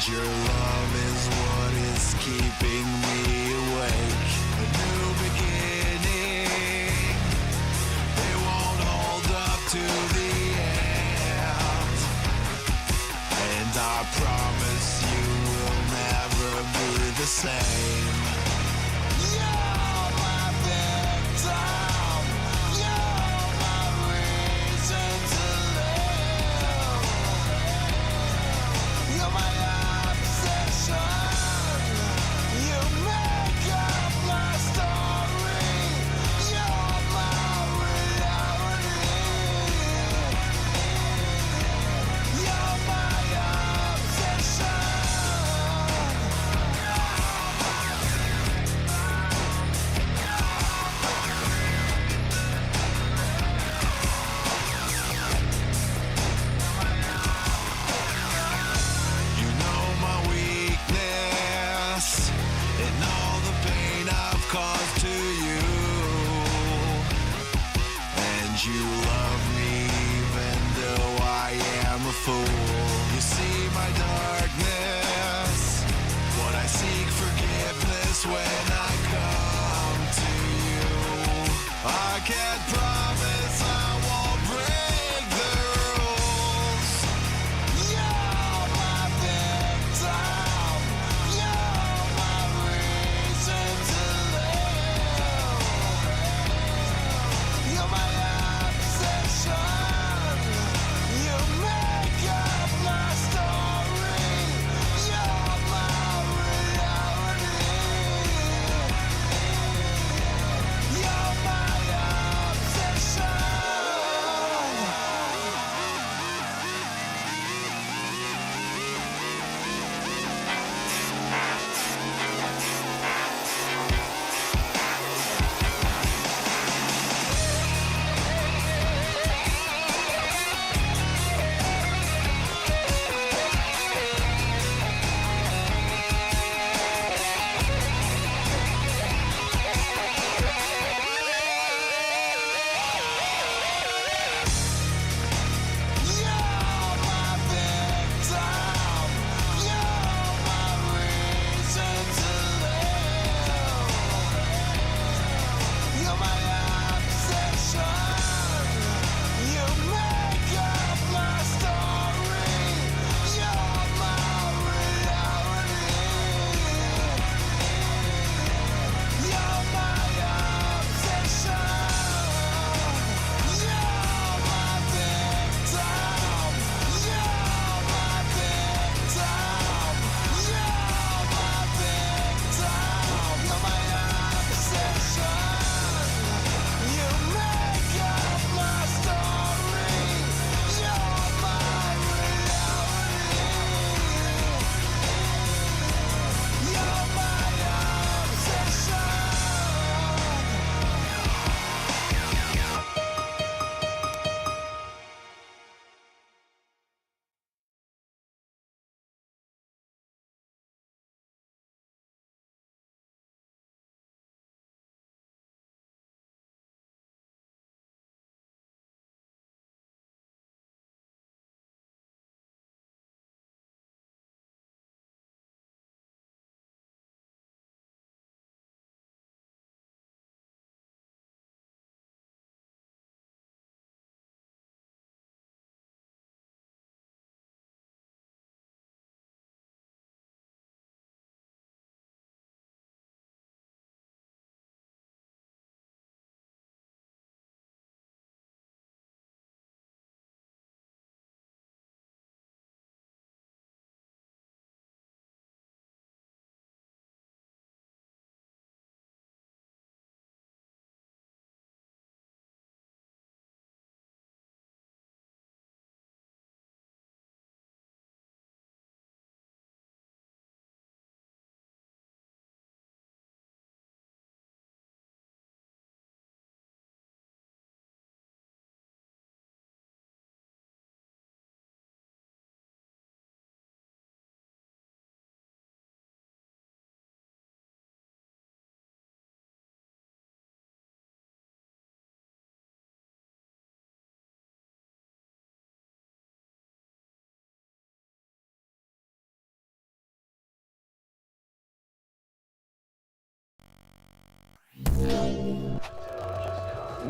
Your love is what is keeping me awake. A new beginning, they won't hold up to the end. And I promise you will never be the same. You're my victim, you're my reason to live. You're my obsession, you make up my story. You're my reality. You're my obsession.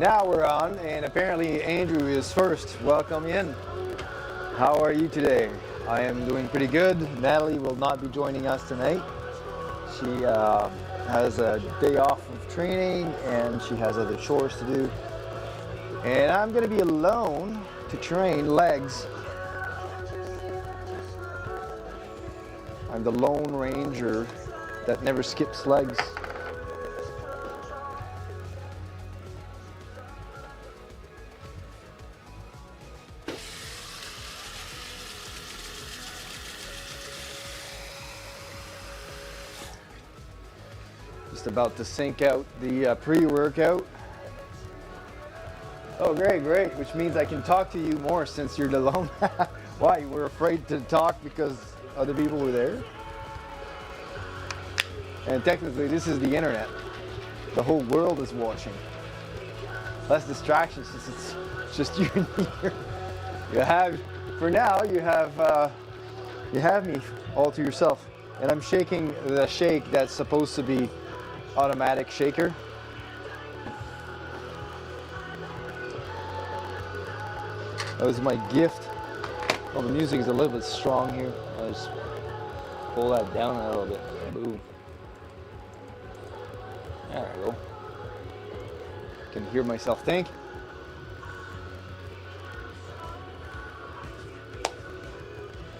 Now we're on, and apparently Andrew is first. Welcome in. How are you today? I am doing pretty good. Natalie will not be joining us tonight. She has a day off of training and she has other chores to do. And I'm going to be alone to train legs. I'm the Lone Ranger that never skips legs. Just about to sync out the pre-workout. Oh, great, great. Which means I can talk to you more since you're alone. Why? You were afraid to talk because other people were there? And technically, this is the internet. The whole world is watching. Less distractions since it's just you and me here. You have, for now, you have me all to yourself. And I'm shaking the shake that's supposed to be automatic shaker. That was my gift. Oh, the music is a little bit strong here. I'll just pull that down a little bit. Boom. There I go. Can hear myself think.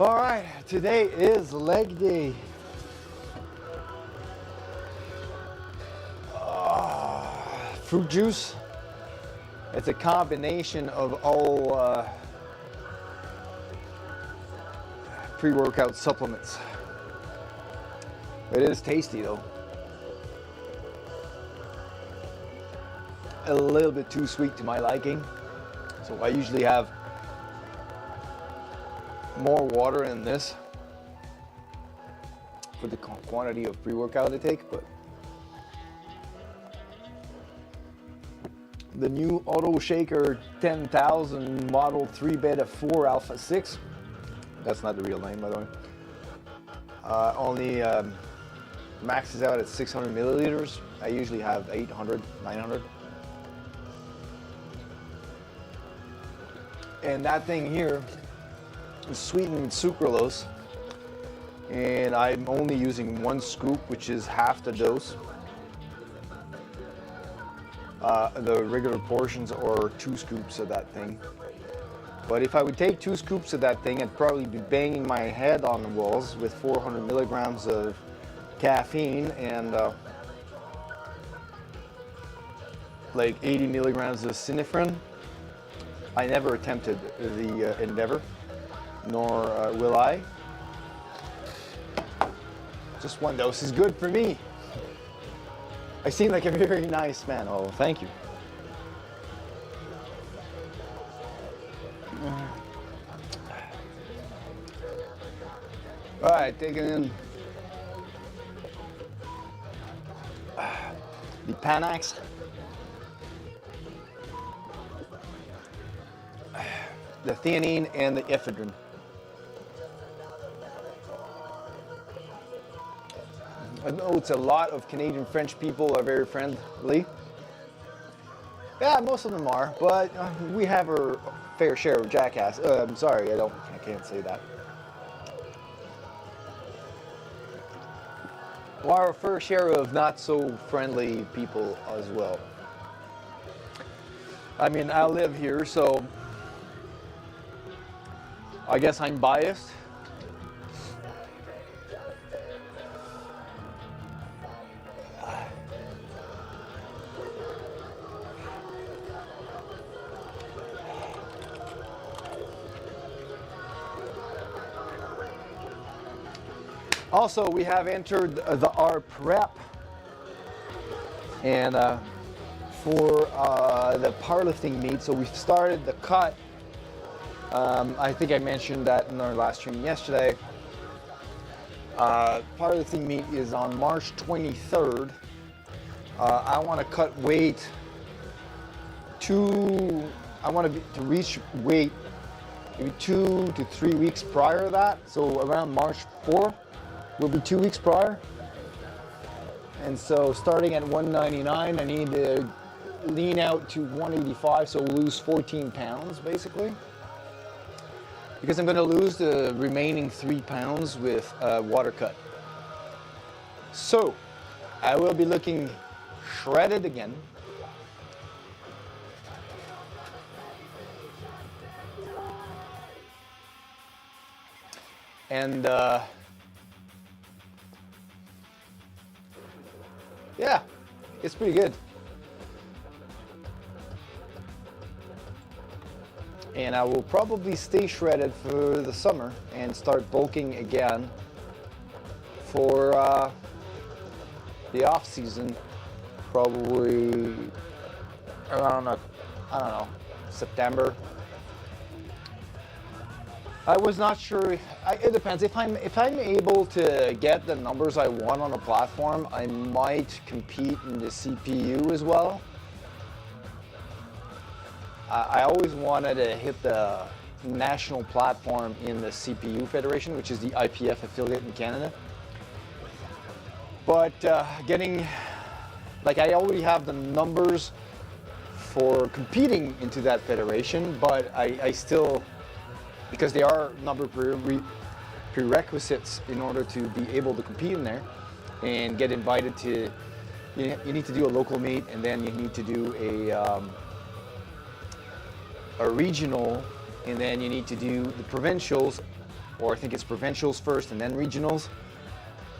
All right, today is leg day. Fruit juice. It's a combination of all pre-workout supplements. It is tasty though. A little bit too sweet to my liking. So I usually have more water in this for the quantity of pre-workout I take, but the new Auto Shaker 10,000 model 3 beta 4 alpha 6. That's not the real name, by the way. Only maxes out at 600 milliliters. I usually have 800, 900. And that thing here is sweetened with sucralose. And I'm only using 1 scoop, which is half the dose. The regular portions are 2 scoops of that thing. But if I would take 2 scoops of that thing, I'd probably be banging my head on the walls with 400 milligrams of caffeine and like 80 milligrams of synephrine. I never attempted the endeavor, nor will I. Just 1 dose is good for me. I seem like a very nice man. Oh, thank you. All right, taking in the Panax. The theanine and the ephedrine. I know it's a lot of Canadian French people are very friendly. Yeah, most of them are, but we have our fair share of jackass. I'm sorry, I can't say that. Well, our fair share of not so friendly people as well. I mean, I live here, so I guess I'm biased. Also, we have entered our prep, and for the powerlifting meet, so we've started the cut. I think I mentioned that in our last stream yesterday. Powerlifting meet is on March 23rd. I want to cut weight I want to reach weight maybe 2 to 3 weeks prior to that. So around March 4th will be 2 weeks prior. And so starting at 199, I need to lean out to 185, so lose 14 pounds basically. Because I'm going to lose the remaining 3 pounds with water cut. So I will be looking shredded again. And yeah, it's pretty good. And I will probably stay shredded for the summer and start bulking again for the off season, probably around I don't know, September. I was not sure. It depends. If I'm able to get the numbers I want on a platform, I might compete in the CPU as well. I always wanted to hit the national platform in the CPU Federation, which is the IPF affiliate in Canada. But getting, like, I already have the numbers for competing into that federation, but I still, because there are number prerequisites in order to be able to compete in there and get invited to, you need to do a local meet, and then you need to do a regional, and then you need to do the provincials, or I think it's provincials first and then regionals,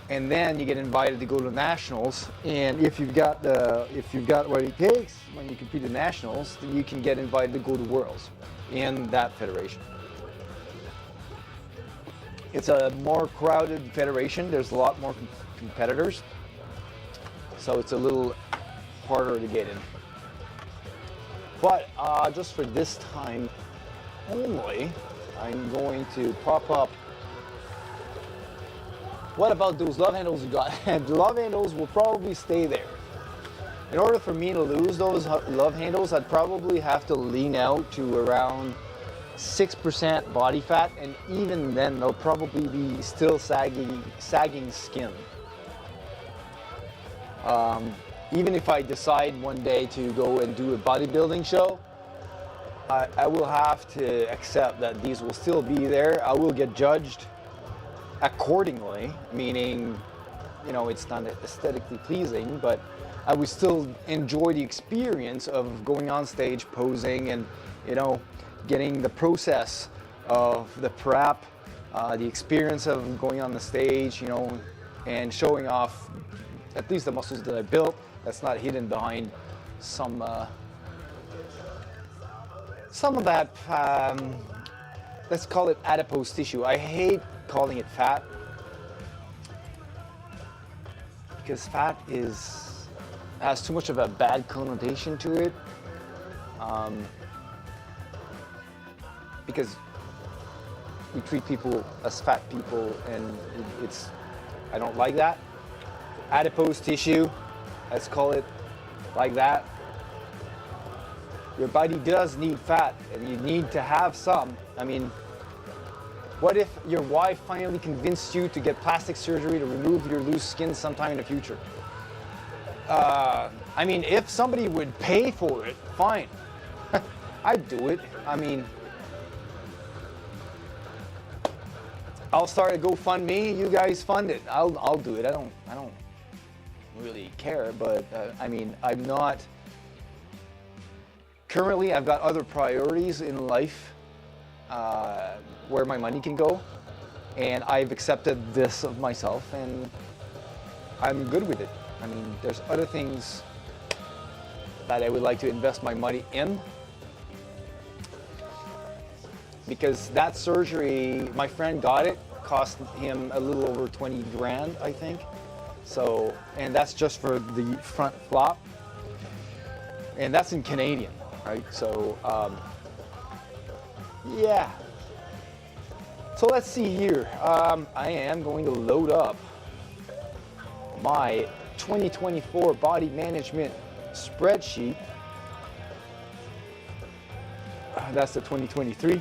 and then you get invited to go to nationals. And if you've got what it takes when you compete in nationals, then you can get invited to go to worlds in that federation. It's a more crowded federation. There's a lot more competitors, so it's a little harder to get in. But just for this time only, I'm going to pop up. What about those love handles you got? The love handles will probably stay there. In order for me to lose those love handles, I'd probably have to lean out to around 6% body fat, and even then they'll probably be still sagging skin. Even if I decide one day to go and do a bodybuilding show, I will have to accept that these will still be there. I will get judged accordingly, meaning, you know, it's not aesthetically pleasing, but I would still enjoy the experience of going on stage, posing, and, you know, getting the process of the prep, the experience of going on the stage, you know, and showing off at least the muscles that I built. That's not hidden behind some of that, let's call it adipose tissue. I hate calling it fat, because fat has too much of a bad connotation to it, because we treat people as fat people, and I don't like that. Adipose tissue, let's call it like that. Your body does need fat, and you need to have some. I mean, what if your wife finally convinced you to get plastic surgery to remove your loose skin sometime in the future? I mean, if somebody would pay for it, fine. I'd do it. I mean, I'll start a GoFundMe. You guys fund it. I'll do it. I don't really care, but I mean, I'm not. Currently, I've got other priorities in life where my money can go, and I've accepted this of myself, and I'm good with it. I mean, there's other things that I would like to invest my money in, because that surgery, my friend got it, cost him a little over 20 grand, I think. So, and that's just for the front flop, and that's in Canadian, right? So, yeah. So let's see here. I am going to load up my 2024 body management spreadsheet. That's the 2023.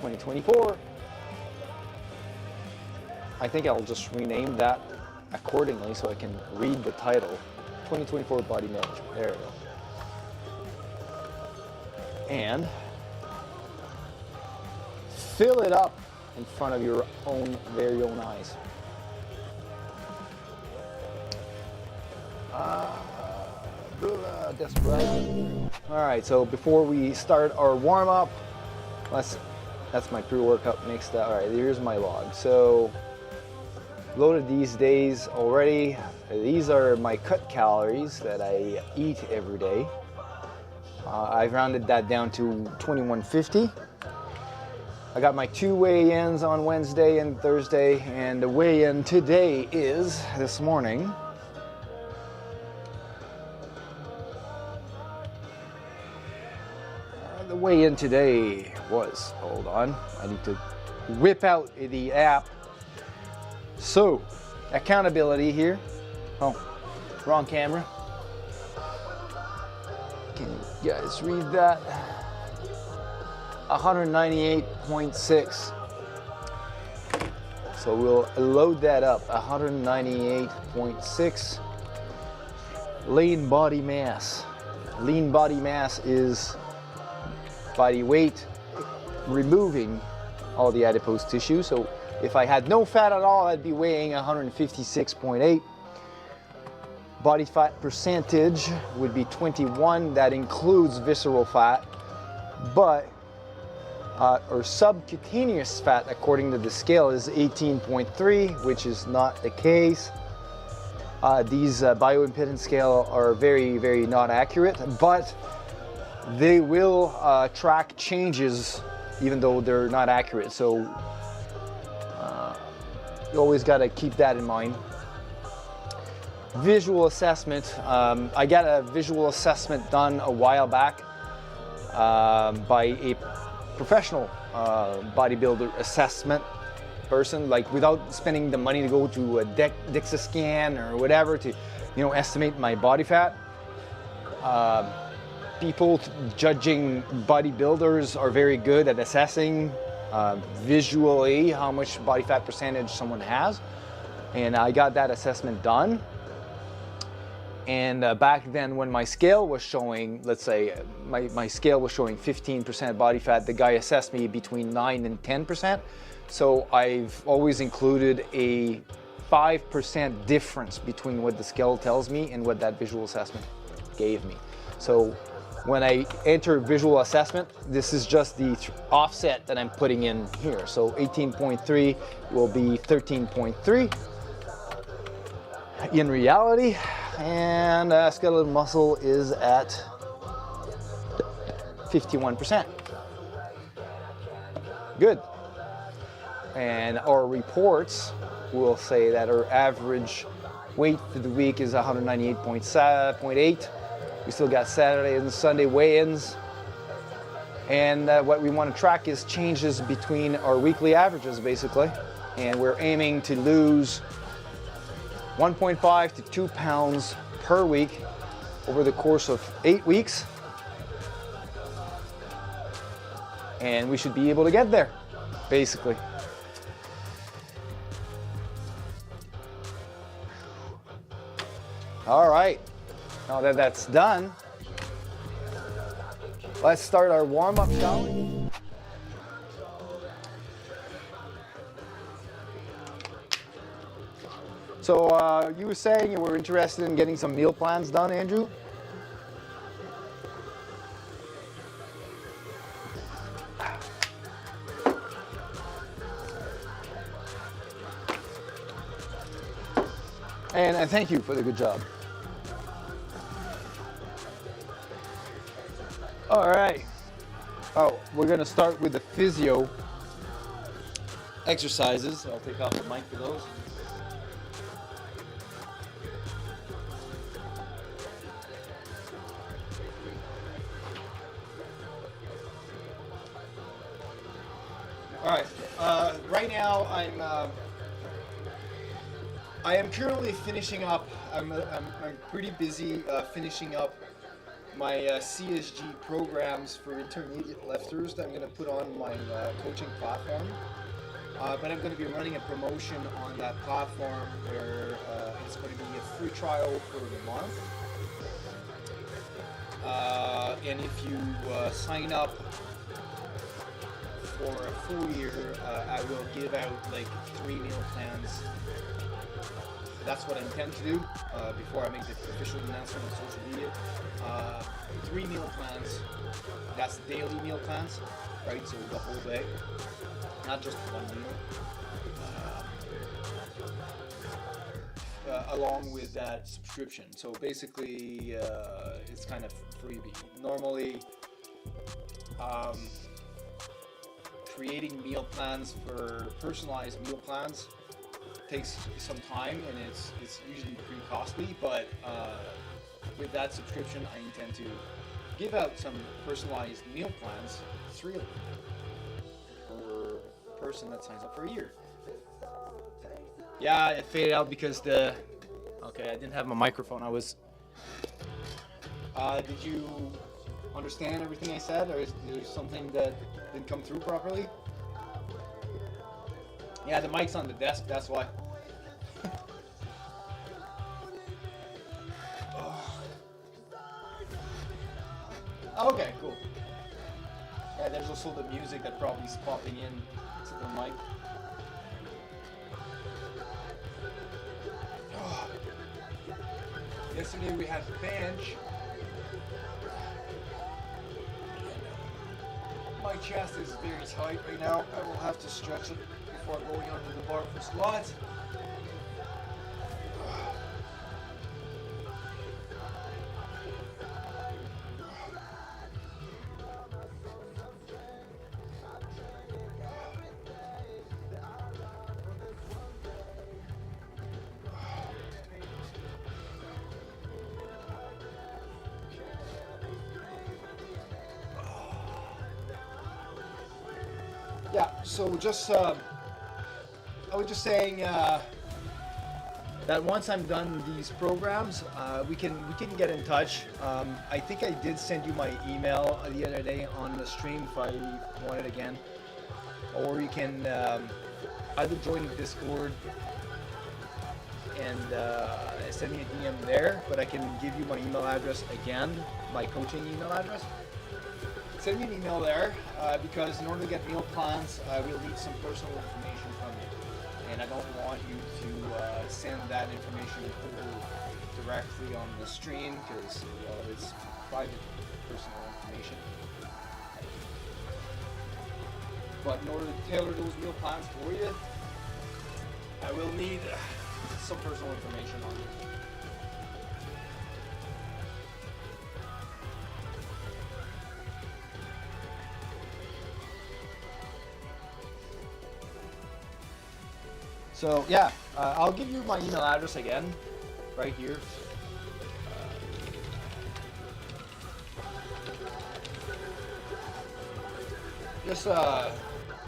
2024. I think I'll just rename that accordingly so I can read the title. 2024 Body Management. There we go. And fill it up in front of your own very own eyes. All right, so before we start our warm-up, that's my pre-workout mix. All right, here's my log. So loaded these days already. These are my cut calories that I eat every day. I've rounded that down to 2150. I got my 2 weigh-ins on Wednesday and Thursday, and the weigh-in today is this morning. The weigh-in today was, hold on, I need to whip out the app. So, accountability here. Oh, wrong camera. Can you guys read that? 198.6. So we'll load that up. 198.6. Lean body mass. Lean body mass is body weight removing all the adipose tissue. So if I had no fat at all, I'd be weighing 156.8. Body fat percentage would be 21. That includes visceral fat, but or subcutaneous fat, according to the scale, is 18.3, which is not the case. These bioimpedance scale are very, very not accurate, but they will track changes even though they're not accurate. So you always got to keep that in mind. Visual assessment. I got a visual assessment done a while back by a professional bodybuilder assessment person, like without spending the money to go to a DEXA scan or whatever to, estimate my body fat. People judging bodybuilders are very good at assessing visually how much body fat percentage someone has, and I got that assessment done. And back then when my scale was showing, let's say my scale was showing 15% body fat, the guy assessed me between 9 and 10%. So I've always included a 5% difference between what the scale tells me and what that visual assessment gave me. So when I enter visual assessment, this is just the offset that I'm putting in here. So 18.3 will be 13.3 in reality. And skeletal muscle is at 51%. Good. And our reports will say that our average weight for the week is 198.8. We still got Saturday and Sunday weigh-ins. And what we want to track is changes between our weekly averages, basically. And we're aiming to lose 1.5 to 2 pounds per week over the course of 8 weeks. And we should be able to get there, basically. All right, now that that's done, let's start our warm-up, shall we? So you were saying you were interested in getting some meal plans done, Andrew? And thank you for the good job. All right. Oh, we're going to start with the physio exercises. I'll take off the mic for those. All right. Right now, I am currently finishing up. I'm pretty busy finishing up my CSG programs for intermediate lifters that I'm going to put on my coaching platform. but I'm going to be running a promotion on that platform where it's going to be a free trial for the month. And if you sign up for a full year, I will give out like 3 meal plans. That's what I intend to do before I make the official announcement on social media. 3 meal plans. That's daily meal plans, right? So the whole day, not just one meal. Along with that subscription. So basically, it's kind of freebie. Normally, creating meal plans for personalized meal plans takes some time, and it's usually pretty costly. But with that subscription, I intend to give out some personalized meal plans, 3 of them, per person that signs up for a year. Yeah, it faded out because I didn't have my microphone. Did you understand everything I said, or is there something that didn't come through properly? Yeah, the mic's on the desk, that's why. Okay, cool. Yeah, there's also the music that probably is popping in to the mic. Yesterday we had bench. My chest is very tight right now. I will have to stretch it before going onto the bar for squats. Yeah, so just I was just saying that once I'm done with these programs, we can get in touch. I think I did send you my email the other day on the stream if I want it again, or you can either join the Discord and send me a DM there. But I can give you my email address again, my coaching email address. Send me an email there because in order to get meal plans, we'll need some personal information from you. And I don't want you to send that information directly on the stream because it's private personal information. But in order to tailor those meal plans for you, I will need some personal information on you. So yeah, I'll give you my email address again, right here. Just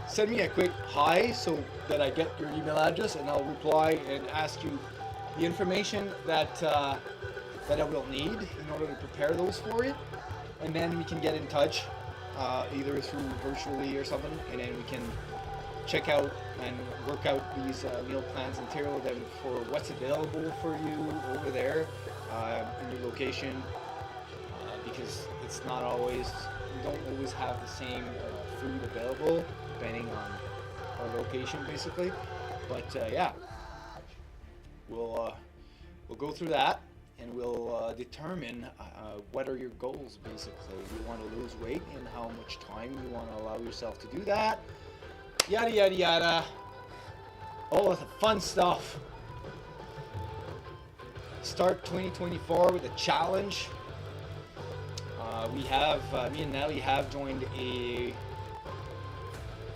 send me a quick hi so that I get your email address, and I'll reply and ask you the information that I will need in order to prepare those for you, and then we can get in touch either through virtually or something, and then we can check out and work out these meal plans and tailor them for what's available for you over there in your location, because it's not always, we don't always have the same food available depending on our location basically. But yeah, we'll go through that and we'll determine what are your goals basically. You want to lose weight and how much time you want to allow yourself to do that. Yada yada yada. All of the fun stuff. Start 2024 with a challenge. We have me and Natalie have joined a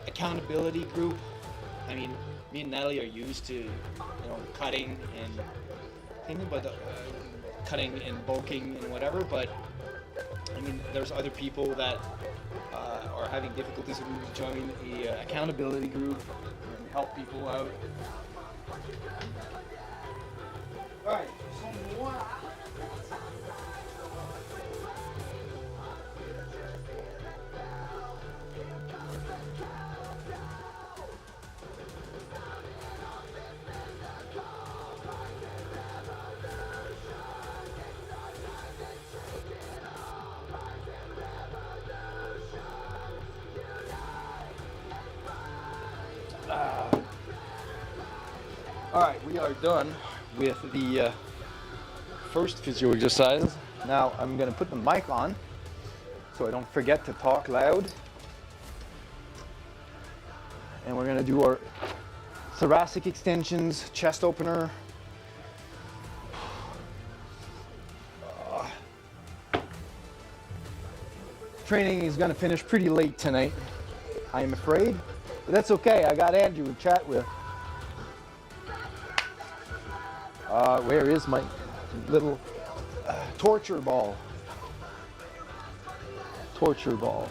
accountability group. I mean, me and Natalie are used to, cutting and thinking, but cutting and bulking and whatever. But I mean, there's other people that are having difficulties. So we join a accountability group and help people out. All right, some more. All right, we are done with the first physio exercise. Now I'm gonna put the mic on so I don't forget to talk loud. And we're gonna do our thoracic extensions, chest opener. Training is gonna finish pretty late tonight, I am afraid, but that's okay. I got Andrew to chat with. Where is my little torture ball? Torture ball.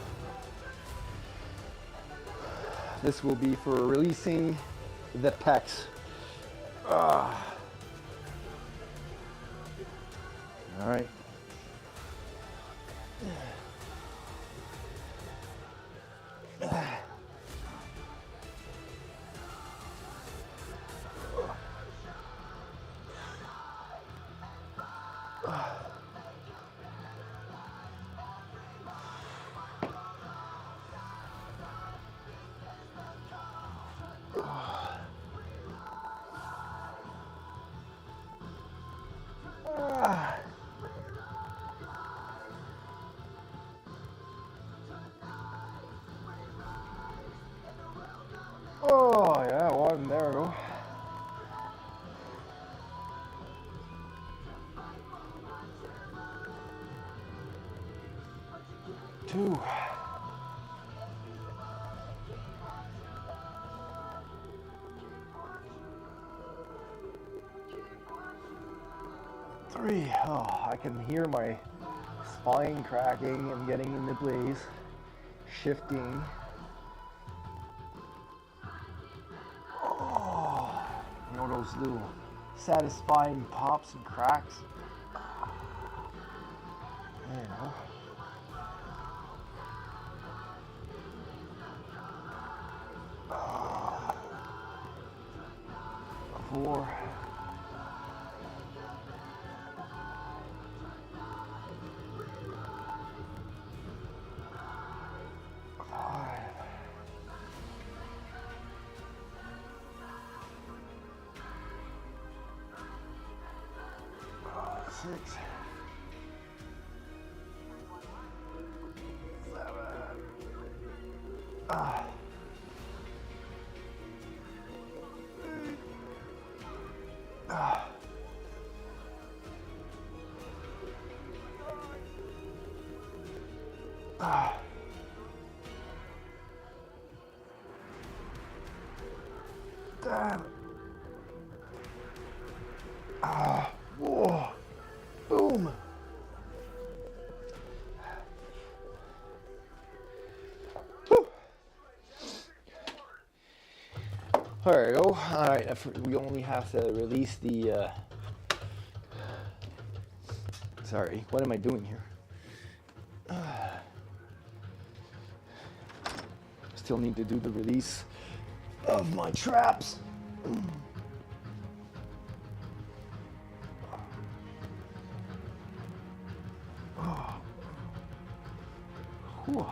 This will be for releasing the pecs. All right. Oh yeah, one, there we go. Two. Three. Oh, I can hear my spine cracking and getting into place, shifting. Oh, you know those little satisfying pops and cracks? There you go. Four. Six, seven, damn. Whoa. Boom. Whew. There we go. All right, we only have to release the. Sorry, what am I doing here? Still need to do the release of my traps. Whew.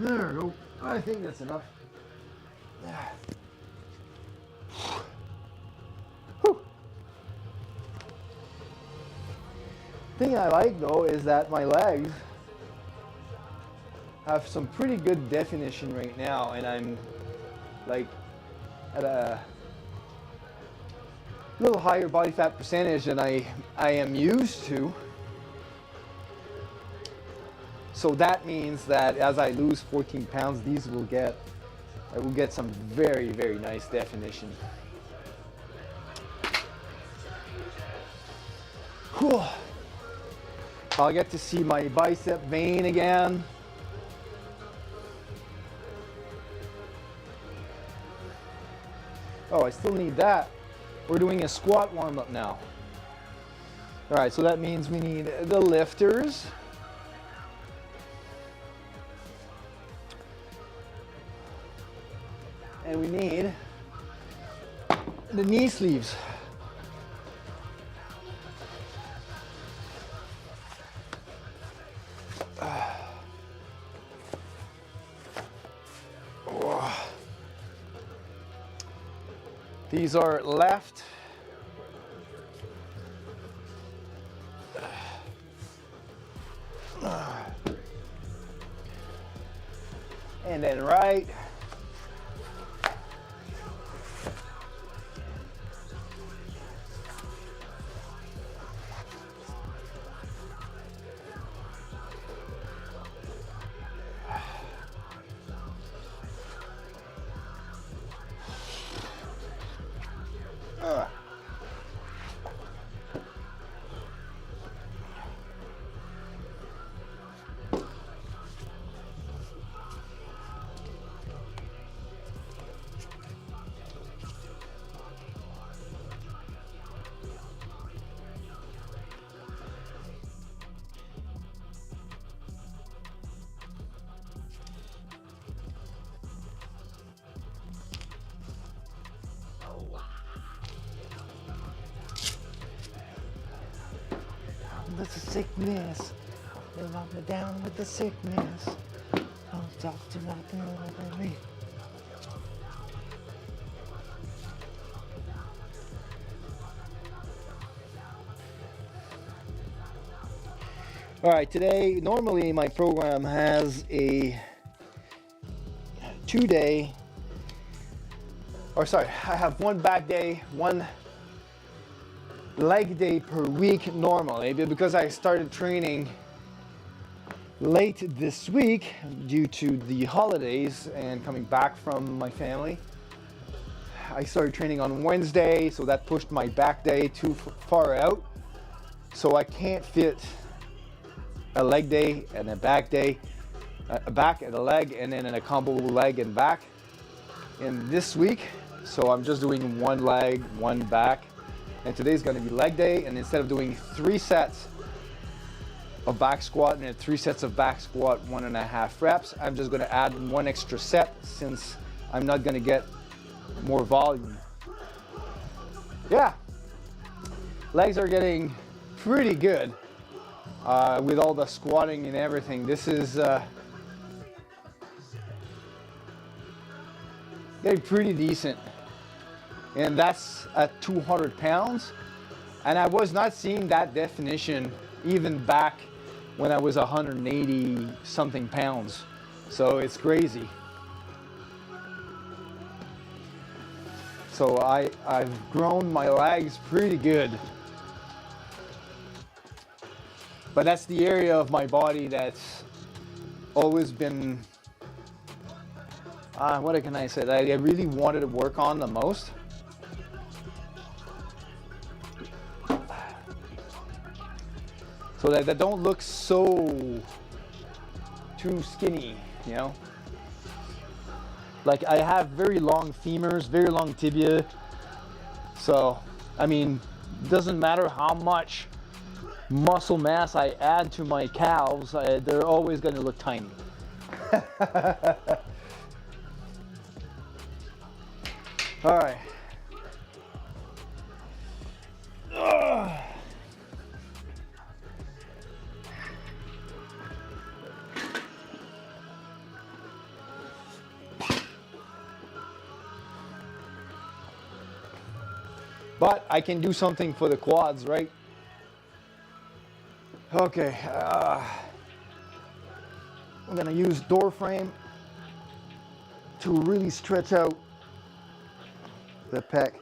There we go. I think that's enough. Whew. Thing I like though is that my legs have some pretty good definition right now, and I'm like at a little higher body fat percentage than I am used to. So that means that as I lose 14 pounds, I will get some very, very nice definition. Whew. I'll get to see my bicep vein again. Oh, I still need that. We're doing a squat warm-up now. All right, so that means we need the lifters. And we need the knee sleeves. These are left. And then right. That's a sickness. They lock me down with the sickness. Don't talk to nothing over me. All right, today, normally my program has a 2-day, or sorry, I have one back day, one leg day per week normally, but because I started training late this week due to the holidays and coming back from my family, I started training on Wednesday, so that pushed my back day too far out. So I can't fit a leg day and a back day, a back and a leg, and then a combo leg and back in this week. So I'm just doing one leg, one back. And today's going to be leg day, and instead of doing 3 sets of back squat and then 3 sets of back squat 1.5 reps, I'm just going to add 1 extra set since I'm not going to get more volume. Yeah, legs are getting pretty good with all the squatting and everything. This is getting pretty decent. And that's at 200 pounds. And I was not seeing that definition even back when I was 180 something pounds. So it's crazy. So I've grown my legs pretty good. But that's the area of my body that's always been, what can I say, that I really wanted to work on the most. So that they don't look so too skinny, you know? Like I have very long femurs, very long tibia. So, I mean, doesn't matter how much muscle mass I add to my calves, they're always going to look tiny. All right. but I can do something for the quads, right? Okay, I'm gonna use door frame to really stretch out the pec.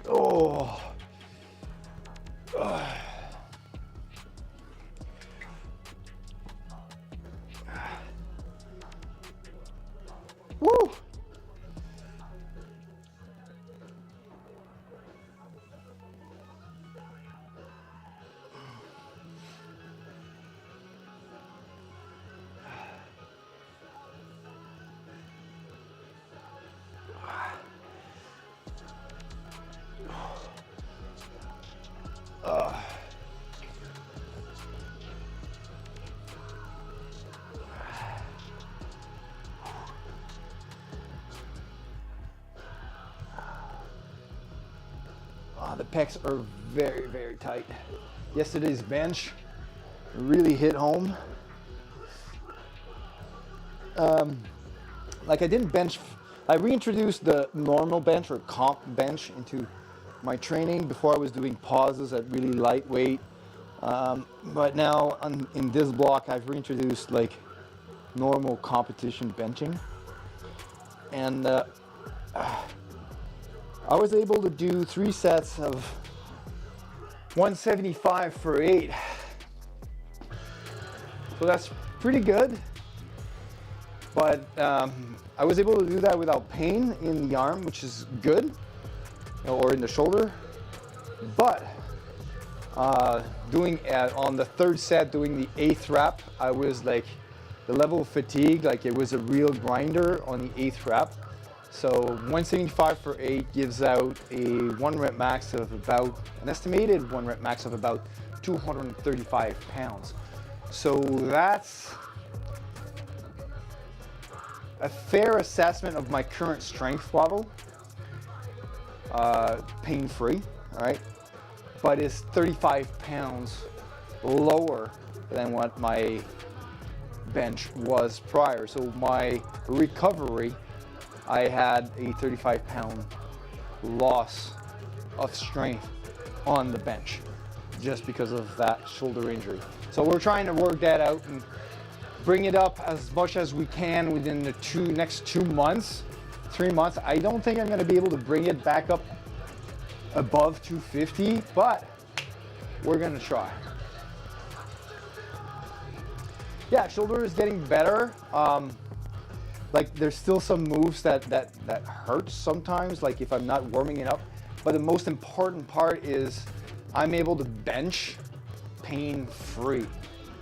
Oh. Woo. The pecs are very, very tight. Yesterday's bench really hit home. Like I didn't bench, I reintroduced the normal bench or comp bench into my training. Before I was doing pauses at really lightweight. But now in this block, I've reintroduced like normal competition benching. And I was able to do 3 sets of 175 for 8. So that's pretty good. But I was able to do that without pain in the arm, which is good, or in the shoulder. But doing on the 3rd set, doing the 8th rep, I was like, the level of fatigue, like it was a real grinder on the 8th rep. So 175 for 8 gives out a 1 rep max of about, an estimated 1 rep max of about 235 pounds. So that's a fair assessment of my current strength level, pain-free, all right? But it's 35 pounds lower than what my bench was prior. So my recovery, I had a 35-pound loss of strength on the bench just because of that shoulder injury. So we're trying to work that out and bring it up as much as we can within the next 2 months, 3 months. I don't think I'm going to be able to bring it back up above 250, but we're going to try. Yeah, shoulder is getting better. Like there's still some moves that hurt sometimes, like if I'm not warming it up. But the most important part is I'm able to bench pain-free,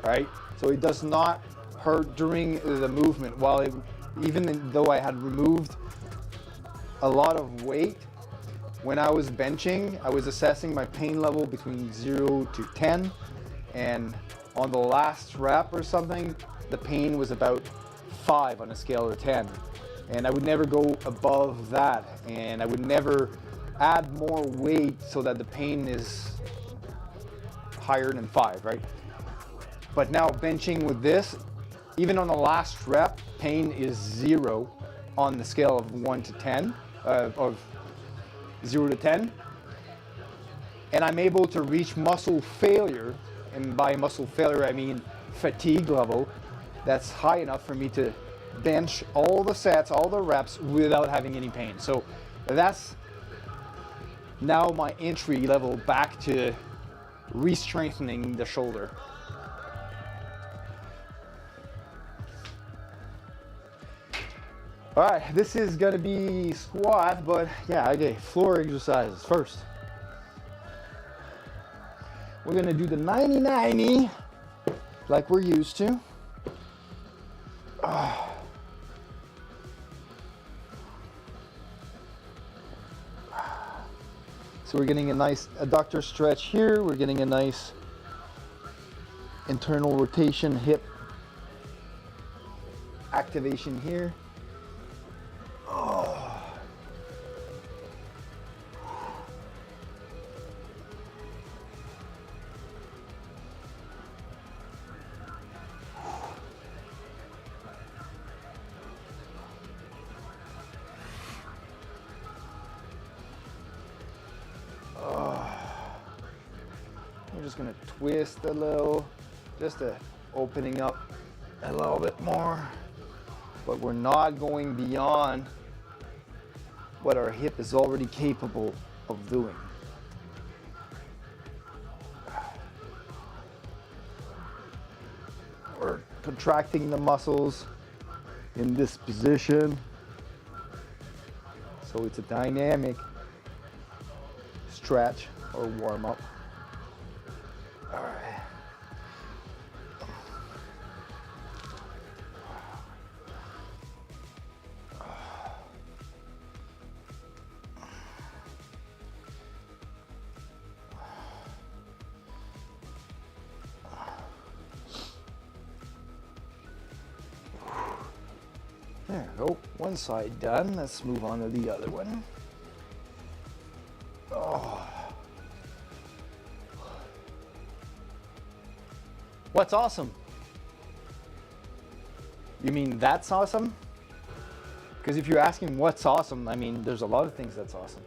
right? So it does not hurt during the movement. Even though I had removed a lot of weight, when I was benching, I was assessing my pain level between 0 to 10. And on the last rep or something, the pain was about 5 on a scale of 10, and I would never go above that, and I would never add more weight so that the pain is higher than 5, right? But now benching with this, even on the last rep, pain is 0 on the scale of 1 to 10, of 0 to 10, and I'm able to reach muscle failure, and by muscle failure I mean fatigue level, that's high enough for me to bench all the sets, all the reps without having any pain. So that's now my entry level back to re-strengthening the shoulder. All right, this is gonna be squat, but yeah, okay, floor exercises first. We're gonna do the 90-90 like we're used to. So we're getting a nice adductor stretch here. We're getting a nice internal rotation hip activation here. just gonna twist a little, just to opening up a little bit more. But we're not going beyond what our hip is already capable of doing. We're contracting the muscles in this position. So it's a dynamic stretch or warm up. All right. There we go. One side done. Let's move on to the other one. Oh. What's awesome? You mean that's awesome? Because if you're asking what's awesome, I mean, there's a lot of things that's awesome.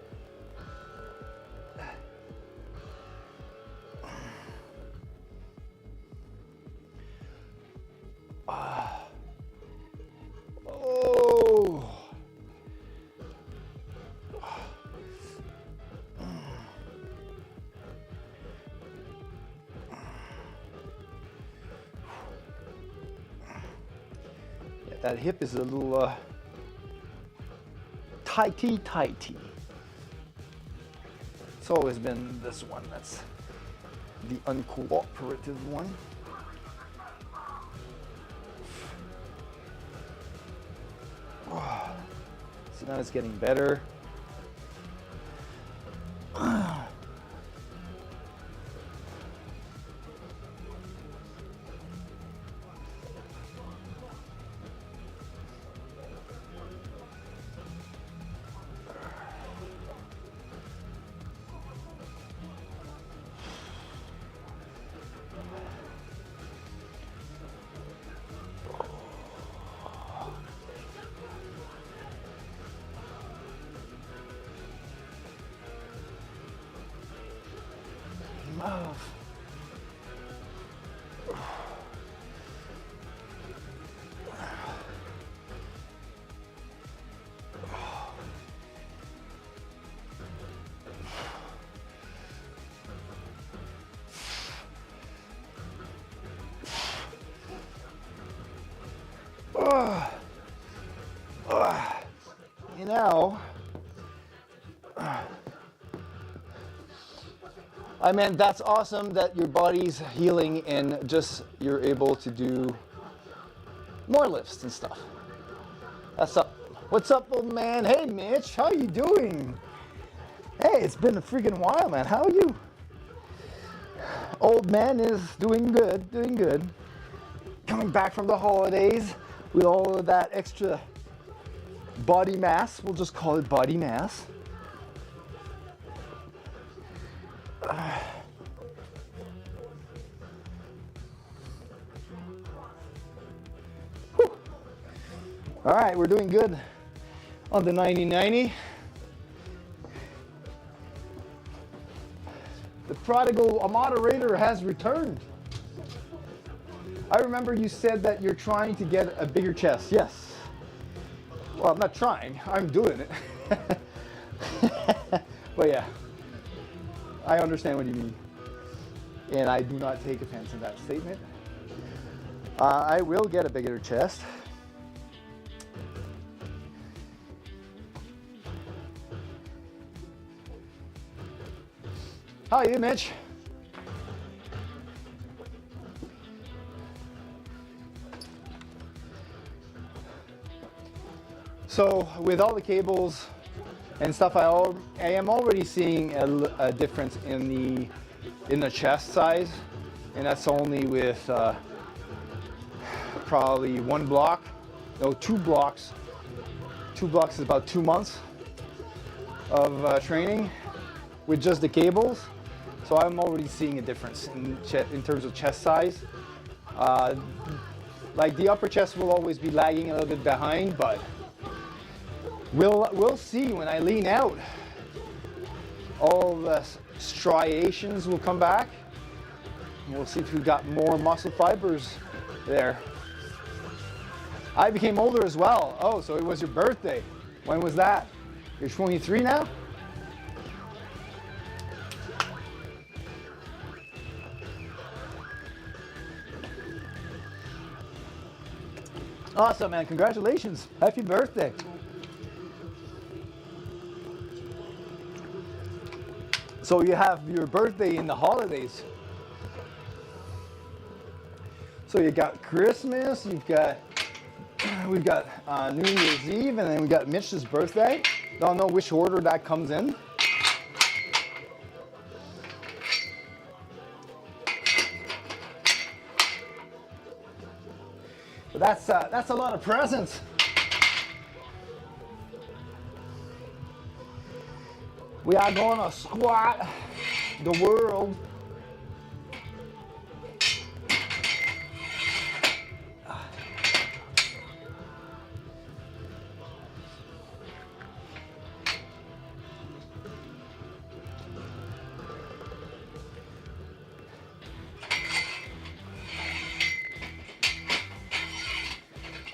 That hip is a little tighty. It's always been this one that's the uncooperative one. So now it's getting better. You know, I mean, that's awesome that your body's healing and just you're able to do more lifts and stuff. That's up. What's up, old man? Hey, Mitch, how you doing? Hey, it's been a freaking while, man. How are you? Old man is doing good, doing good. Coming back from the holidays with all of that extra body mass. We'll just call it body mass. All right, we're doing good on the 90-90. The prodigal moderator has returned. I remember you said that you're trying to get a bigger chest. Yes. Well, I'm not trying. I'm doing it. But yeah, I understand what you mean. And I do not take offense in that statement. I will get a bigger chest. How are you, Mitch? So with all the cables and stuff, I am already seeing a difference in the chest size, and that's only with probably 1 block, no, 2 blocks. 2 blocks is about 2 months of training with just the cables. So I'm already seeing a difference in terms of chest size. Like the upper chest will always be lagging a little bit behind, but we'll see when I lean out. All the striations will come back. We'll see if we've got more muscle fibers there. I became older as well. Oh, so it was your birthday. When was that? You're 23 now? Awesome, man. Congratulations. Happy birthday. So you have your birthday in the holidays. So you got Christmas, we've got New Year's Eve, and then we got Mitch's birthday. Don't know which order that comes in. But that's a lot of presents. We are going to squat the world.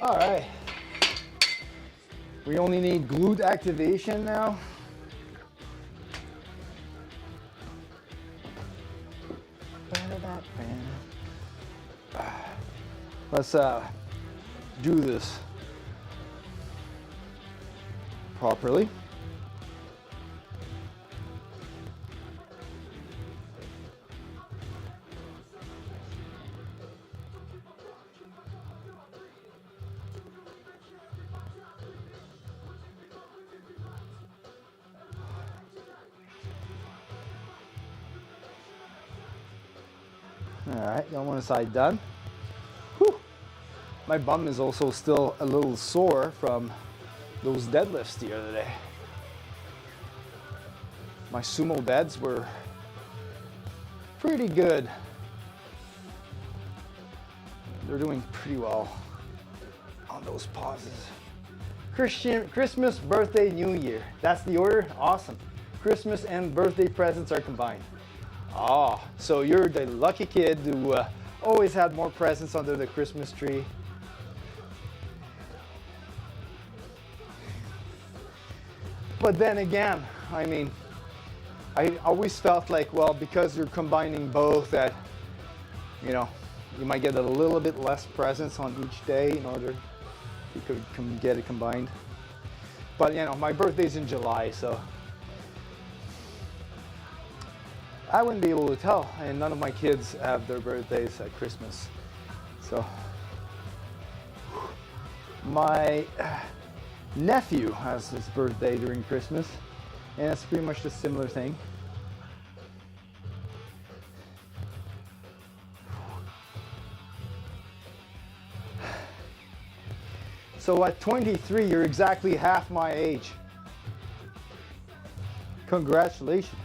All right. We only need glute activation now. Let's do this properly. All right, got one side done. Whew. My bum is also still a little sore from those deadlifts the other day. My sumo deads were pretty good. They're doing pretty well on those pauses. Christmas, birthday, New Year. That's the order? Awesome. Christmas and birthday presents are combined. Ah, so you're the lucky kid who always had more presents under the Christmas tree. But then again, I mean, I always felt like, well, because you're combining both, that, you know, you might get a little bit less presents on each day in order you could get it combined. But, you know, my birthday's in July, so I wouldn't be able to tell, and none of my kids have their birthdays at Christmas. So my nephew has his birthday during Christmas, and it's pretty much a similar thing. So at 23, you're exactly half my age. Congratulations.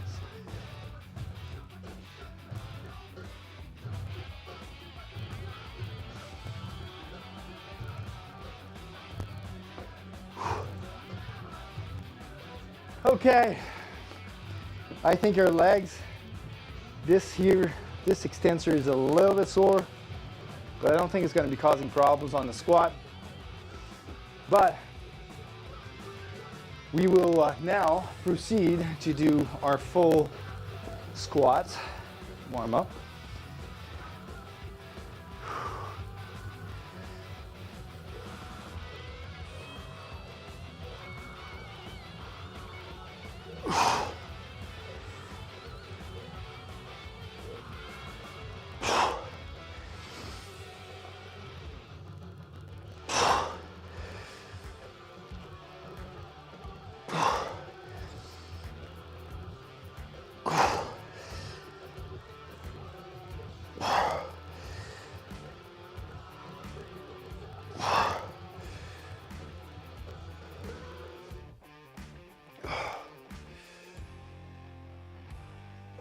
Okay, I think your legs, this extensor is a little bit sore, but I don't think it's going to be causing problems on the squat. But we will now proceed to do our full squats, warm up.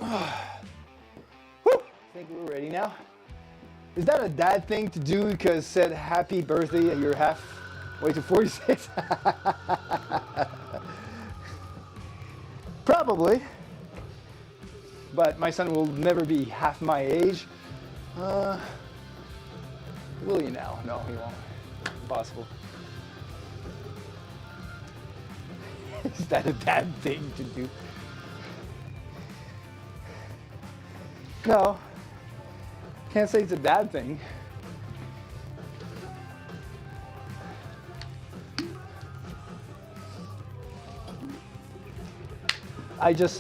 I think we're ready now. Is that a dad thing to do because said happy birthday and you're halfway to 46? Probably. But my son will never be half my age. Will you now? No, he won't. Impossible. Is that a bad thing to do? No. Can't say it's a bad thing. I just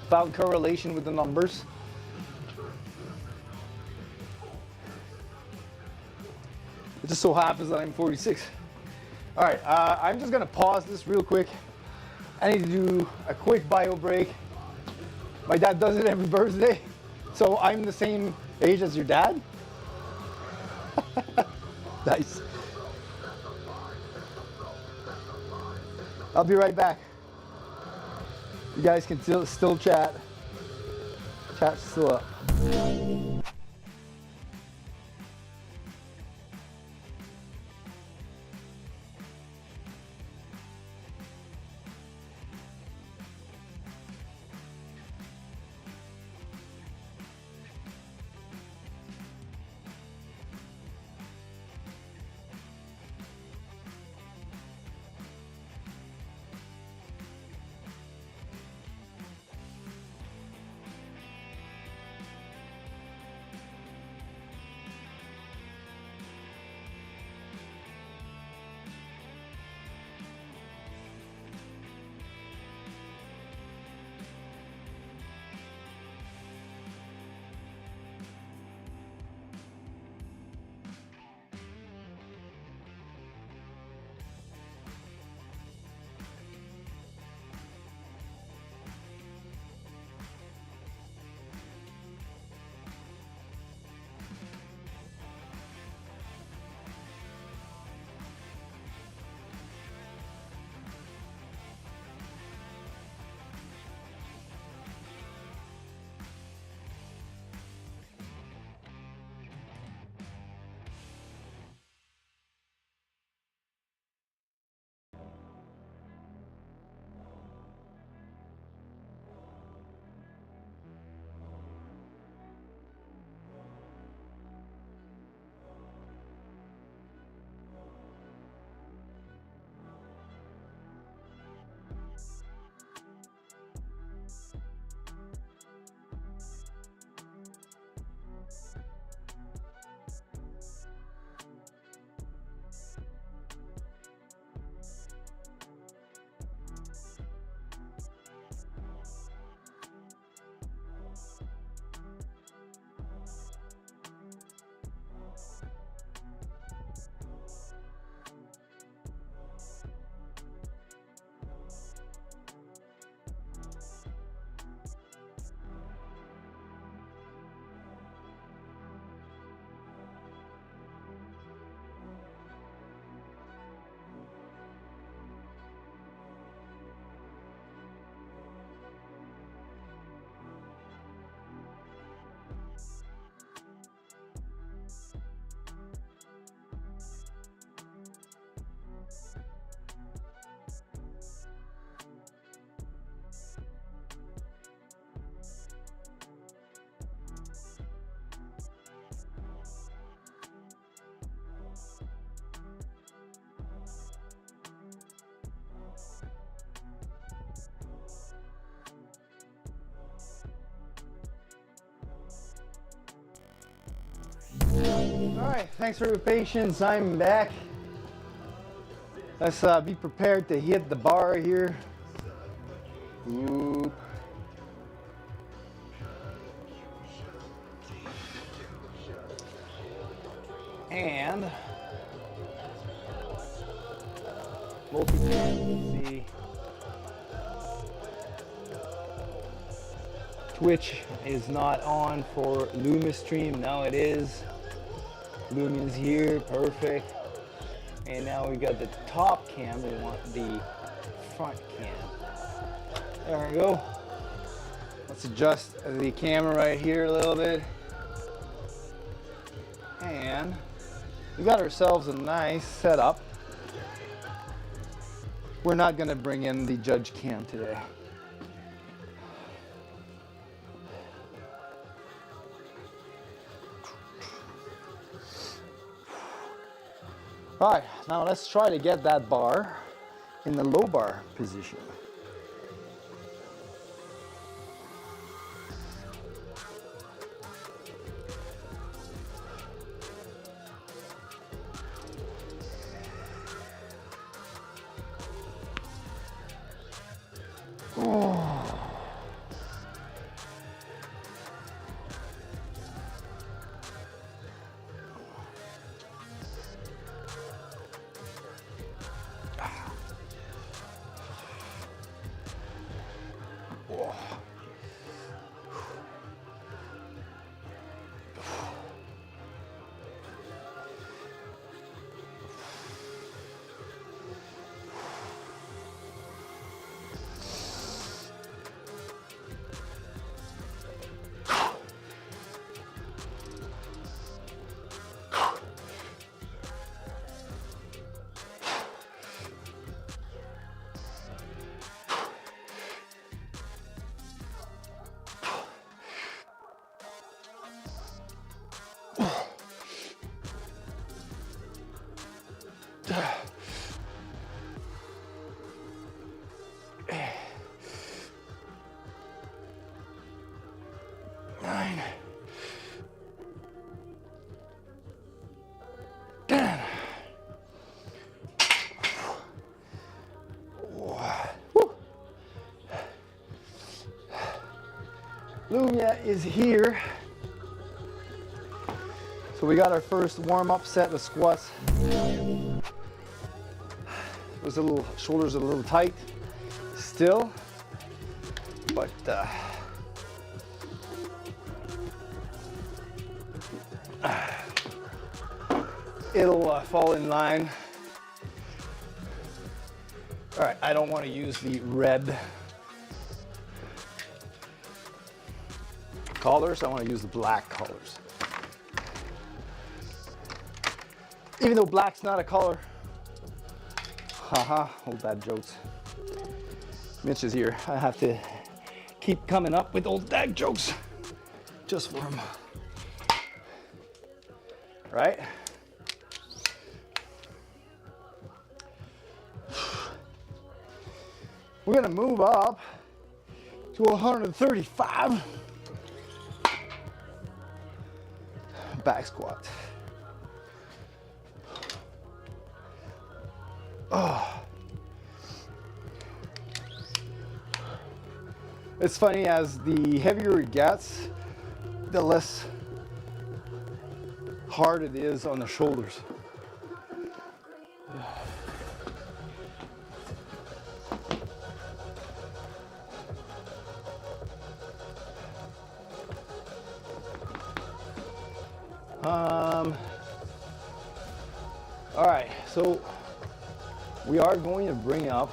found correlation with the numbers. It just so happens that I'm 46. All right, I'm just gonna pause this real quick. I need to do a quick bio break. My dad does it every birthday, so I'm the same age as your dad. Nice. I'll be right back. You guys can still chat. Chat's still up. All right, thanks for your patience. I'm back. Let's be prepared to hit the bar here. Oop. And multi-cam, let's see. Twitch is not on for Luma stream. Now it is. Lumen's here, perfect. And now we got the top cam. We want the front cam. There we go. Let's adjust the camera right here a little bit. And we got ourselves a nice setup. We're not gonna bring in the judge cam today. All right, now let's try to get that bar in the low bar position. Nine. 10. Woo. Lumia is here. So we got our first warm-up set of squats. It was a little, shoulders a little tight still, but it'll fall in line. All right, I don't want to use the red collars. I want to use the black collars. Even though black's not a color. Haha, old bad jokes. Mitch is here. I have to keep coming up with old dad jokes just for him. Right? We're gonna move up to 135 back squat. Oh. It's funny, as the heavier it gets, the less hard it is on the shoulders. All right, so we are going to bring up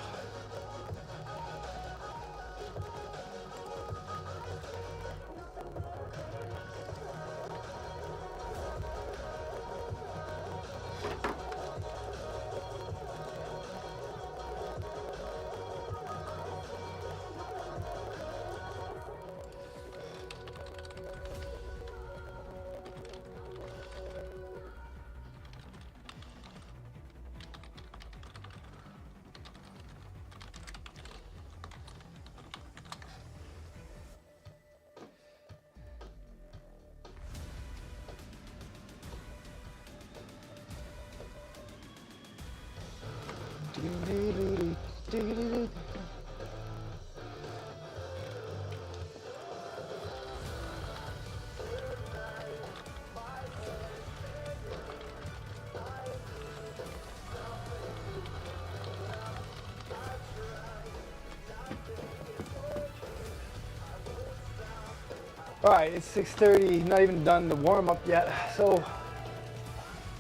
all right, it's 6:30, not even done the warm-up yet, so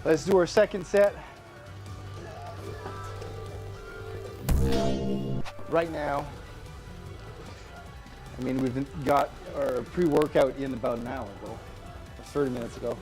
let's do our second set. Right now, I mean, we've got our pre-workout in about an hour ago, or 30 minutes ago.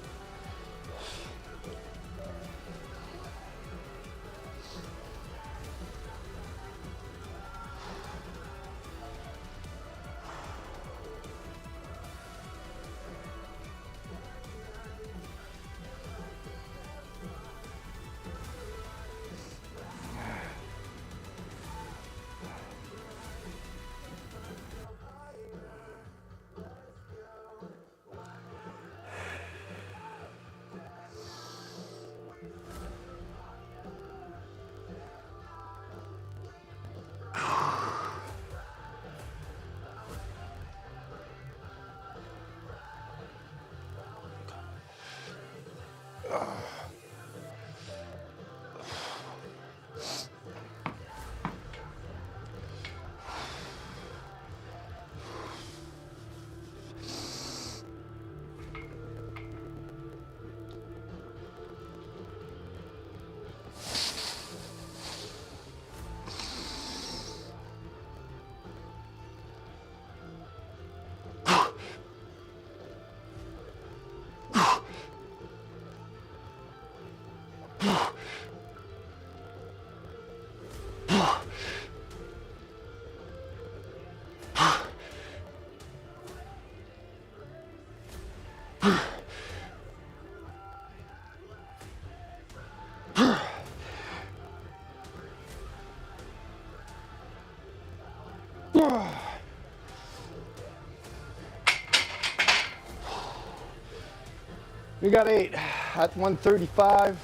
We got 8 at 135.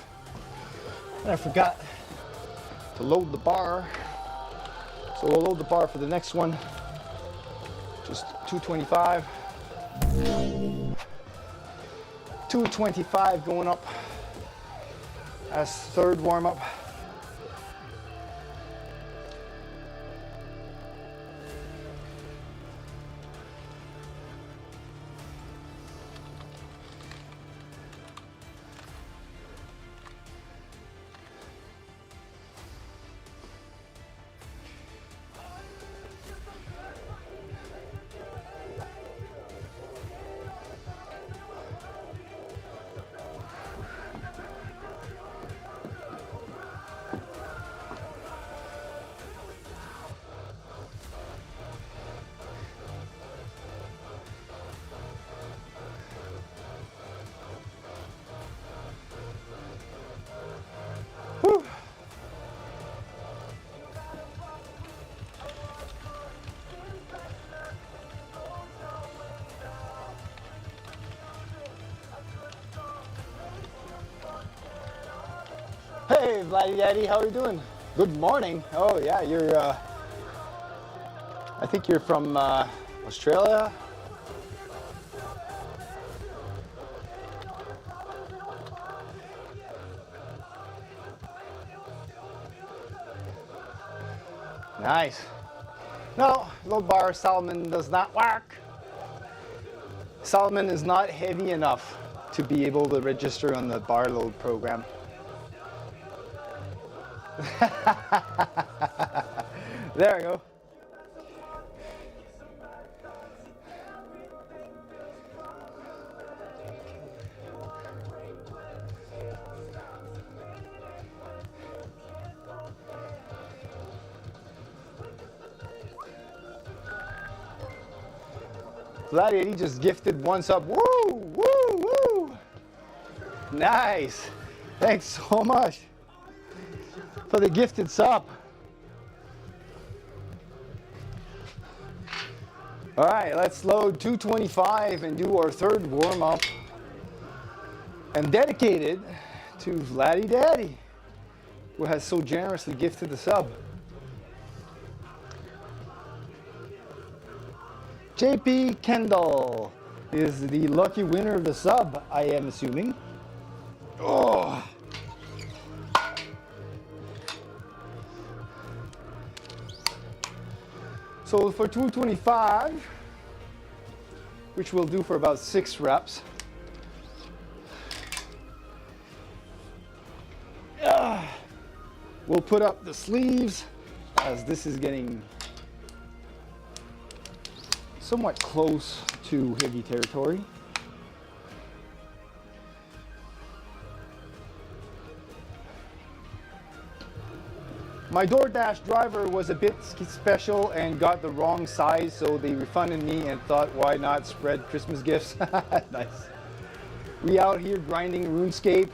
And I forgot to load the bar. So we'll load the bar for the next one. Just 225. 225 going up as third warm up. Whew. Hey, Vladdy Daddy, how are you doing? Good morning. Oh yeah, you're, I think you're from Australia. Nice. No, low bar Solomon does not work. Solomon is not heavy enough to be able to register on the bar load program. There we go. Vladdy, he just gifted one sub. Woo, woo, woo. Nice. Thanks so much for the gifted sub. All right, let's load 225 and do our third warm up. And dedicated to Vladdy Daddy, who has so generously gifted the sub. JP Kendall is the lucky winner of the sub, I am assuming. Oh. So for 225, which we'll do for about 6 reps, we'll put up the sleeves as this is getting somewhat close to heavy territory. My DoorDash driver was a bit special and got the wrong size, so they refunded me and thought, why not spread Christmas gifts? Nice. We out here grinding RuneScape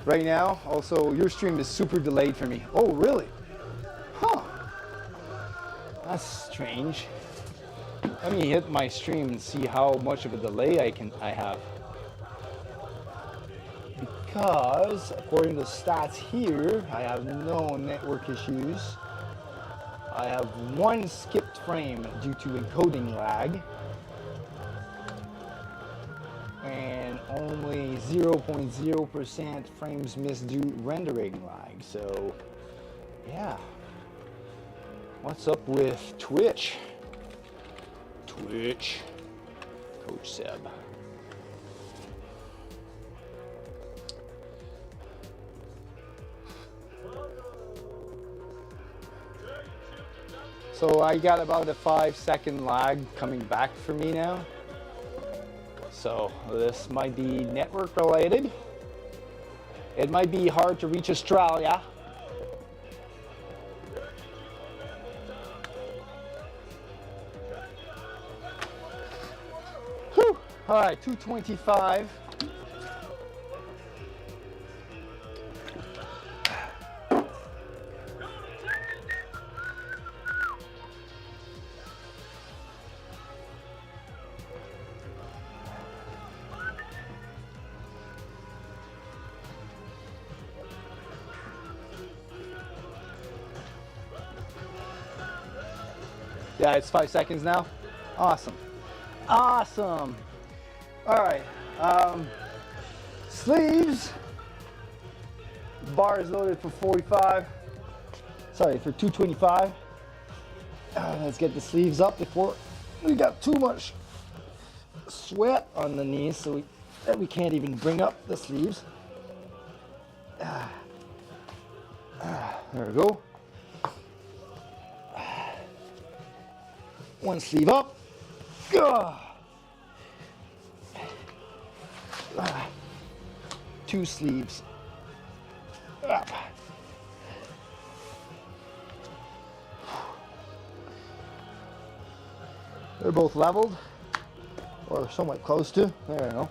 right now. Also, your stream is super delayed for me. Oh, really? Huh. That's strange. Let me hit my stream and see how much of a delay I have. Because according to the stats here, I have no network issues. I have 1 skipped frame due to encoding lag. And only 0.0% frames missed due rendering lag. So, yeah. What's up with Twitch? Twitch, Coach Seb. So I got about a 5-second lag coming back for me now. So this might be network related. It might be hard to reach Australia. Whew. All right, 225. Yeah, it's 5 seconds now. Awesome. Awesome. All right. Sleeves. Bar is loaded for 45. Sorry, for 225. Let's get the sleeves up before we got too much sweat on the knees, so we can't even bring up the sleeves. There we go. One sleeve up. Two sleeves up. They're both leveled, or somewhat close to. There we go.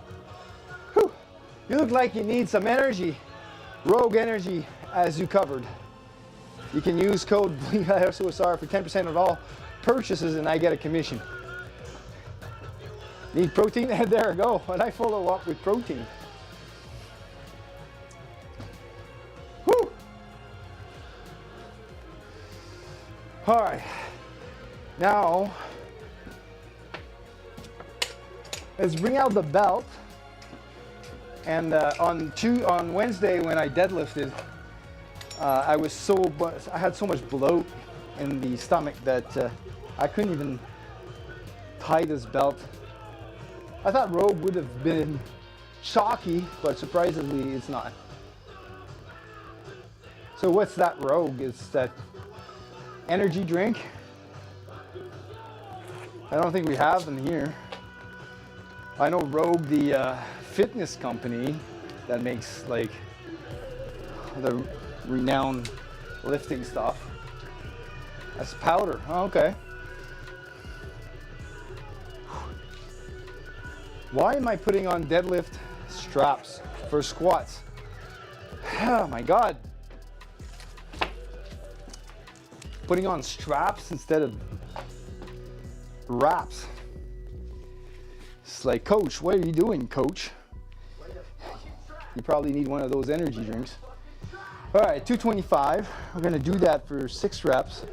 Whew. You look like you need some energy. Rogue Energy, as you covered. You can use code SKWAATS for 10% of all purchases, and I get a commission. Need protein? There we go. And I follow up with protein. Whew. All right. Now, let's bring out the belt. And on Wednesday when I deadlifted, I had so much bloat in the stomach that I couldn't even tie this belt. I thought Rogue would have been chalky, but surprisingly it's not. So what's that Rogue? It's that energy drink. I don't think we have them here. I know Rogue, the fitness company that makes like the renowned lifting stuff. That's powder. Oh, okay. Why am I putting on deadlift straps for squats? Oh my God. Putting on straps instead of wraps. It's like, coach, what are you doing, coach? You probably need one of those energy drinks. All right, 225. We're gonna do that for 6 reps.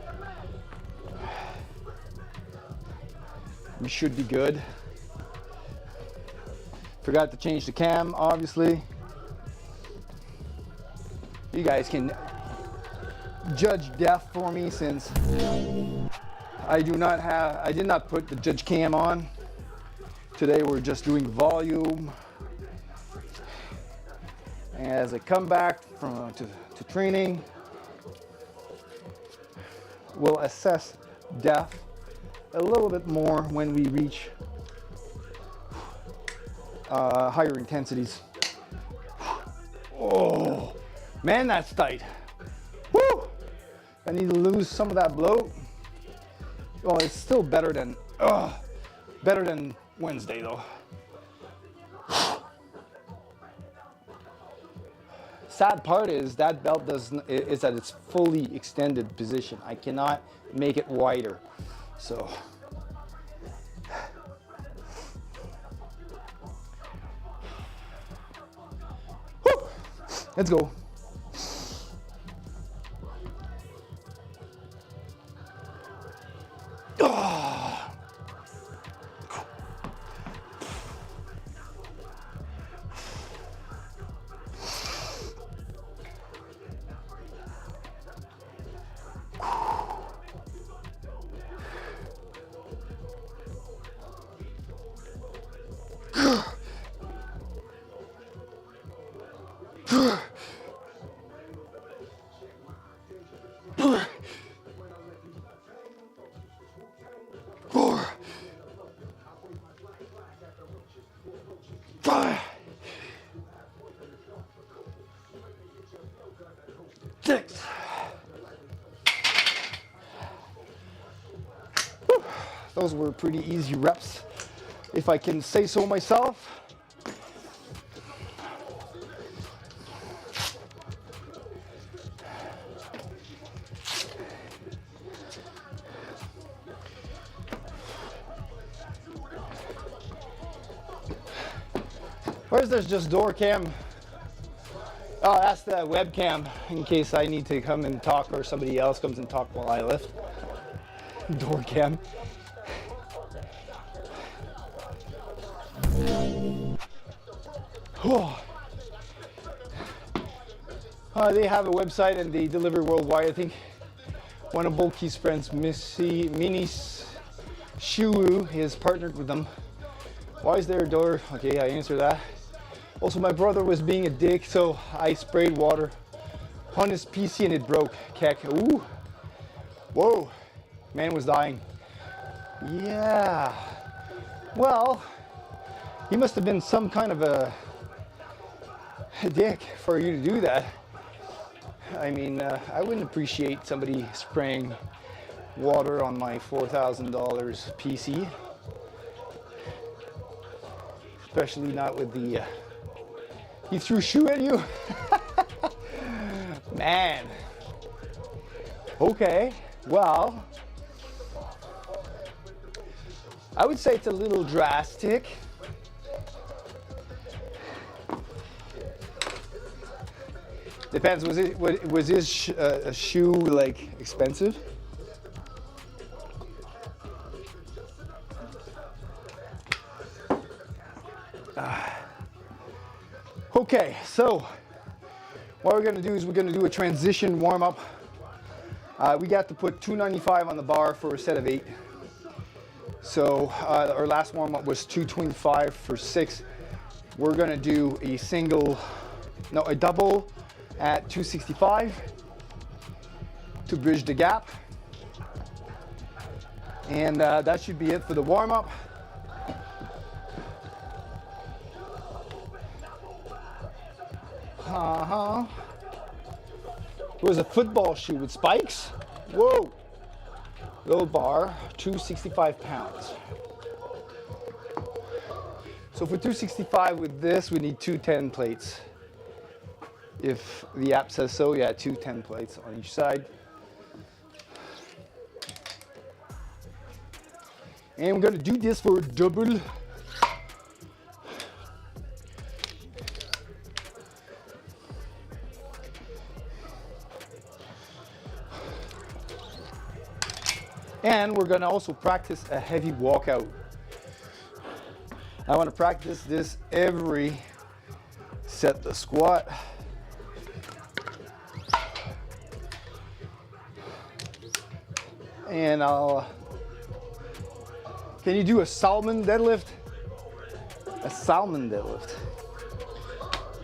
We should be good. Forgot to change the cam, obviously. You guys can judge depth for me since I did not put the judge cam on. Today we're just doing volume. As I come back to training, we'll assess depth a little bit more when we reach higher intensities. Oh, man, that's tight. Woo! I need to lose some of that bloat. Well, it's still better than Wednesday though. Sad part is that belt is at its fully extended position. I cannot make it wider. So whew. Let's go. Six. Whew. Those were pretty easy reps, if I can say so myself. Where's this just door cam? Oh, that's the webcam in case I need to come and talk or somebody else comes and talk while I lift. door cam. They have a website and they deliver worldwide. I think one of Bulky's friends, Minis Shiwu, is partnered with them. Why is there a door? Okay, I answer that. Also, my brother was being a dick, so I sprayed water on his PC and it broke. Keck. Ooh. Whoa. Man was dying. Yeah. Well, he must have been some kind of a dick for you to do that. I mean, I wouldn't appreciate somebody spraying water on my $4,000 PC. Especially not with the... he threw shoe at you? Man. Okay, well, I would say it's a little drastic. Depends. Was his shoe like expensive? Okay, so what we're gonna do is we're gonna do a transition warm up. We got to put 295 on the bar for a set of 8. So our last warm up was 225 for 6. We're gonna do a double at 265 to bridge the gap. And that should be it for the warm up. It was a football shoe with spikes. Whoa. Low bar, 265 pounds. So for 265 with this, we need 210 plates. If the app says so, yeah, 210 plates on each side. And we're gonna do this for a double. And we're gonna also practice a heavy walkout. I wanna practice this every set the squat. And can you do a salmon deadlift? A salmon deadlift.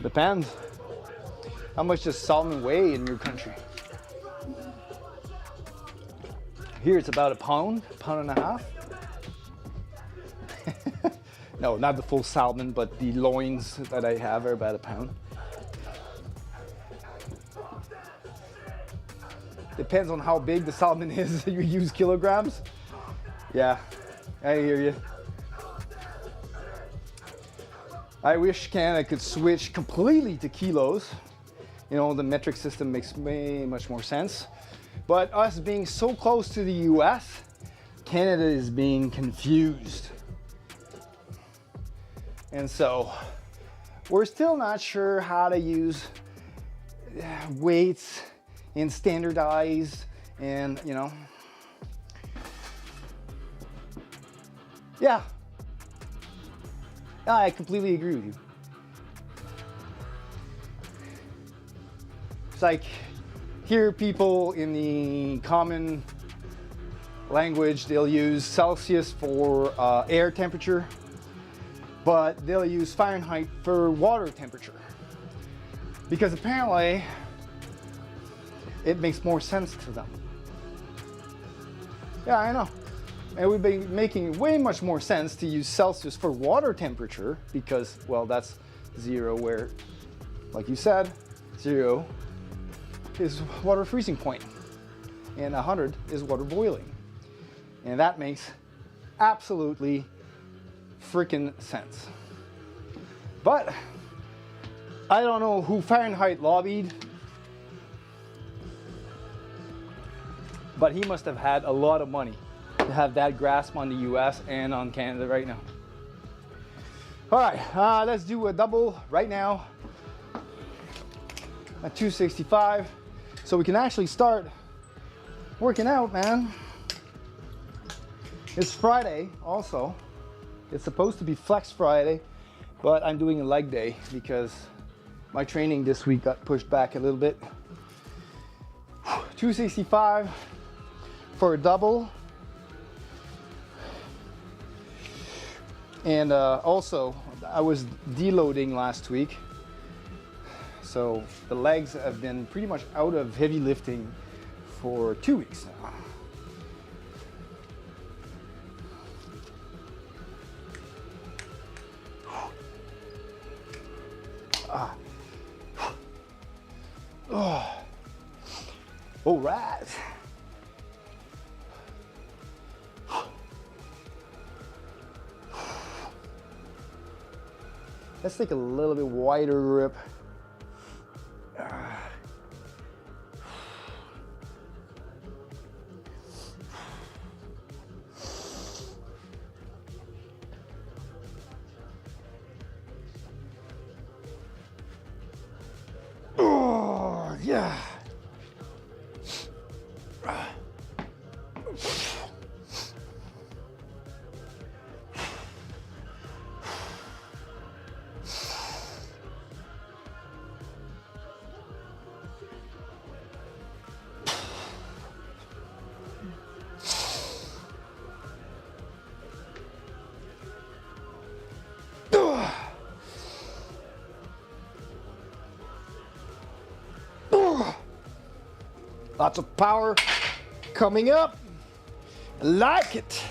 Depends. How much does salmon weigh in your country? Here it's about a pound and a half. No, not the full salmon, but the loins that I have are about a pound. Depends on how big the salmon is. You use kilograms. Yeah, I hear you. I wish Canada could switch completely to kilos. You know, the metric system makes way much more sense. But us being so close to the US, Canada is being confused. And so we're still not sure how to use weights and standardized and, you know. Yeah. I completely agree with you. It's like, here people in the common language, they'll use Celsius for air temperature, but they'll use Fahrenheit for water temperature. Because apparently, it makes more sense to them. Yeah, I know. It would be making way much more sense to use Celsius for water temperature because, well, that's 0 where, like you said, 0 is water freezing point and 100 is water boiling. And that makes absolutely freaking sense. But I don't know who Fahrenheit lobbied, but he must have had a lot of money to have that grasp on the US and on Canada right now. All right, let's do a double right now at 265 so we can actually start working out, man. It's Friday also. It's supposed to be Flex Friday, but I'm doing a leg day because my training this week got pushed back a little bit. 265 for a double. And also, I was deloading last week. So the legs have been pretty much out of heavy lifting for 2 weeks now. Oh. All right. Let's take a little bit wider grip. Oh, yeah. Lots of power coming up. I like it.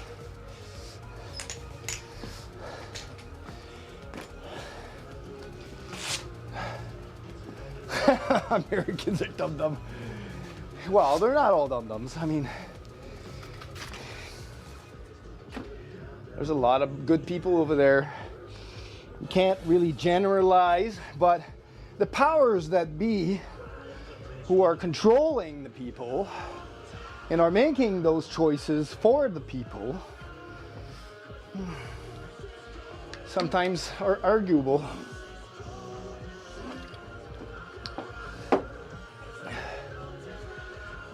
Americans are dum-dum. Well, they're not all dum-dums. I mean, there's a lot of good people over there. You can't really generalize, but the powers that be who are controlling the people and are making those choices for the people sometimes are arguable.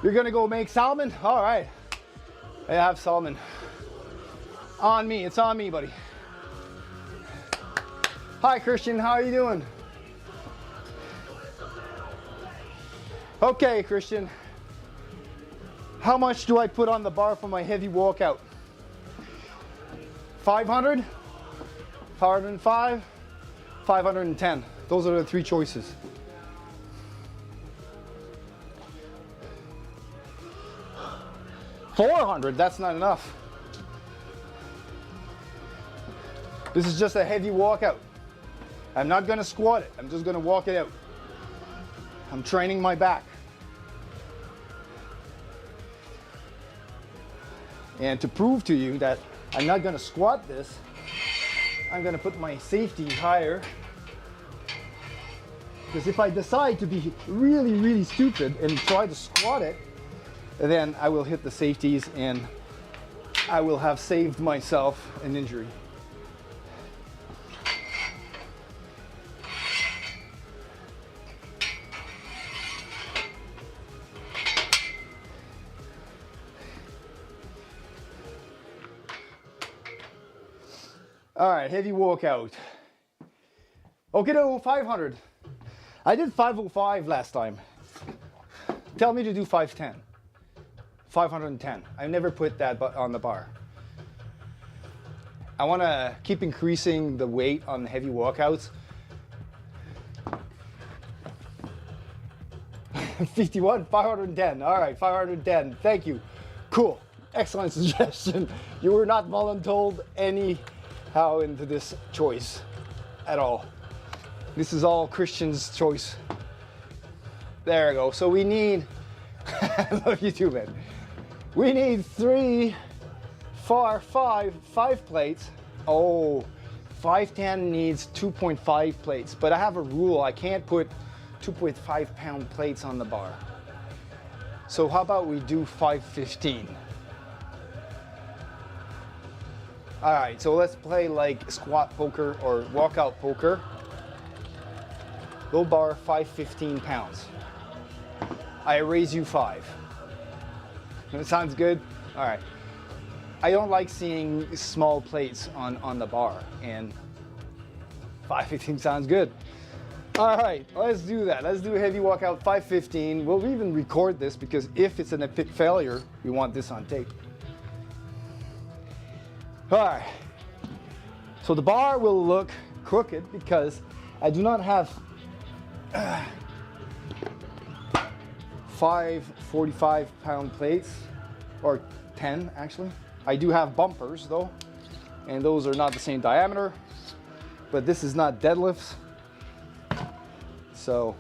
You're gonna go make salmon? All right, I have salmon. On me, it's on me, buddy. Hi, Christian, how are you doing? Okay, Christian, how much do I put on the bar for my heavy walkout? 500, 505, 510. Those are the three choices. $400, that's not enough. This is just a heavy walkout. I'm not gonna squat it, I'm just gonna walk it out. I'm training my back. And to prove to you that I'm not gonna squat this, I'm gonna put my safety higher. Because if I decide to be really, really stupid and try to squat it, then I will hit the safeties and I will have saved myself an injury. All right, heavy walkout. Okay, no, 500. I did 505 last time. Tell me to do 510. 510. I never put that on the bar. I want to keep increasing the weight on the heavy walkouts. 51, 510. All right, 510. Thank you. Cool. Excellent suggestion. You were not voluntold anyhow into this choice at all. This is all Christian's choice. There we go. So we need, I love you too, man. We need 3, 4, 5 plates. Oh, 510 needs 2.5 plates, but I have a rule. I can't put 2.5 pound plates on the bar. So how about we do 515? All right, so let's play like squat poker or walkout poker. Low bar, 515 pounds. I raise you 5. That sounds good? All right. I don't like seeing small plates on the bar, and 515 sounds good. All right, let's do that. Let's do a heavy walkout 515. We'll even record this because if it's an epic failure, we want this on tape. All right, so the bar will look crooked because I do not have 5 45-pound plates, or 10 actually. I do have bumpers though, and those are not the same diameter, but this is not deadlifts. So,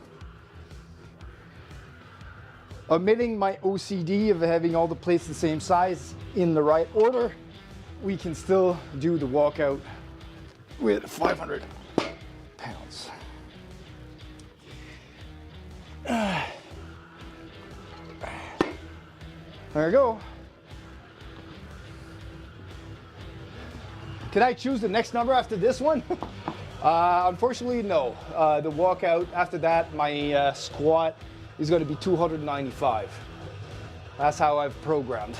omitting my OCD of having all the plates the same size in the right order, we can still do the walkout with 500 pounds. There we go. Can I choose the next number after this one? Unfortunately, no. The walkout after that, my squat is going to be 295. That's how I've programmed.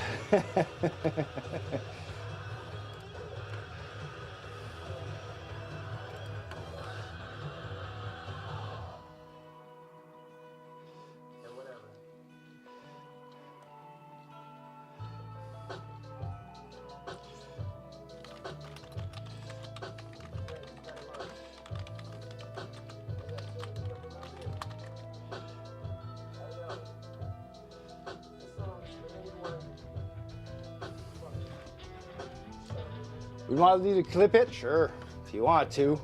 We want you to clip it? Sure, if you want to.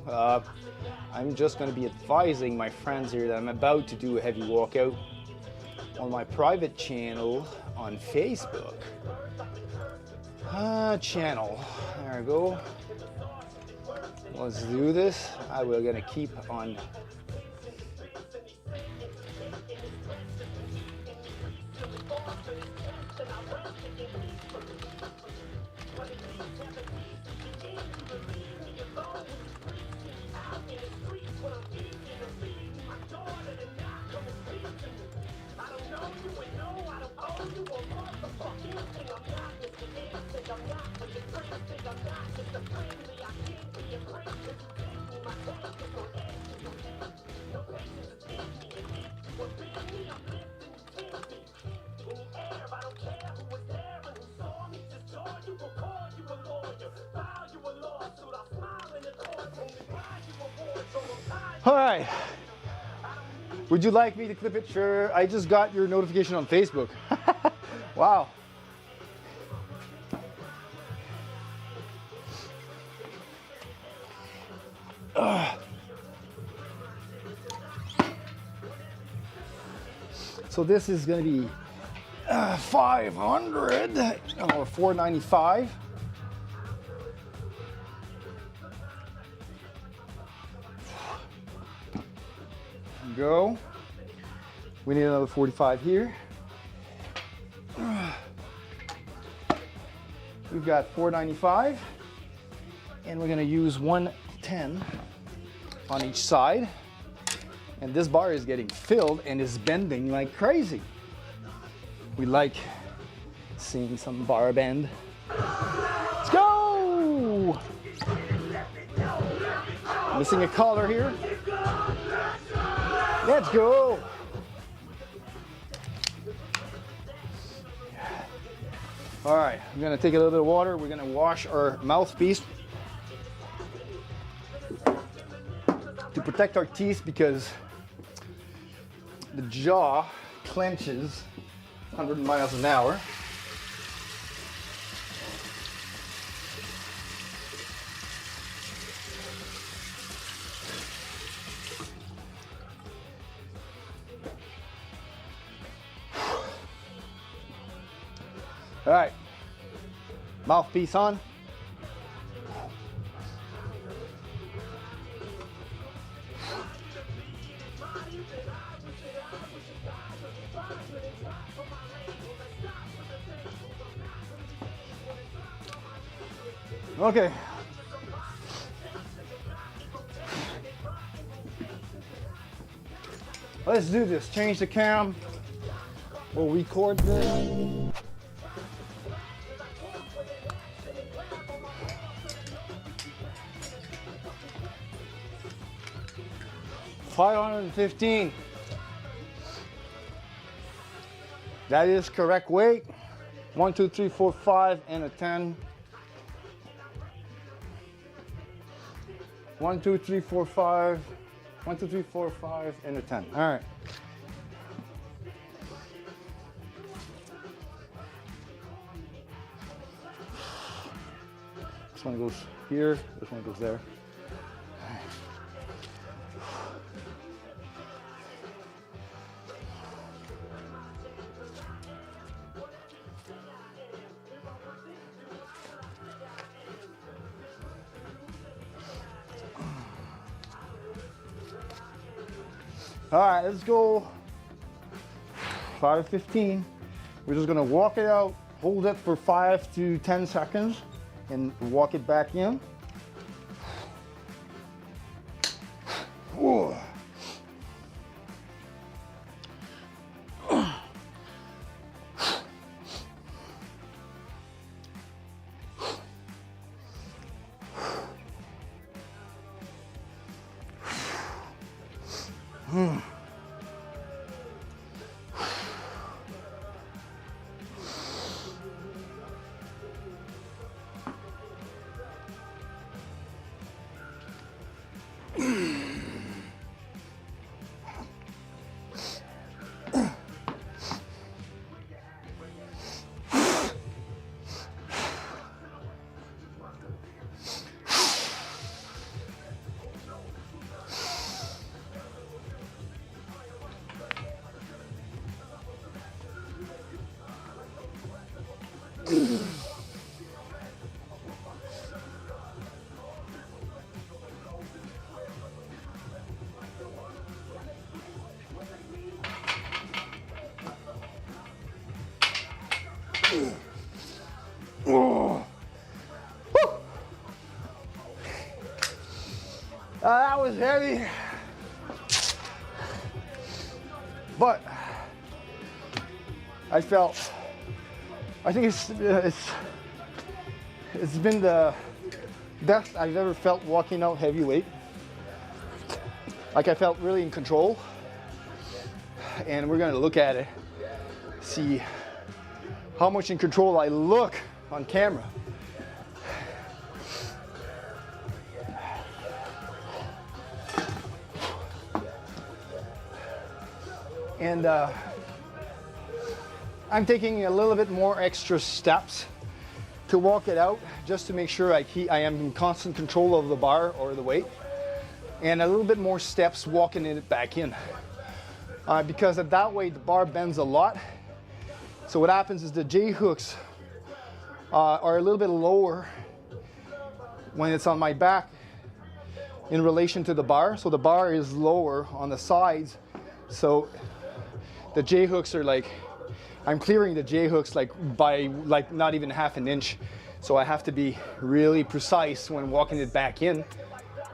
I'm just going to be advising my friends here that I'm about to do a heavy walkout on my private channel on Facebook. Channel. There we go. Let's do this. We're going to keep on. All right. Would you like me to clip it? Sure. I just got your notification on Facebook. Wow. So this is going to be 500 or 495. Go. We need another 45 here. We've got 495, and we're going to use 110 on each side. And this bar is getting filled and is bending like crazy. We like seeing some bar bend. Let's go! Missing a collar here. Let's go! All right, I'm gonna take a little bit of water. We're gonna wash our mouthpiece to protect our teeth because the jaw clenches 100 miles an hour. All right, mouthpiece on. Okay. Let's do this. Change the cam. We'll record this. 515. That is correct weight. 1, 2, 3, 4, 5, and a 10. 1, 2, 3, 4, 5. 1, 2, 3, 4, 5, and a 10. All right. This one goes here, this one goes there. All right, let's go 5:15. We're just gonna walk it out, hold it for 5 to 10 seconds, and walk it back in. Whoa. That was heavy, but I think it's been the best I've ever felt walking out heavy weight. Like I felt really in control, and we're gonna look at it, see how much in control I look on camera. And I'm taking a little bit more extra steps to walk it out, just to make sure I am in constant control of the bar or the weight, and a little bit more steps walking it back in, because at that way the bar bends a lot. So what happens is the J hooks are a little bit lower when it's on my back in relation to the bar. So the bar is lower on the sides, so the J hooks are like, I'm clearing the J hooks by not even half an inch. So I have to be really precise when walking it back in.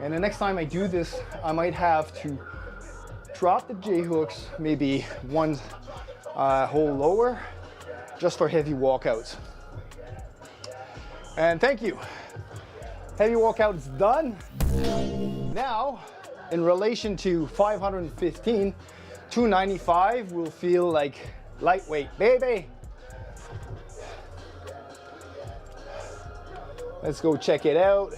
And the next time I do this, I might have to drop the J hooks maybe one hole lower, just for heavy walkouts. And thank you. Heavy walkout's done. Now, in relation to 515, 295 will feel like lightweight, baby. Let's go check it out.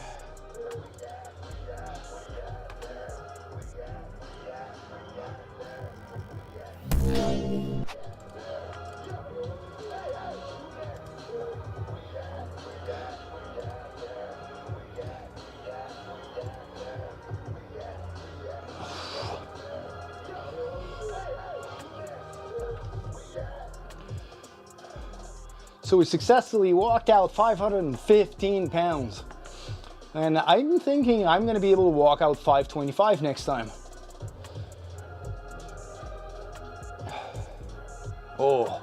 So we successfully walked out 515 pounds. And I'm thinking I'm gonna be able to walk out 525 next time. Oh,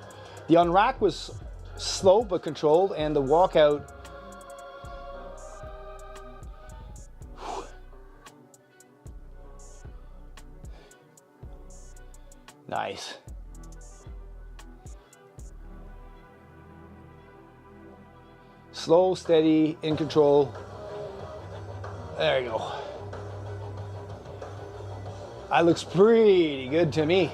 the unrack was slow but controlled, and the walkout, nice. Slow, steady, in control. There you go. That looks pretty good to me.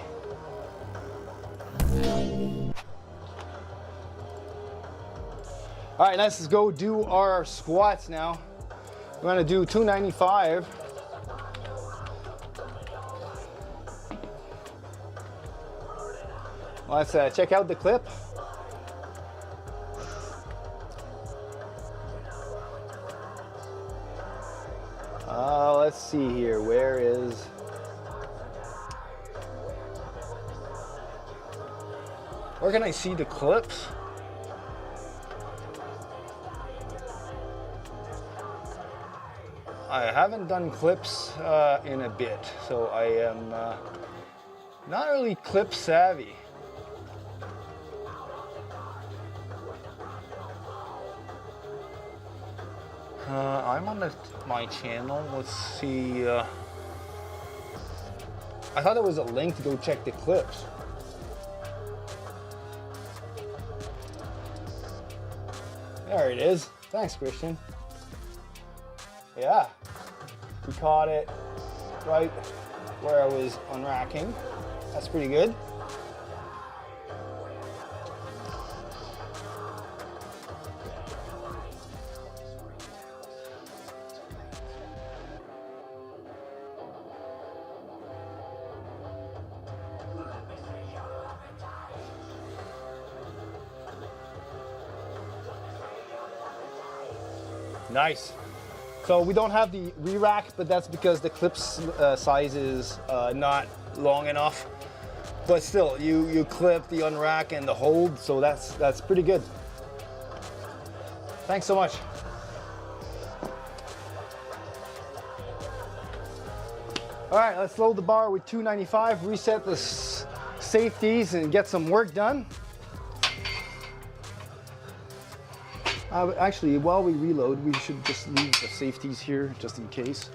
All right, let's go do our squats now. We're gonna do 295. Let's check out the clip. Let's see here, where can I see the clips? I haven't done clips in a bit, so I am not really clip savvy. I'm on my channel. Let's see. I thought there was a link to go check the clips. There it is. Thanks, Christian. Yeah, we caught it right where I was unracking. That's pretty good. Nice. So we don't have the re-rack, but that's because the clip's size is not long enough. But still, you clip the unrack and the hold, so that's pretty good. Thanks so much. All right, let's load the bar with 295, reset the safeties and get some work done. Actually, while we reload, we should just leave the safeties here just in case.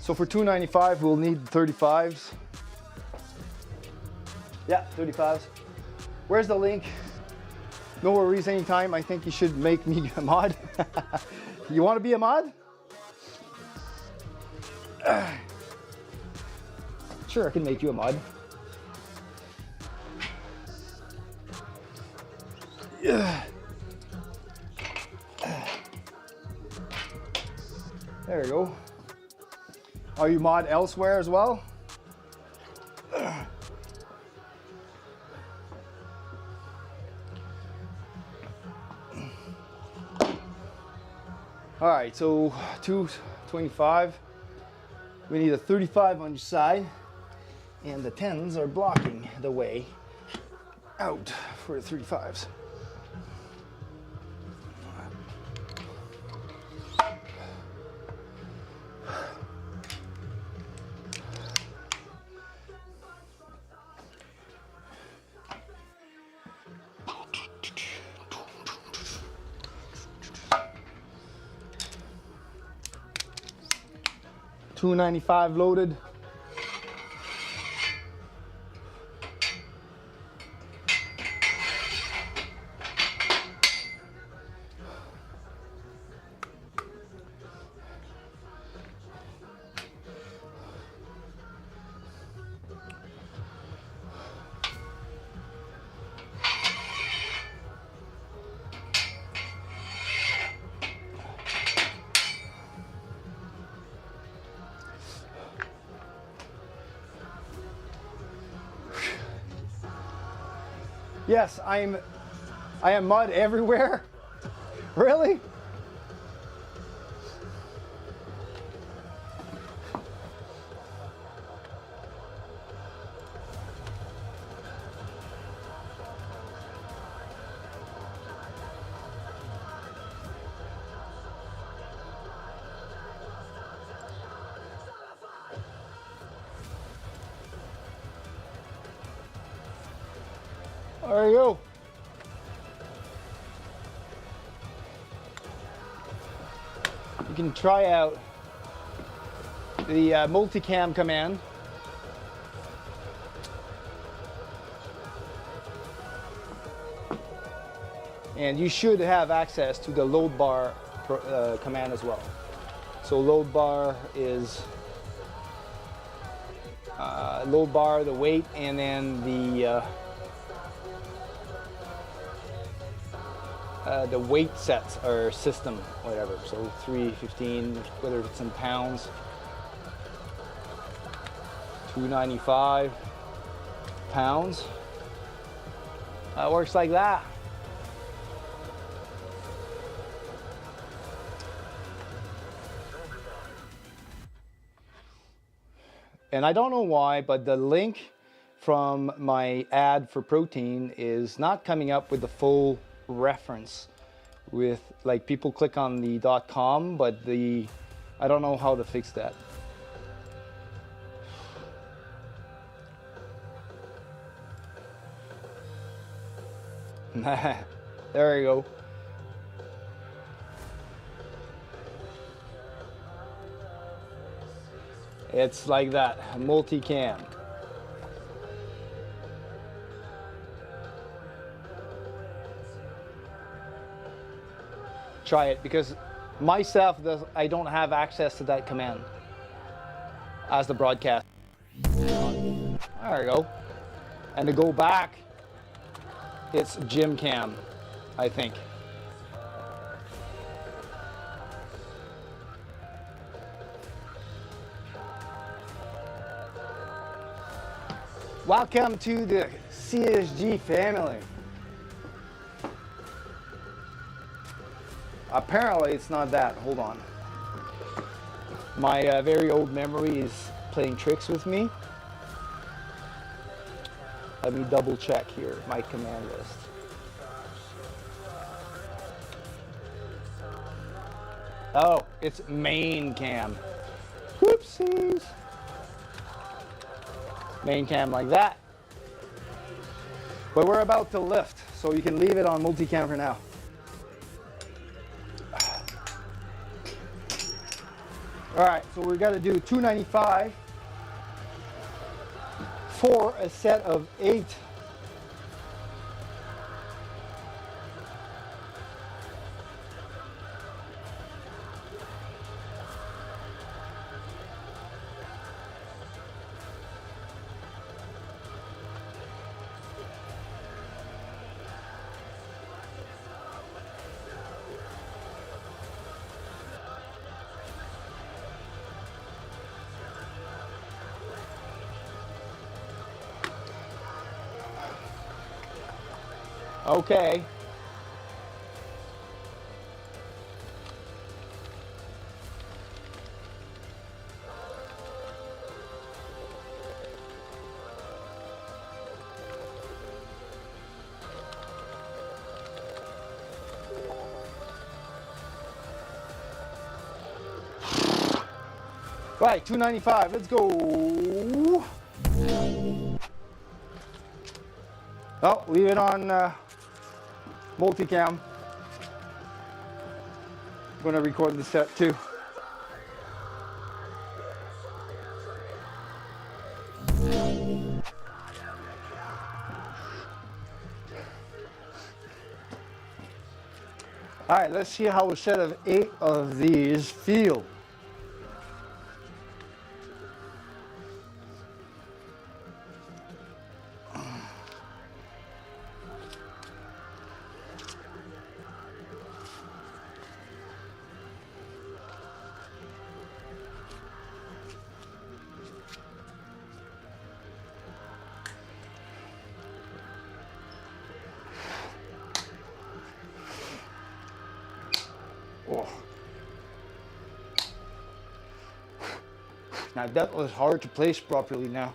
So for 295, we'll need 35s. Yeah, 35s. Where's the link? No worries, anytime. I think you should make me a mod. You want to be a mod? Sure, I can make you a mod. There you go. Are you mod elsewhere as well? All right, so 225. We need a 35 on your side, and the 10s are blocking the way out for the 35s. $295 loaded. Yes, I am mud everywhere. Really? There you go. You can try out the multicam command. And you should have access to the load bar command as well. So load bar is load bar, the weight, and then the weight sets or system, whatever. So 315, whether it's in pounds, 295 pounds. It works like that. And I don't know why, but the link from my ad for protein is not coming up with the full reference. With like people click on the .com, but I don't know how to fix that. There you go. It's like that, multicam. Try it, because myself, I don't have access to that command as the broadcast. There you go. And to go back, it's gym cam, I think. Welcome to the CSG family. Apparently it's not that. Hold on. My very old memory is playing tricks with me. Let me double check here, my command list. Oh, it's main cam. Whoopsies. Main cam like that. But we're about to lift, so you can leave it on multicam for now. All right, so we're gonna do 295 for a set of 8. Okay. Right, 295, let's go. Oh, leave it on multicam. I'm gonna record the set too. All right, let's see how a set of 8 of these feel. Oh. Now that was hard to place properly now.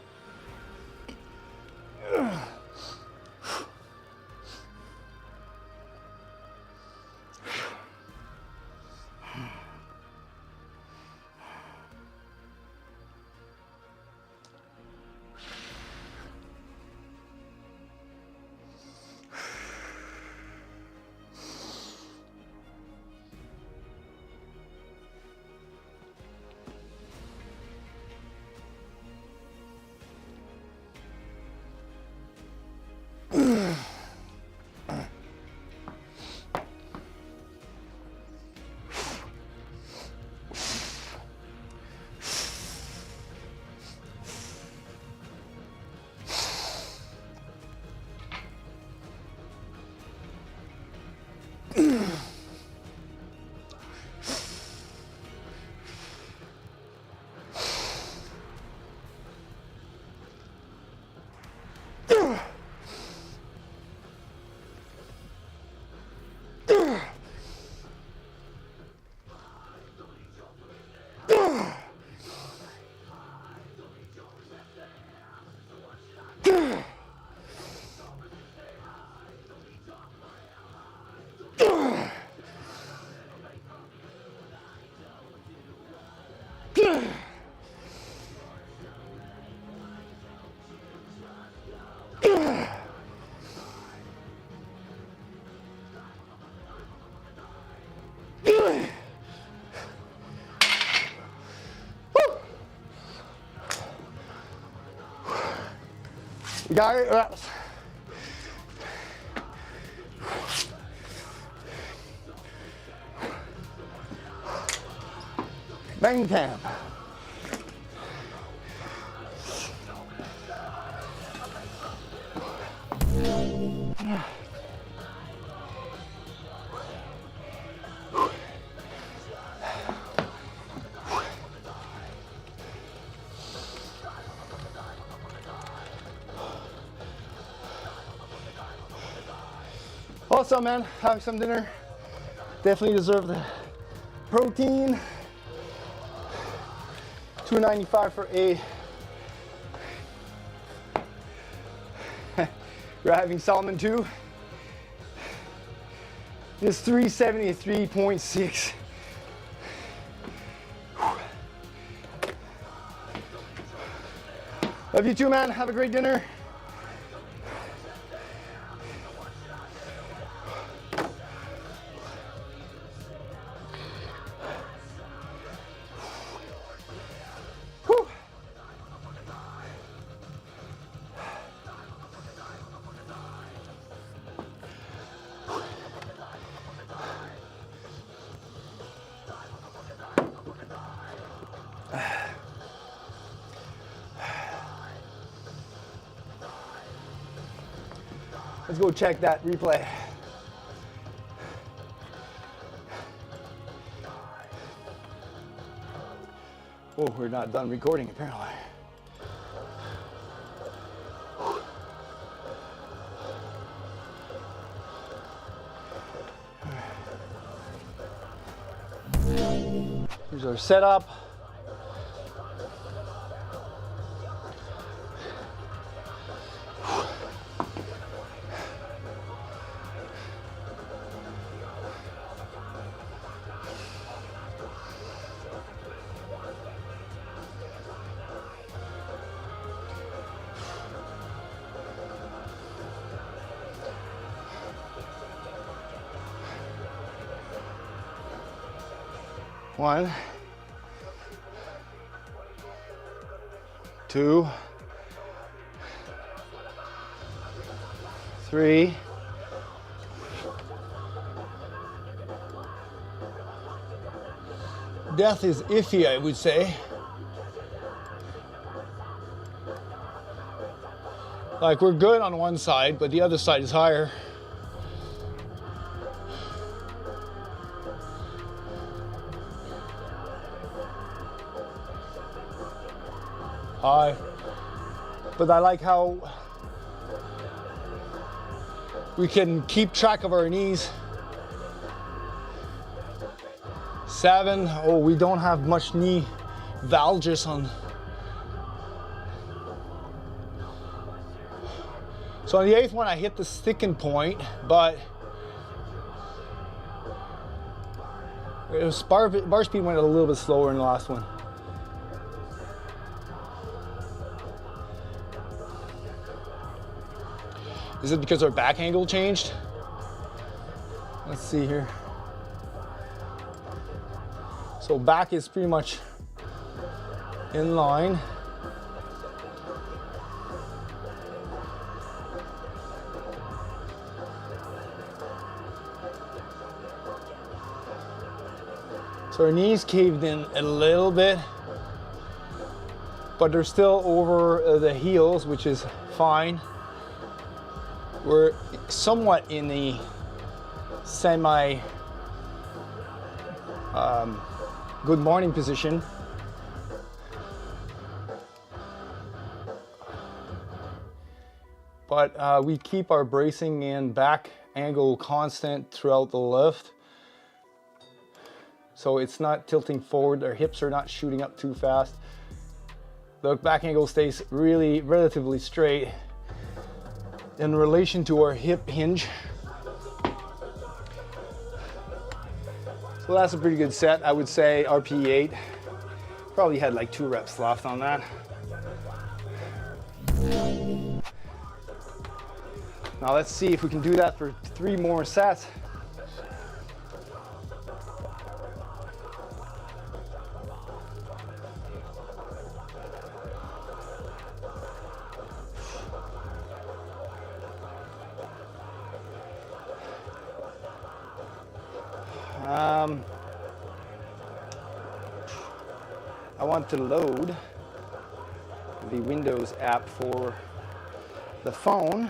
You got it, reps. Bang cam. Also, man, having some dinner. Definitely deserve the protein. $2.95 for a. We're having salmon too. It's 373.6. Love you too, man. Have a great dinner. Let's go check that replay. Oh, we're not done recording apparently. Here's our setup. One, two, three, death is iffy, I would say. Like, we're good on one side, but the other side is higher. High. But I like how we can keep track of our knees. 7. Oh, we don't have much knee valgus on. So on the 8th one, I hit the sticking point, but it was bar speed went a little bit slower in the last one. Is it because our back angle changed? Let's see here. So back is pretty much in line. So our knees caved in a little bit, but they're still over the heels, which is fine. We're somewhat in the semi good morning position. But we keep our bracing and back angle constant throughout the lift. So it's not tilting forward, our hips are not shooting up too fast. The back angle stays really relatively straight in relation to our hip hinge. So that's a pretty good set. I would say RPE 8. Probably had like 2 reps left on that. Now let's see if we can do that for 3 more sets. I want to load the Windows app for the phone.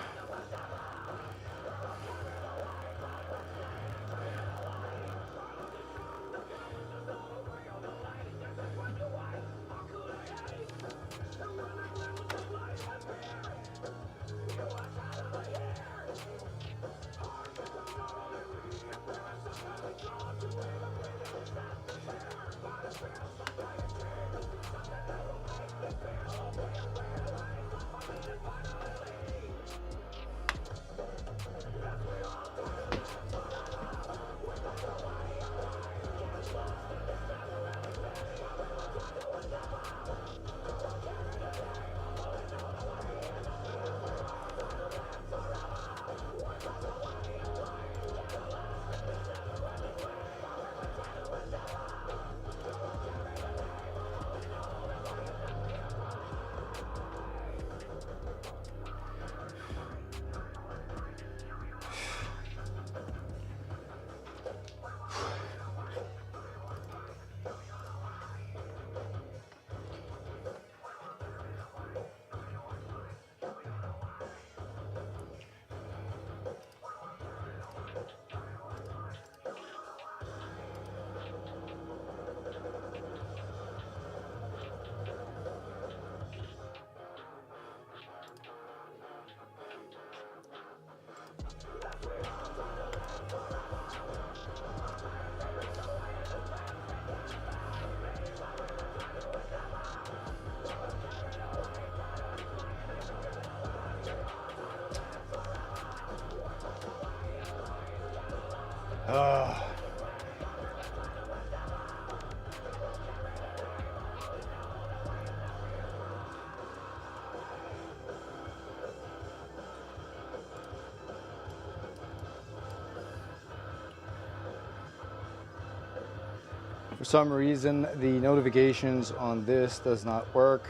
For some reason, the notifications on this does not work.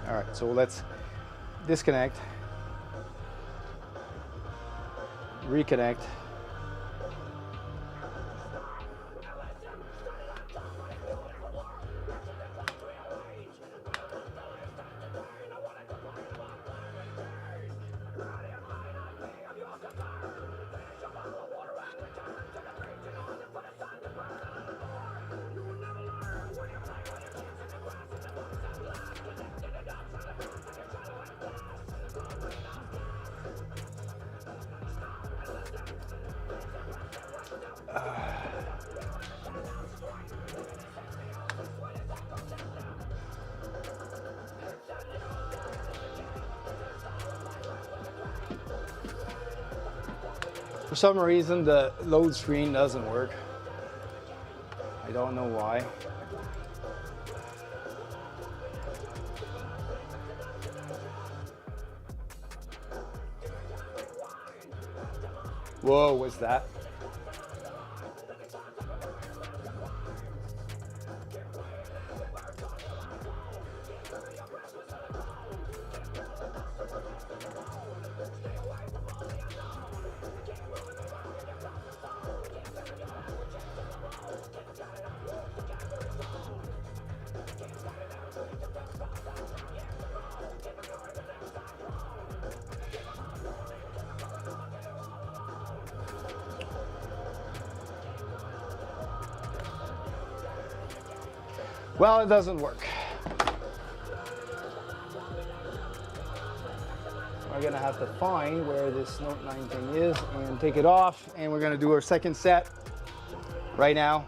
All right, so let's disconnect, reconnect. For some reason, the load screen doesn't work. I don't know why. Whoa, what's that? Well, it doesn't work. We're gonna have to find where this Note 9 thing is and take it off, and we're gonna do our second set right now.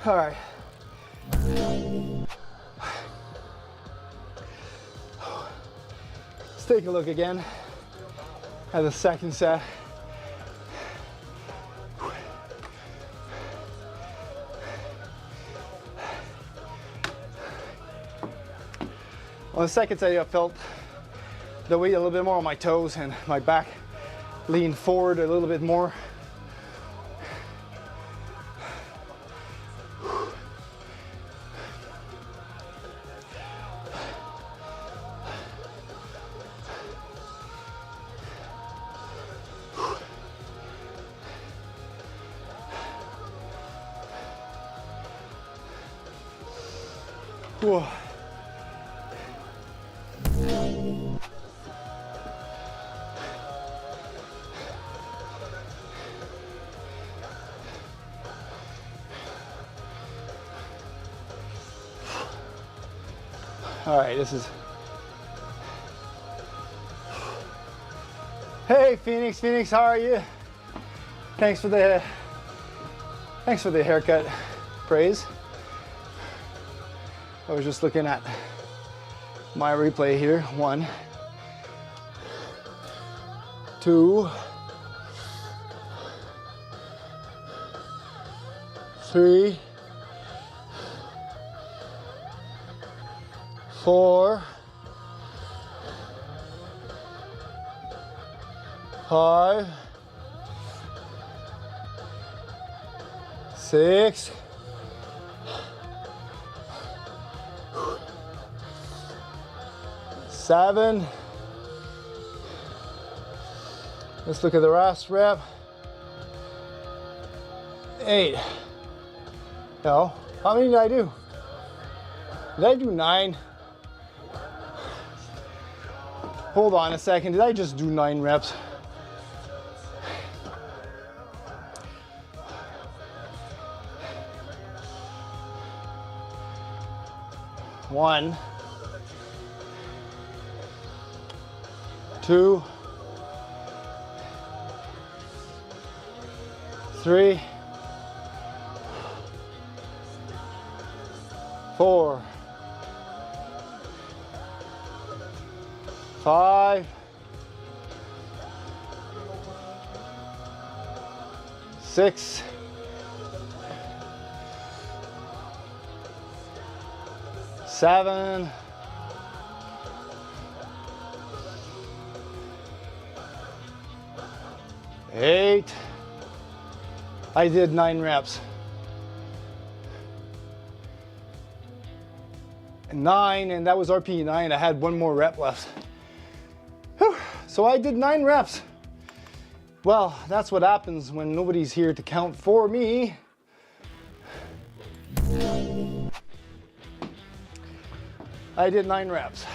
All right. Let's take a look again at the second set. On the second set, I felt the weight a little bit more on my toes and my back leaned forward a little bit more. Whoa. All right, this is. Hey, Phoenix, how are you? Thanks for the haircut praise. I was just looking at my replay here. 1, 2, 3, 4, 5, 6, 7. Let's look at the last rep. 8. No, how many did I do? Did I do 9? Hold on a second, did I just do 9 reps? One, 2, 3, 4, 5, 6, 7, 8, I did 9 reps. 9, and that was RPE 9. I had 1 more rep left. Whew. So I did 9 reps. Well, that's what happens when nobody's here to count for me. I did 9 reps.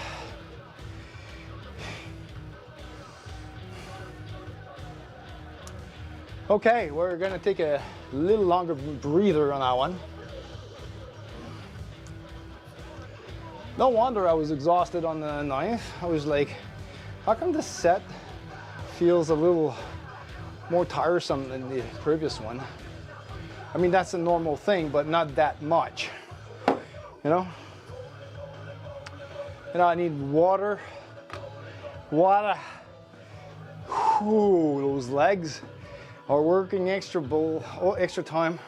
Okay, we're gonna take a little longer breather on that one. No wonder I was exhausted on the 9th. I was like, how come this set feels a little more tiresome than the previous one? I mean, that's a normal thing, but not that much, you know? And I need water. Water. Whew, those legs are working extra time.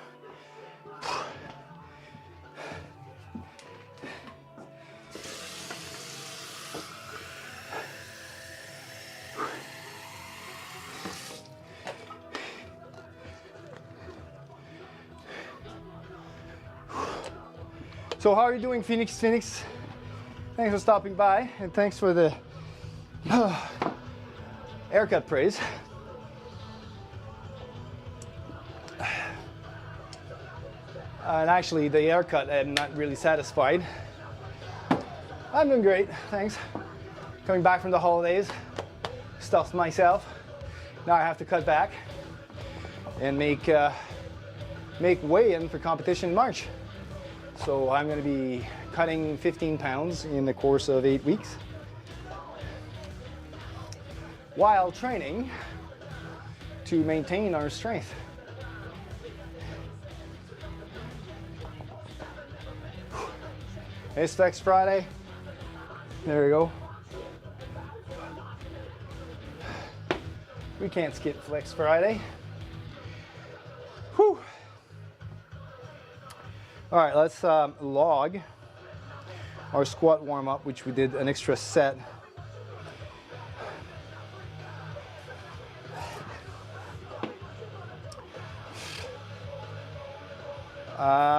So how are you doing, Phoenix? Thanks for stopping by, and thanks for the haircut praise. And actually, the haircut, I'm not really satisfied. I'm doing great, thanks. Coming back from the holidays, stuffed myself. Now I have to cut back and make weigh-in for competition in March. So I'm going to be cutting 15 pounds in the course of 8 weeks while training to maintain our strength. It's Flex Friday. There we go. We can't skip Flex Friday. Whew. All right, let's log our squat warm-up, which we did an extra set.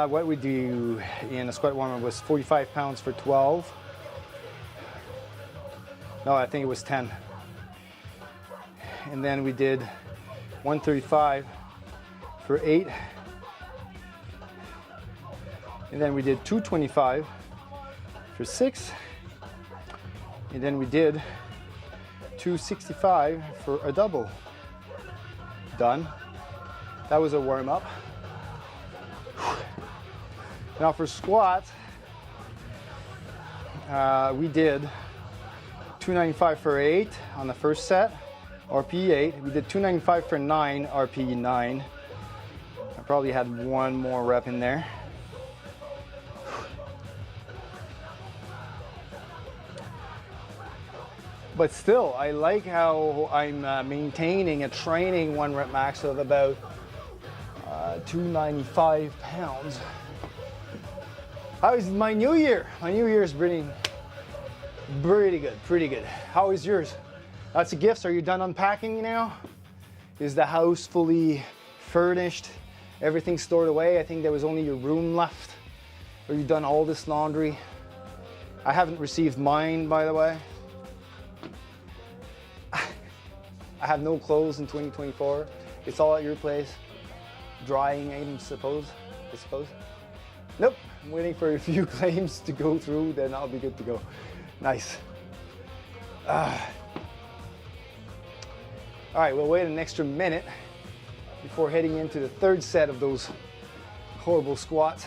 What we do in a squat warm-up was 45 pounds for 12. No, I think it was 10. And then we did 135 for 8. And then we did 225 for 6. And then we did 265 for a double. Done. That was a warm-up. Now for squats, we did 295 for 8 on the first set, RPE 8. We did 295 for 9, RPE 9. I probably had 1 more rep in there. But still, I like how I'm maintaining a training 1 rep max of about 295 pounds. How is my new year? My new year is pretty good. How is yours? Lots of gifts. Are you done unpacking now? Is the house fully furnished? Everything stored away? I think there was only your room left. Are you done all this laundry? I haven't received mine, by the way. I have no clothes in 2024. It's all at your place. Drying items, I suppose. Nope, I'm waiting for a few claims to go through, then I'll be good to go. Nice. All right, we'll wait an extra minute before heading into the 3rd set of those horrible squats.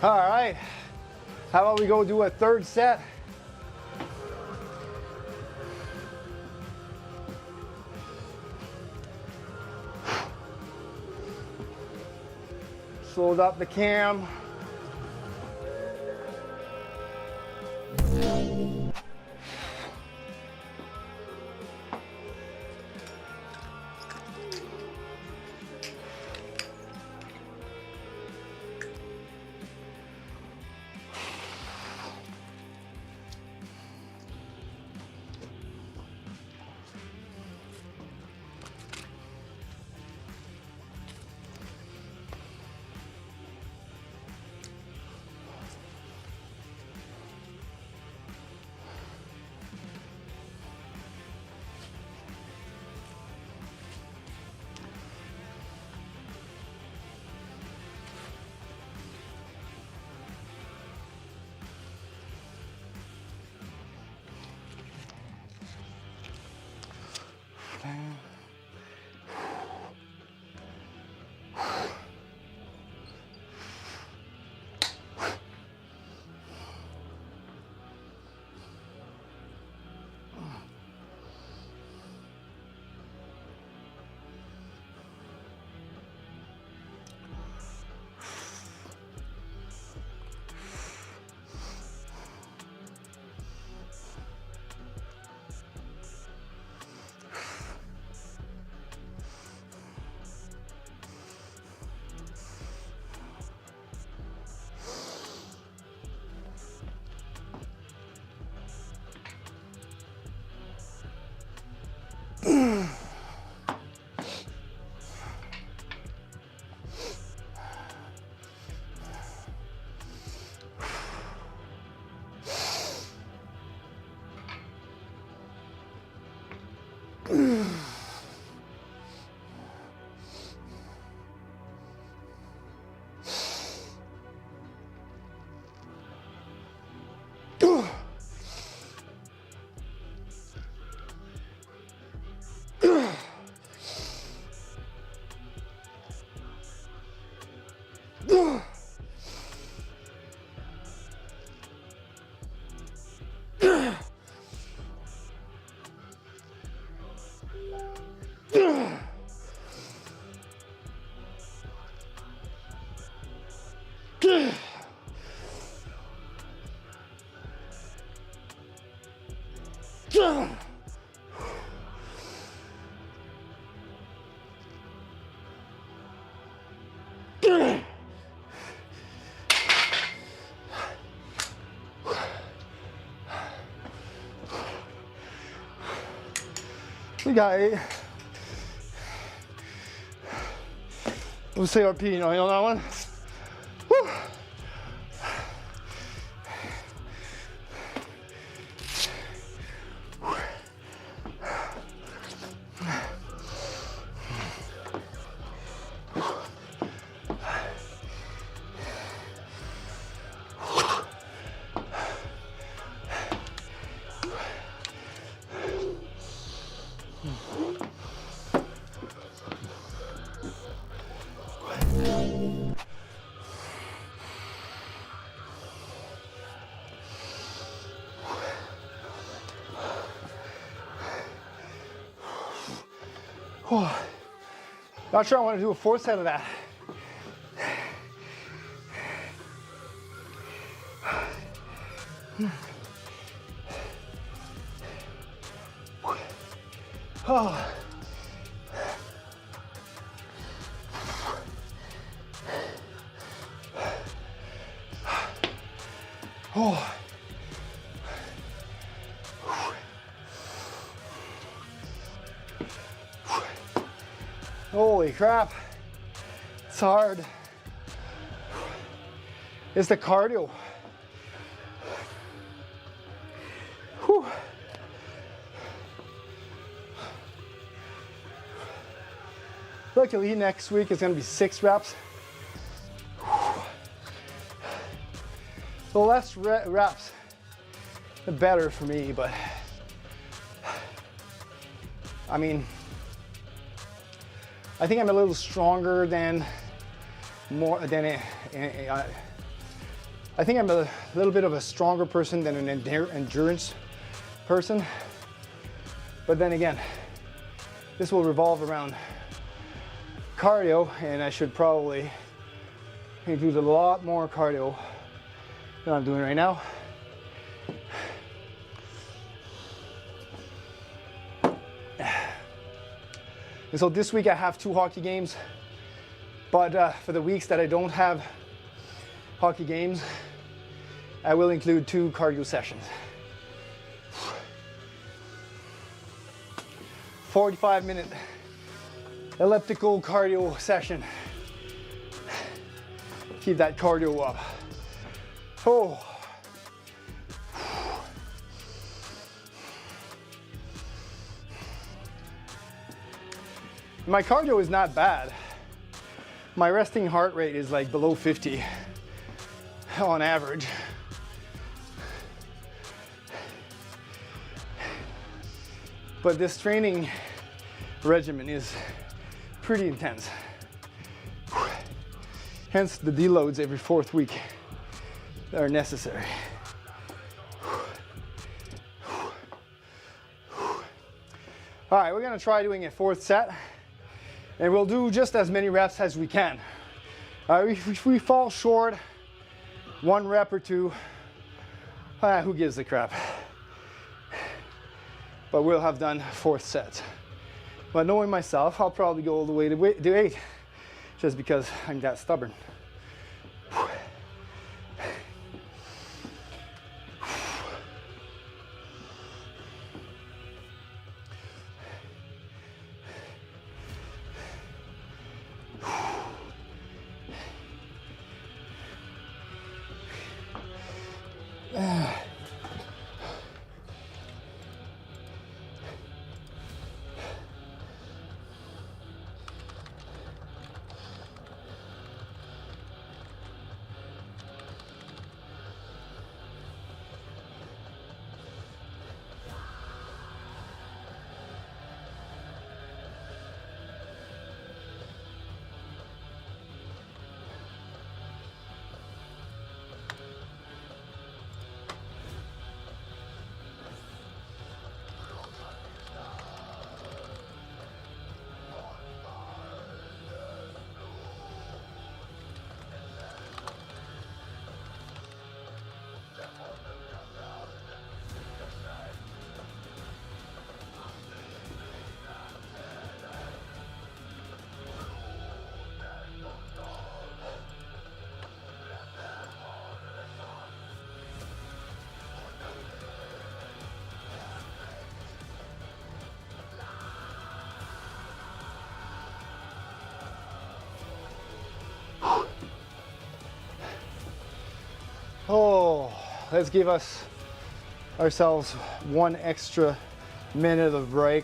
All right, how about we go do a third set? Slowed up the cam. We got 8. We'll say RP, you know that one? Woo. Oh, not sure I want to do a 4th set of that. Oh. Oh. Holy crap. It's hard. It's the cardio. Whew. Luckily next week is going to be 6 reps. The less reps, the better for me, but I mean, I think I'm a little stronger than I think I'm a little bit of a stronger person than an endurance person. But then again, this will revolve around cardio, and I should probably include a lot more cardio than I'm doing right now. And so this week I have 2 hockey games, but for the weeks that I don't have hockey games, I will include 2 cardio sessions. 45-minute elliptical cardio session. Keep that cardio up. Oh. My cardio is not bad. My resting heart rate is like below 50 on average. But this training regimen is pretty intense. Hence the deloads every 4th week that are necessary. All right, we're gonna try doing a 4th set, and we'll do just as many reps as we can. If we fall short 1 rep or 2, who gives a crap? But we'll have done 4th set. But knowing myself, I'll probably go all the way to 8, just because I'm that stubborn. Oh, let's give ourselves 1 extra minute of break.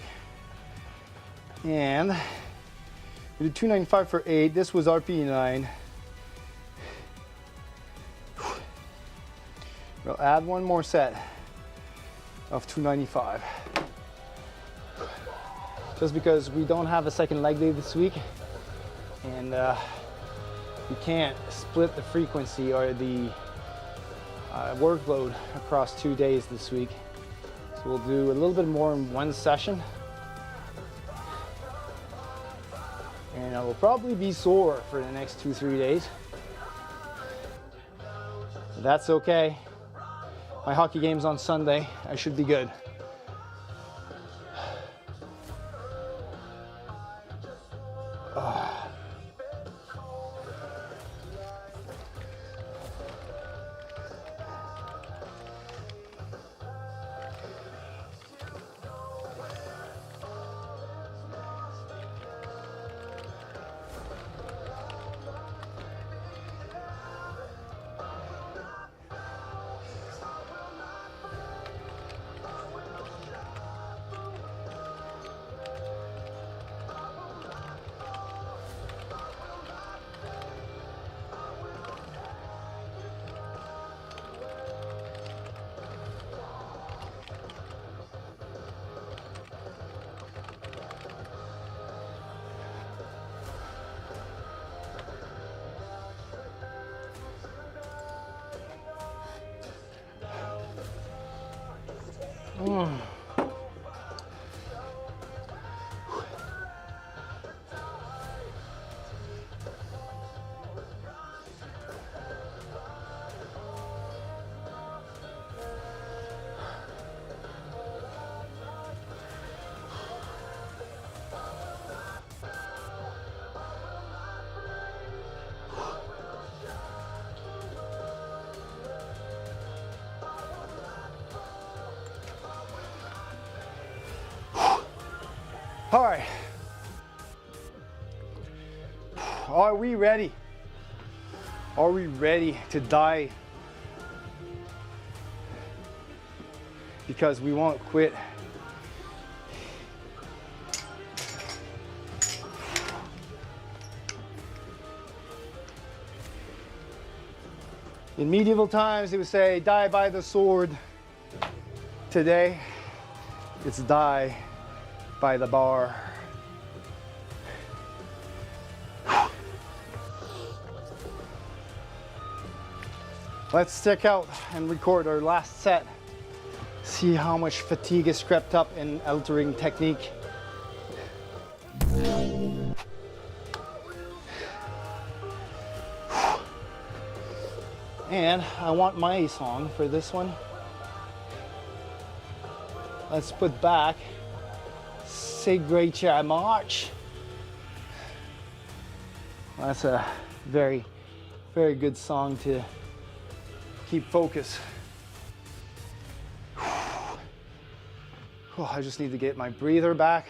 And we did 295 for 8. This was RPE 9. We'll add 1 more set of 295. Just because we don't have a second leg day this week, and we can't split the frequency or the workload across 2 days this week. So we'll do a little bit more in 1 session. and I will probably be sore for the next 2-3 days. But that's okay. My hockey game's on Sunday. I should be good. All right. Are we ready? Are we ready to die? Because we won't quit. In medieval times, they would say, die by the sword. Today, it's die by the bar. Let's stick out and record our last set. See how much fatigue is crept up in altering technique. And I want my song for this one. Let's put back SKWAATS. That's a very, very good song to keep focus. Oh, I just need to get my breather back.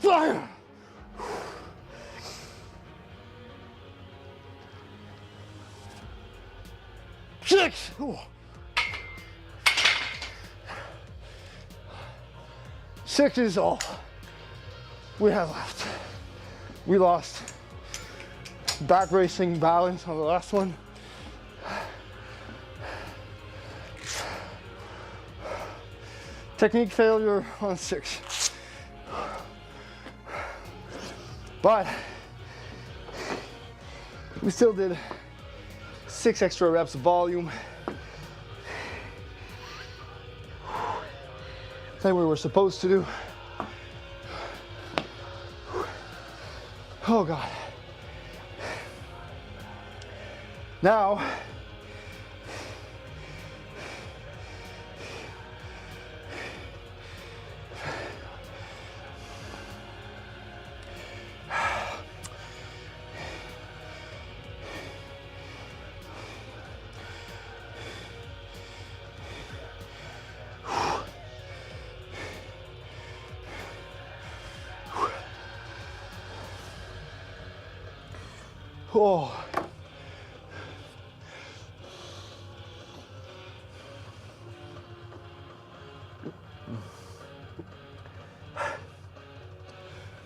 5. 6. Ooh. 6 is all we have left. We lost back racing balance on the last one. Technique failure on 6. But we still did 6 extra reps of volume. Like we were supposed to do. Oh God. Now, oh.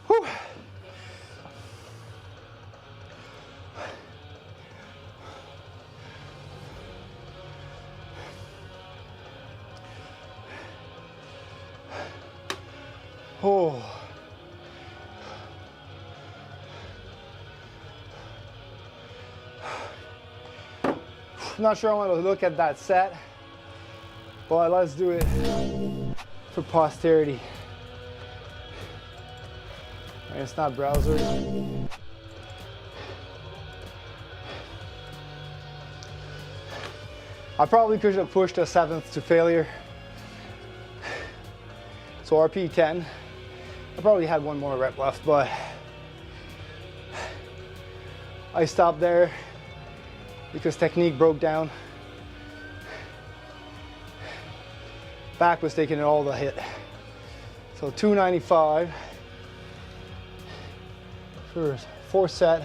Whew. Oh. I'm not sure I want to look at that set, but let's do it for posterity. It's not browser. I probably could have pushed a 7th to failure. So RP 10. I probably had one more rep left, but I stopped there because technique broke down. Back was taking all the hit. So 295 for 4th set,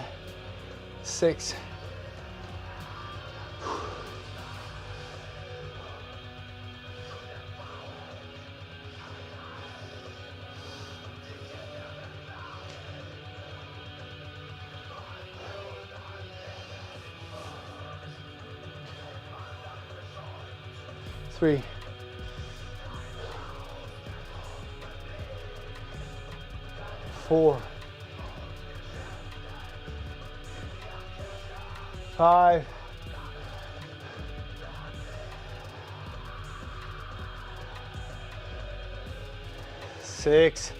6. Three. 4. 5. 6.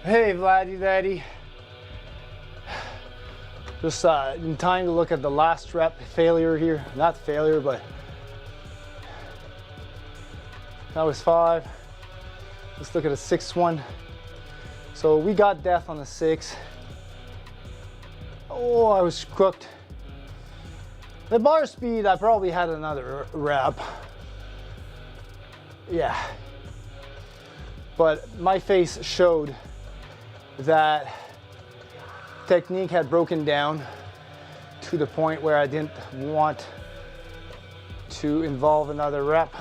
'Hey, Vladdy Daddy. Just in time to look at the last rep failure here. Not failure, but that was 5. Let's look at a 6th one. So we got death on the 6. Oh, I was cooked. The bar speed, I probably had another rep. Yeah. But my face showed that technique had broken down to the point where I didn't want to involve another rep.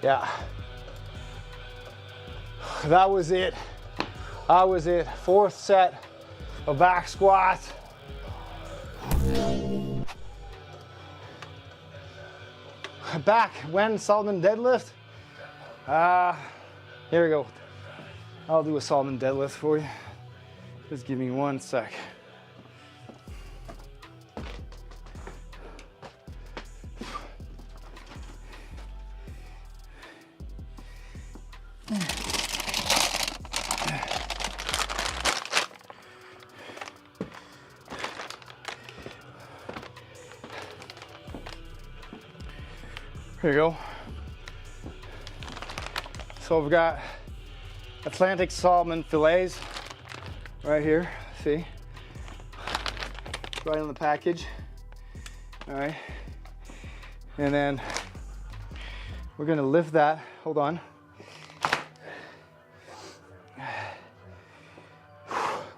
Yeah. That was it. That was it. 4th set of back squats. Back when Solomon deadlift. Here we go. I'll do a Solomon deadlift for you. Just give me 1 sec. Here you go. So we've got Atlantic salmon fillets right here. See? right on the package. All right. And then we're gonna lift that, hold on.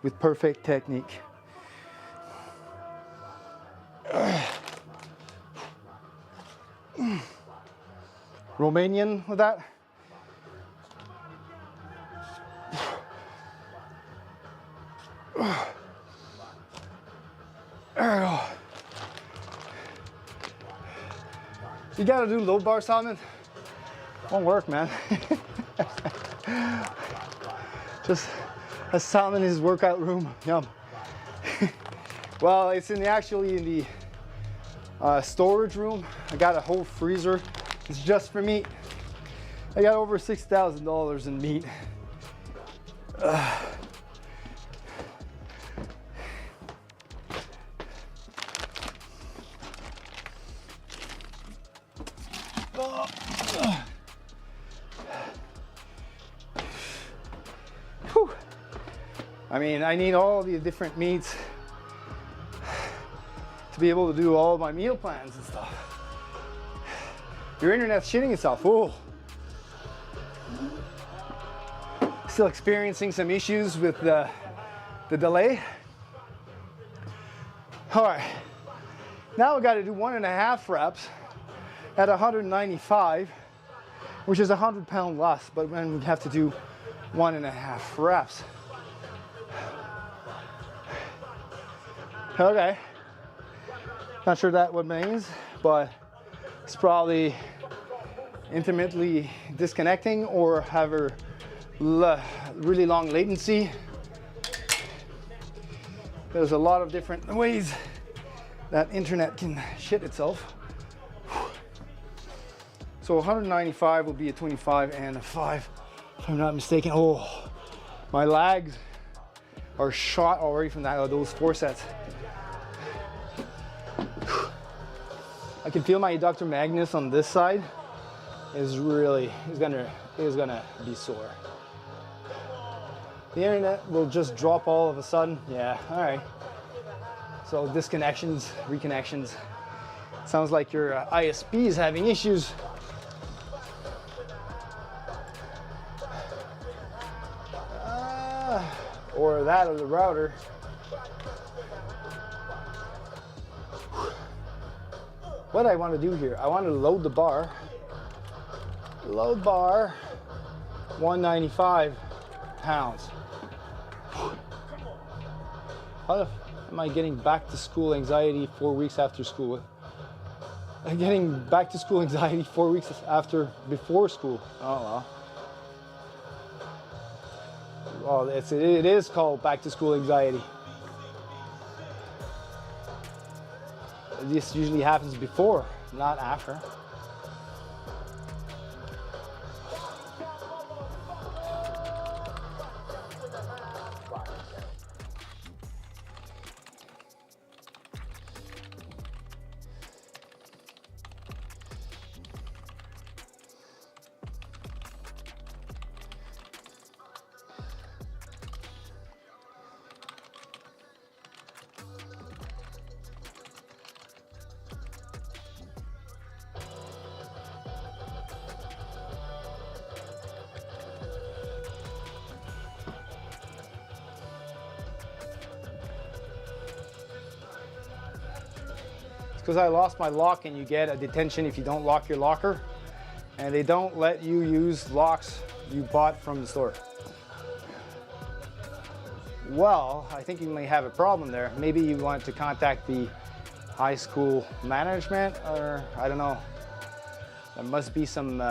With perfect technique. Romanian with that. There we go. You gotta do low bar, Salmon. Won't work, man. Just a Salmon in his workout room. Yum. Well, it's actually in the storage room. I got a whole freezer. It's just for meat. I got over $6,000 in meat. Whew. I mean, I need all the different meats to be able to do all my meal plans and stuff. Your internet's shitting itself. Whoa. Still experiencing some issues with the delay. All right. Now we got to do 1.5 reps at 195, which is 100-pound loss, but then we have to do 1.5 reps. Okay. Not sure what means, but it's probably intermittently disconnecting or have a really long latency. There's a lot of different ways that internet can shit itself. So 195 will be a 25 and a 5, if I'm not mistaken. Oh, my legs are shot already from those 4 sets. I can feel my adductor magnus on this side is gonna be sore. The internet will just drop all of a sudden. Yeah, all right. So disconnections, reconnections. Sounds like your ISP is having issues. Or that or the router. What I want to do here, I want to load the bar. Load bar, 195 pounds. How am I getting back to school anxiety 4 weeks after school? I'm getting back to school anxiety 4 weeks before school. Oh well. Well, it is called back to school anxiety. This usually happens before, not after. Because I lost my lock, and you get a detention if you don't lock your locker, and they don't let you use locks you bought from the store. Well, I think you may have a problem there. Maybe you want to contact the high school management, or I don't know. There must be some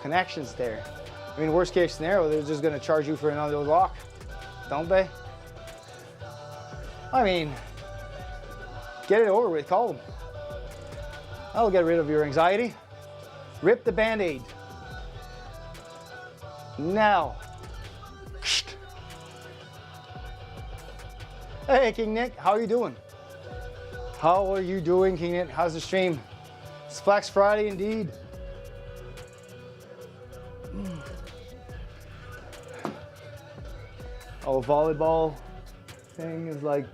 connections there. I mean, worst case scenario, they're just gonna charge you for another lock, don't they? I mean, get it over with, call them. That'll get rid of your anxiety. Rip the Band-Aid. Now. Hey, King Nick, how are you doing? How are you doing, King Nick? How's the stream? It's Flex Friday indeed. Oh, volleyball. thing is like,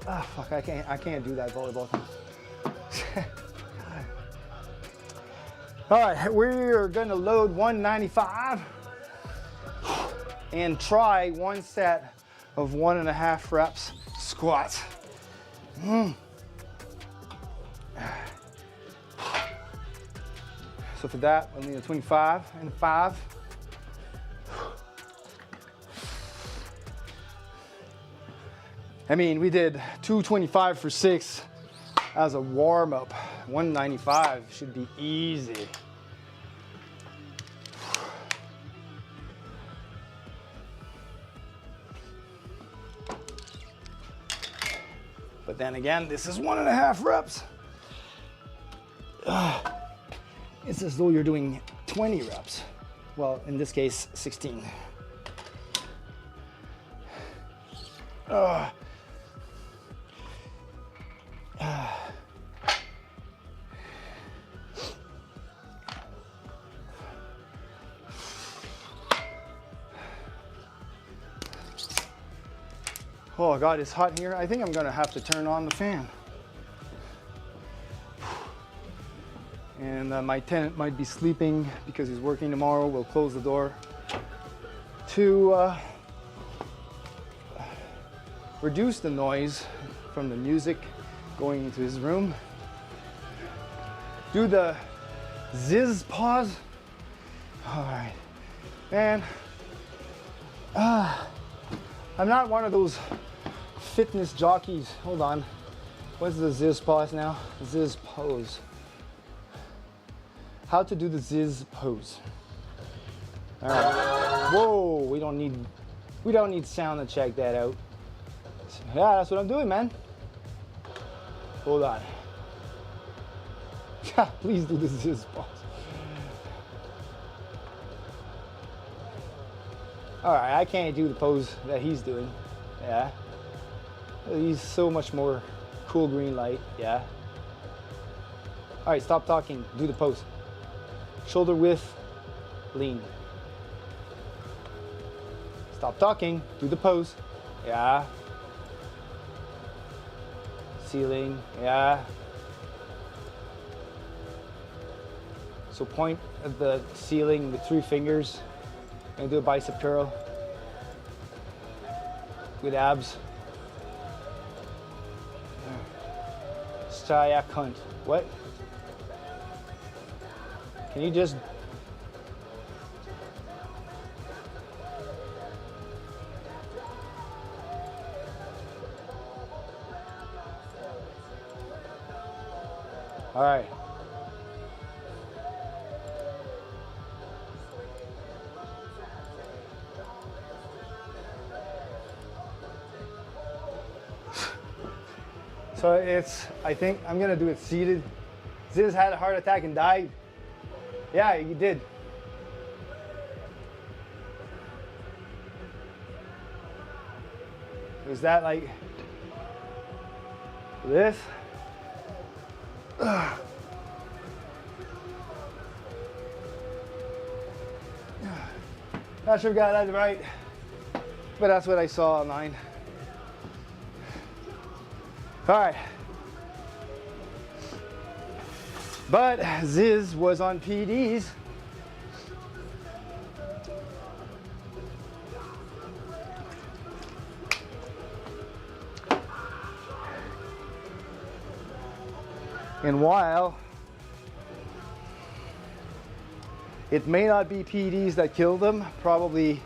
ah, fuck, I can't do that volleyball thing. All right, we're gonna load 195 and try one set of 1.5 reps squats. So for that, we'll need a 25 and 5. I mean, we did 225 for 6 as a warm-up. 195 should be easy. But then again, this is 1.5 reps. It's as though you're doing 20 reps. Well, in this case, 16. Oh God, it's hot here. I think I'm gonna have to turn on the fan. And my tenant might be sleeping because he's working tomorrow. We'll close the door to reduce the noise from the music going into his room. Do the ziz pause. All right, man. I'm not one of those fitness jockeys. Hold on. What's the ziz pause now? Ziz pose. How to do the ziz pose. All right. Whoa, we don't need sound to check that out. Yeah, that's what I'm doing, man. Hold on. Please do the ziz pause. All right, I can't do the pose that he's doing. Yeah. He's so much more cool green light. Yeah. All right, stop talking. Do the pose. Shoulder width, lean. Stop talking. Do the pose. Yeah. Ceiling. Yeah. So point at the ceiling with 3 fingers. And do a bicep curl with abs. Staya cunt. What? Can you just... All right. So I think I'm gonna do it seated. Ziz had a heart attack and died. Yeah, he did. Was that like this? Not sure if I got that right, but that's what I saw online. All right. But Ziz was on PDs. And while it may not be PDs that killed him, probably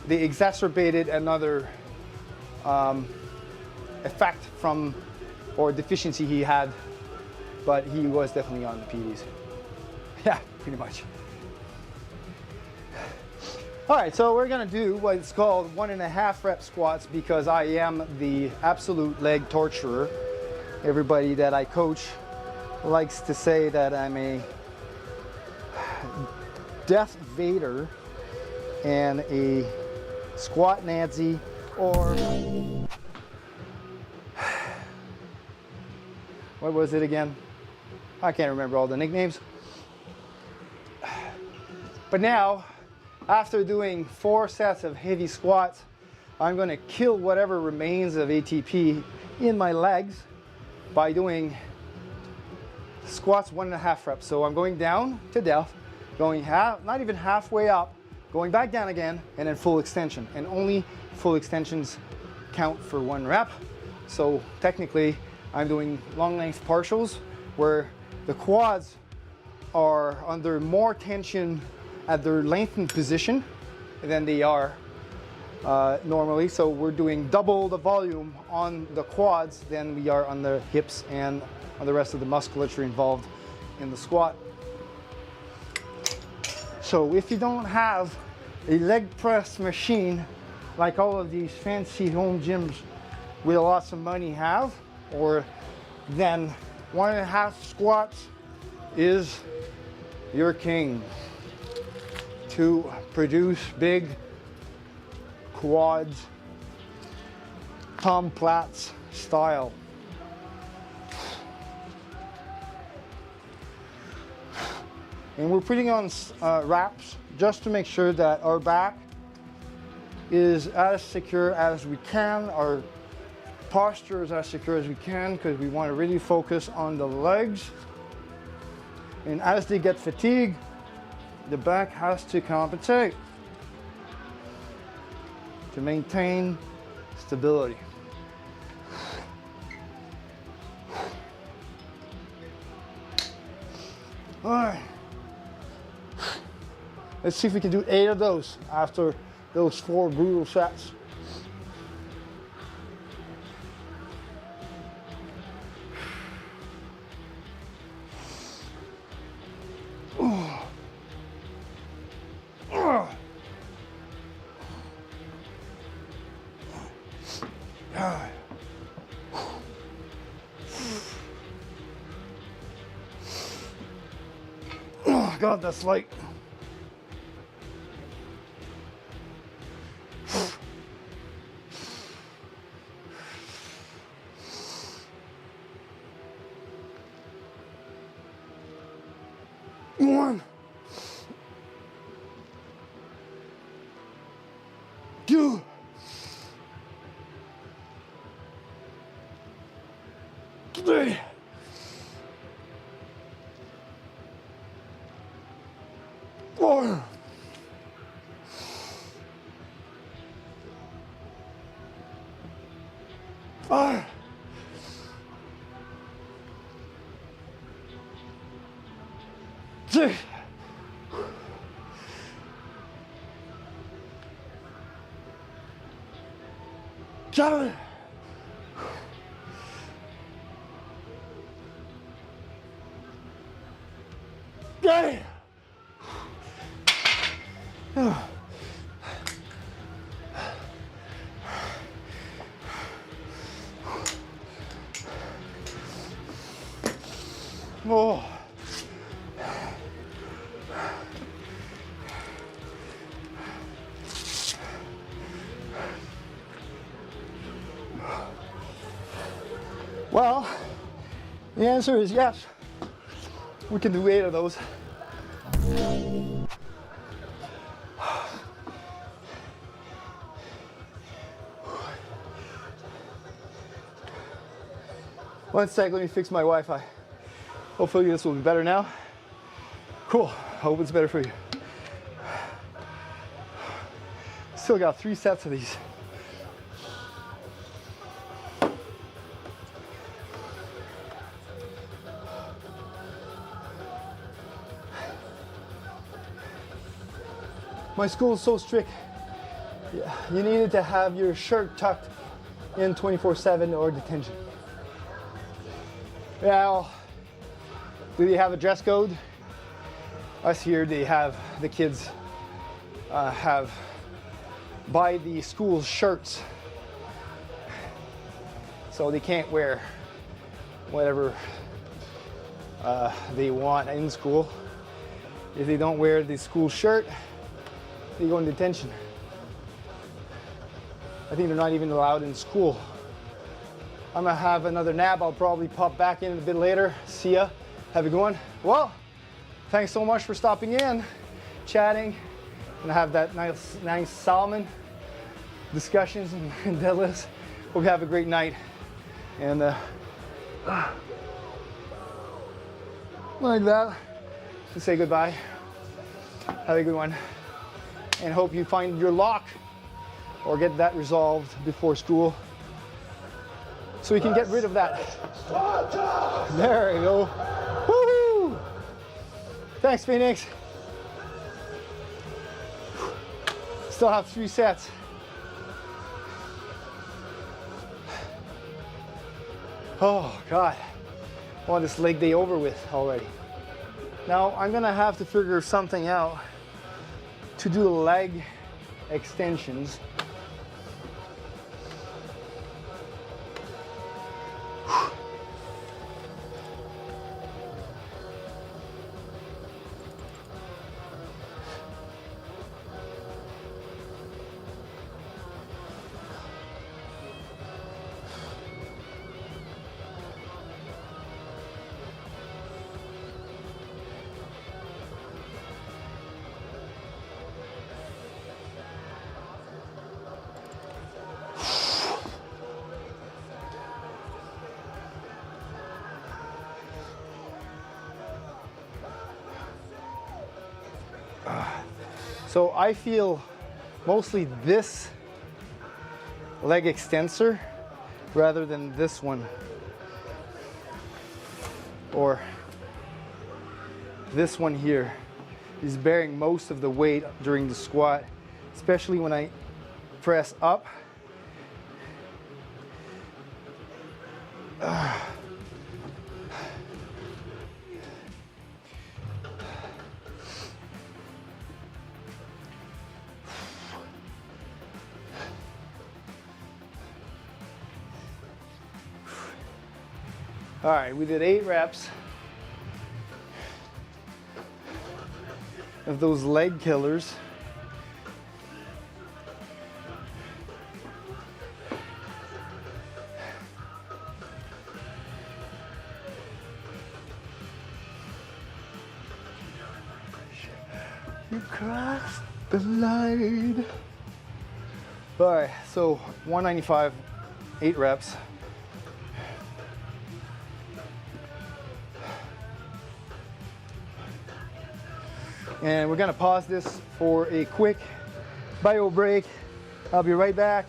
they exacerbated another effect from or deficiency he had, but he was definitely on the PDs. Yeah, pretty much. All right, so we're gonna do what's called 1.5 rep squats because I am the absolute leg torturer. Everybody that I coach likes to say that I'm a Death Vader and a squat Nazi, or what was it again? I can't remember all the nicknames. But now, after doing 4 sets of heavy squats, I'm going to kill whatever remains of ATP in my legs by doing squats 1.5 reps. So I'm going down to depth, going not even halfway up, going back down again, and then full extension. And only full extensions count for 1 rep. So technically, I'm doing long length partials where the quads are under more tension at their lengthened position than they are normally. So we're doing double the volume on the quads than we are on the hips and on the rest of the musculature involved in the squat. So if you don't have a leg press machine like all of these fancy home gyms with lots of money have, or then 1.5 squats is your king to produce big quads, Tom Platz style. And we're putting on wraps just to make sure that our back is as secure as we can, our posture is as secure as we can, because we want to really focus on the legs. And as they get fatigued, the back has to compensate to maintain stability. All right. Let's see if we can do 8 of those after those 4 brutal sets. Oh God, that's light. One, 2, 3, 4, 5, 6, 7, 8. Oh. Well, the answer is yes. We can do 8 of those. One sec, let me fix my Wi-Fi. Hopefully this will be better now. Cool, hope it's better for you. Still got 3 sets of these. My school is so strict. Yeah, you needed to have your shirt tucked in 24/7 or detention. Well, do they have a dress code? Us here, they have, the kids have buy the school shirts. So they can't wear whatever they want in school. If they don't wear the school shirt, they go in detention. I think they're not even allowed in school. I'm gonna have another nap. I'll probably pop back in a bit later. See ya. Have a good one. Well, thanks so much for stopping in, chatting, and have that nice salmon. discussions and deadlifts. Hope you have a great night. And like that, to say goodbye. Have a good one. And hope you find your lock or get that resolved before school, so we can get rid of that. There we go. Woohoo! Thanks, Phoenix. Still have 3 sets. Oh God, I want this leg day over with already. Now I'm gonna have to figure something out to do leg extensions. So I feel mostly this leg extensor rather than this one, or this one here is bearing most of the weight during the squat, especially when I press up. All right, we did 8 reps of those leg killers. You crossed the line. All right, so 195, 8 reps. And we're gonna pause this for a quick bio break. I'll be right back.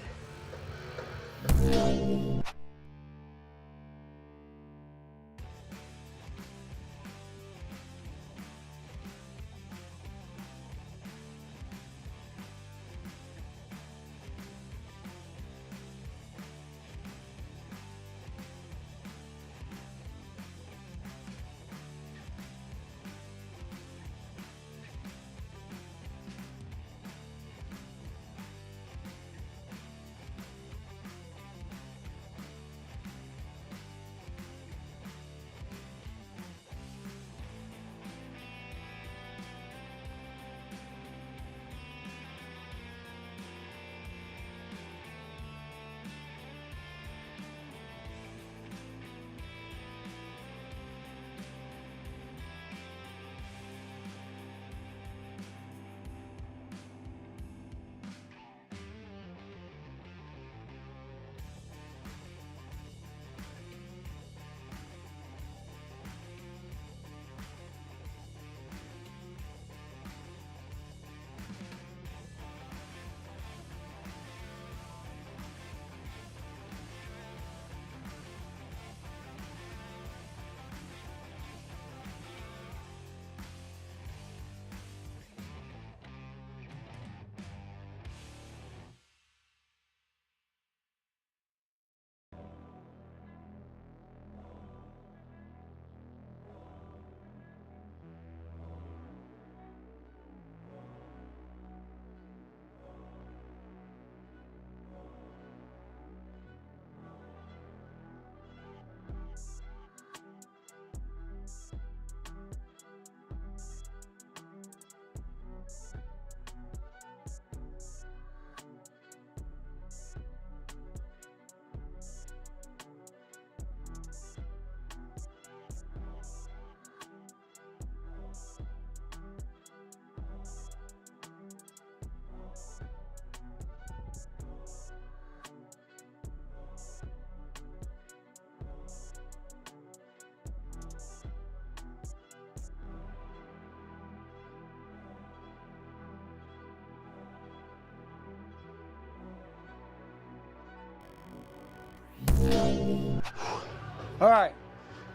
All right,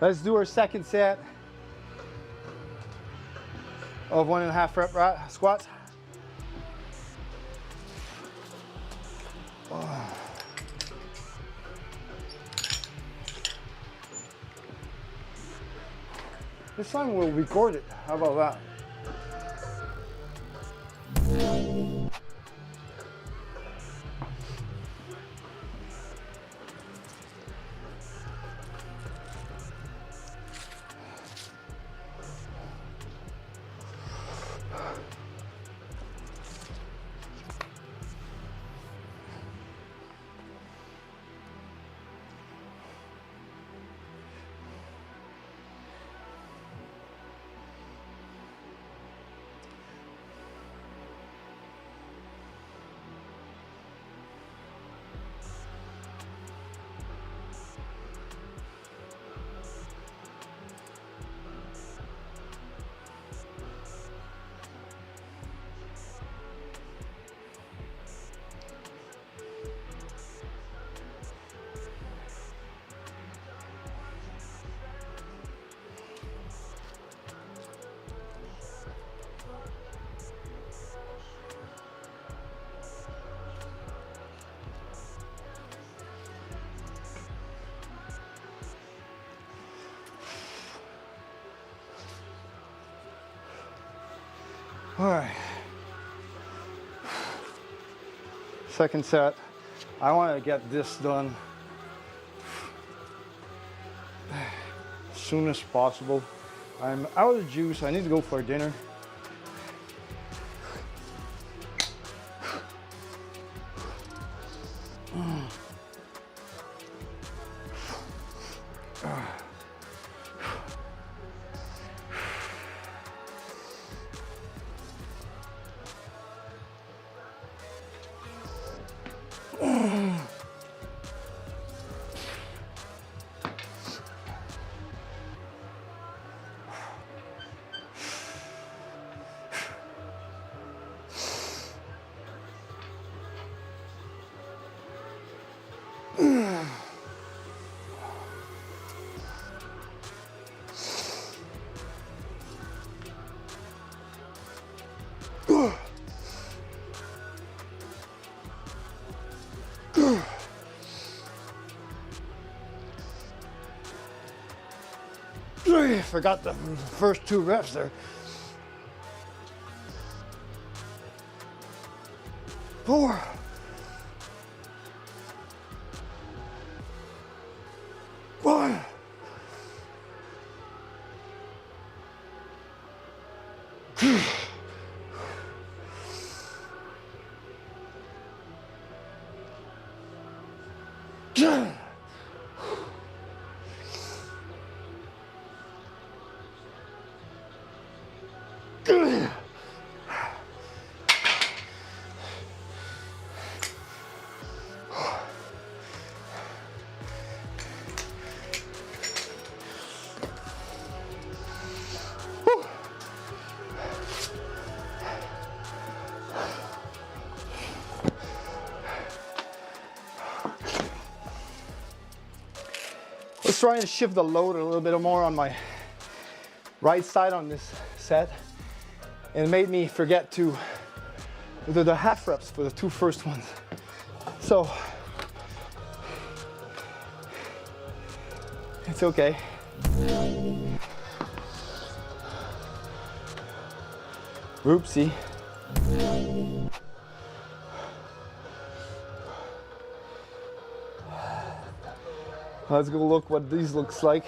let's do our second set of 1.5 rep squats. This time we'll record it. How about that? All right. Second set. I want to get this done as soon as possible. I'm out of juice. I need to go for dinner. Forgot the first 2 reps there. 4. 1. 2. Let's try and shift the load a little bit more on my right side on this set. And it made me forget to do the half reps for the 2 first ones. So it's okay. Oopsie. Let's go look what these looks like.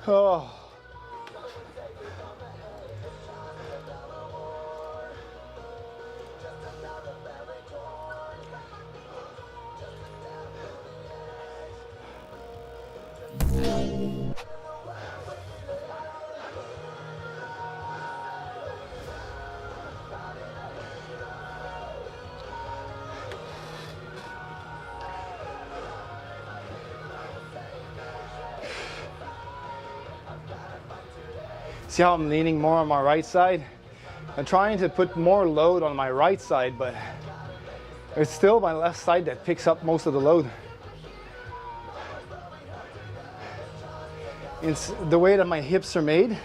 Oh. See how I'm leaning more on my right side? I'm trying to put more load on my right side, but it's still my left side that picks up most of the load. It's the way that my hips are made,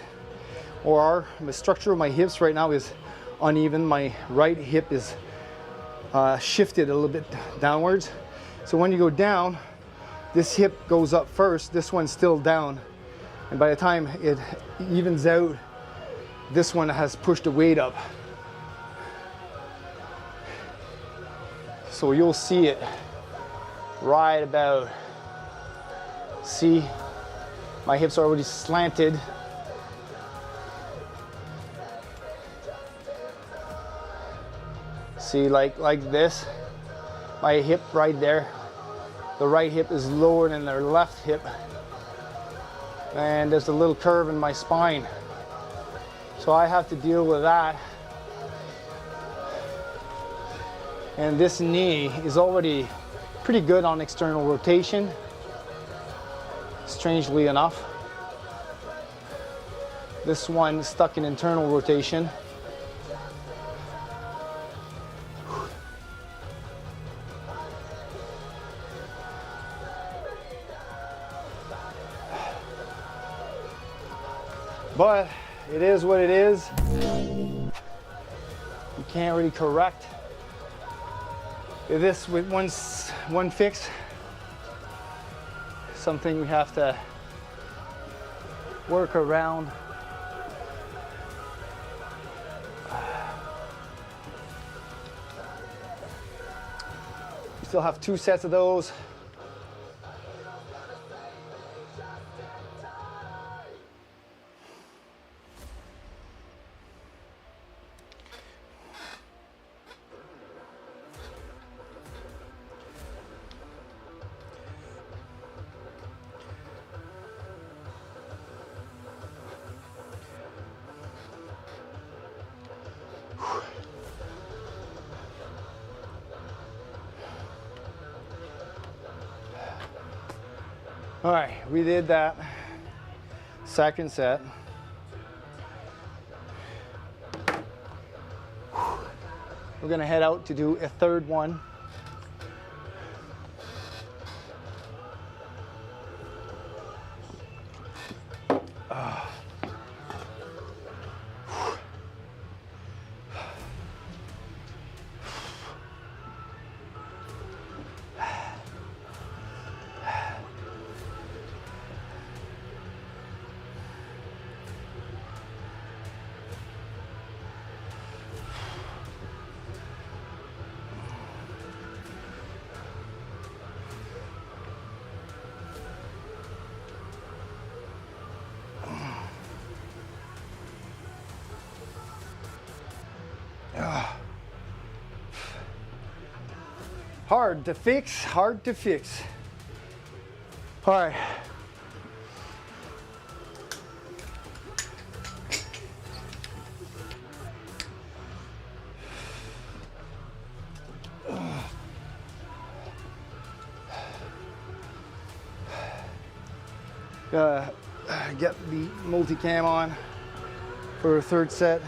or the structure of my hips right now is uneven. My right hip is shifted a little bit downwards. So when you go down, this hip goes up first, this one's still down. And by the time it evens out, this one has pushed the weight up. So you'll see it right about, see, my hips are already slanted. See, like this, my hip right there, the right hip is lower than the left hip. And there's a little curve in my spine. So I have to deal with that. And this knee is already pretty good on external rotation, strangely enough. This one is stuck in internal rotation. But it is what it is. You can't really correct this with one fix. Something we have to work around. We still have 2 sets of those. All right, we did that second set. We're gonna head out to do a third one. Hard to fix, hard to fix. All right. Get the multicam on for a third set.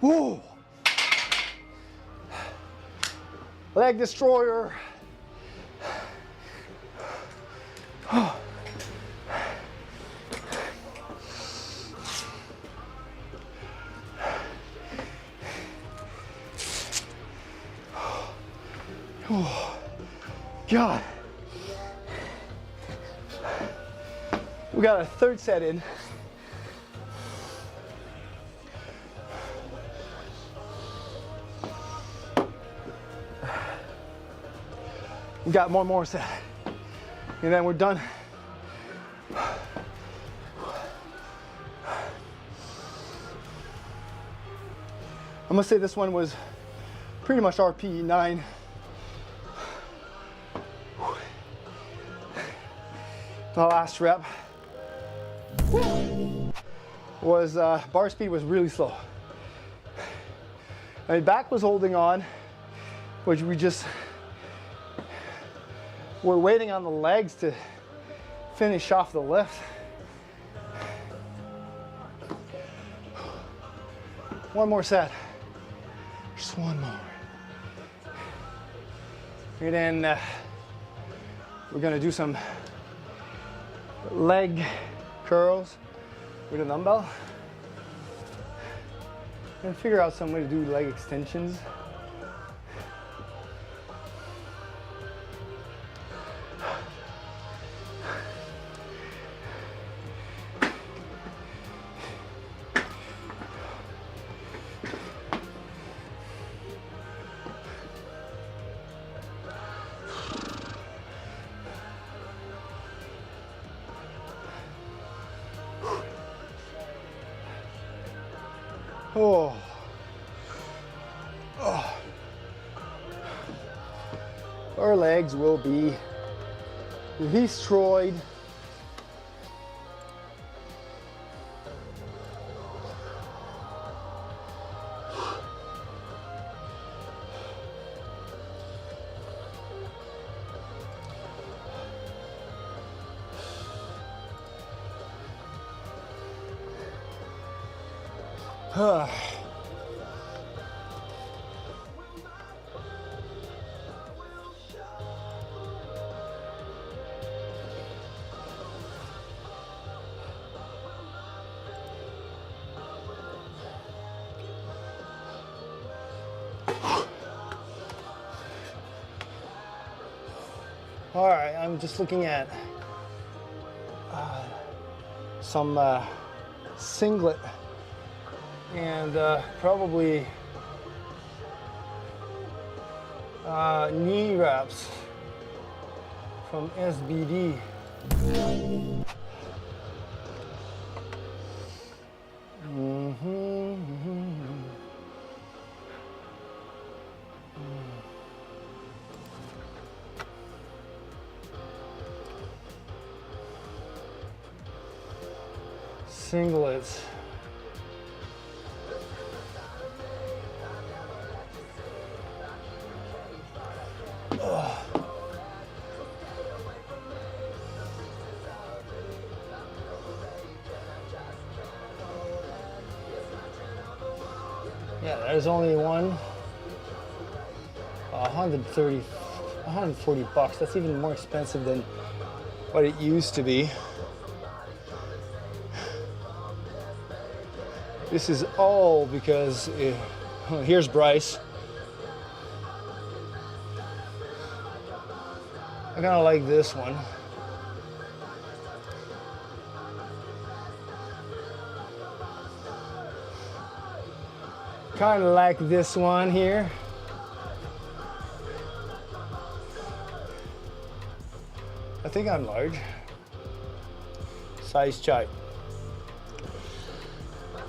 Whoa. Leg destroyer. Oh, God. We got a third set in. We got one more set, and then we're done. I must say this one was pretty much RP 9. The last rep was bar speed was really slow. I mean, back was holding on, which we just were waiting on the legs to finish off the lift. One more set. Just one more. And then we're gonna do some leg curls with a dumbbell and figure out some way to do leg extensions. Oh. Oh. Our legs will be destroyed. All right, I'm just looking at some singlet and probably knee wraps from SBD. Singlets. Yeah, there's only one. 140 bucks. That's even more expensive than what it used to be. This is all because here's Bryce. I kind of like this one. Kind of like this one here. I think I'm large. Size chart.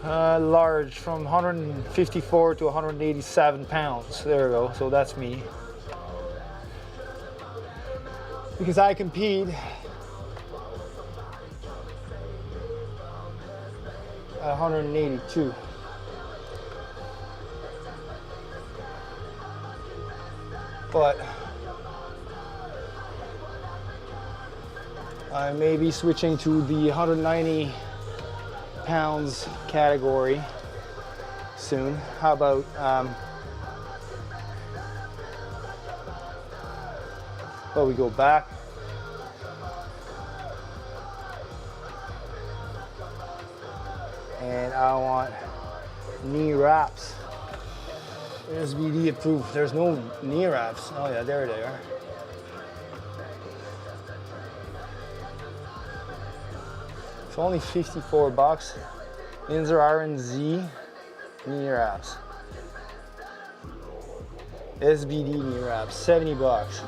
Large from 154 to 187 pounds. There we go. So that's me. Because I compete at 182. but I may be switching to the 190 pounds category soon. How about well, we go back. And I want knee wraps. SBD approved. There's no knee wraps. Oh yeah, there they are. It's only 54 bucks. Inzer RNZ knee wraps. SBD knee wraps, 70 bucks.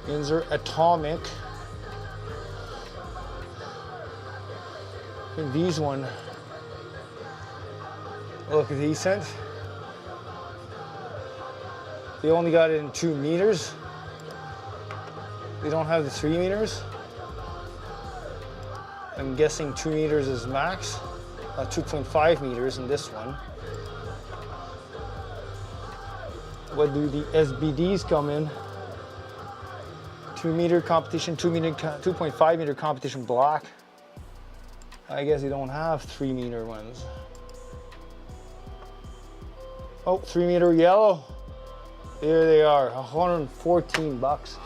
Inzer Atomic. I think these one look decent. They only got it in 2 meters. They don't have the 3 meters. I'm guessing 2 meters is max. 2.5 meters in this one. What do the SBDs come in? 2 meter competition, 2.5 meter competition black. I guess you don't have 3 meter ones. Oh, 3 meter yellow. There they are, 114 bucks.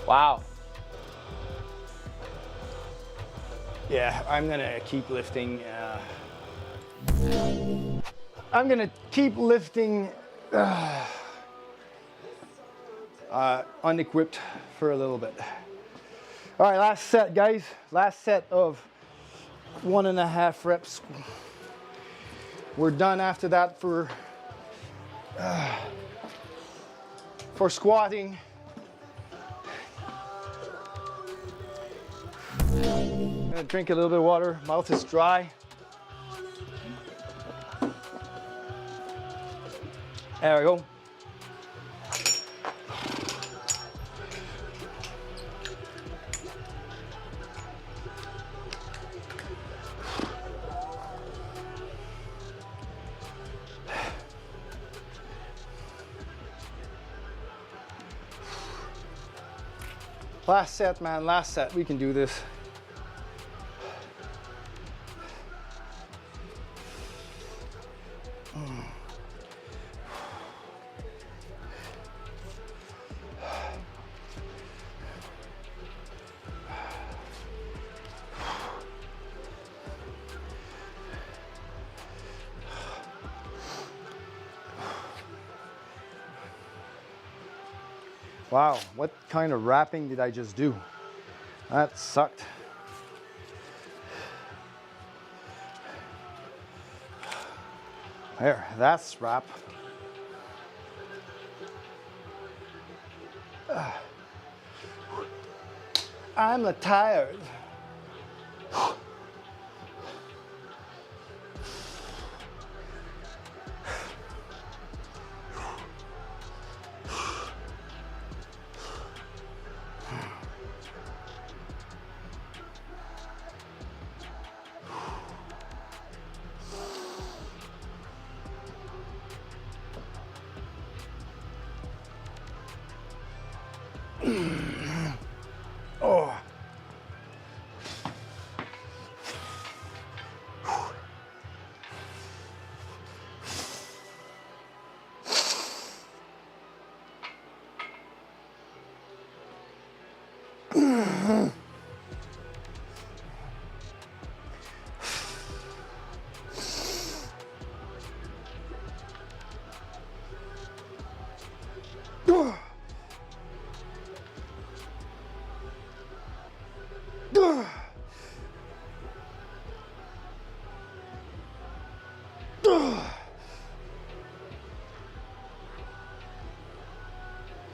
Wow. Yeah, I'm gonna keep lifting. I'm gonna keep lifting unequipped for a little bit. All right, last set, guys. Last set of 1.5 reps. We're done after that for squatting. I'm gonna drink a little bit of water. Mouth is dry. There we go. Last set, man, last set. We can do this. Wow, what kind of wrapping did I just do? That sucked. There, that's wrap. I'm tired. Oh.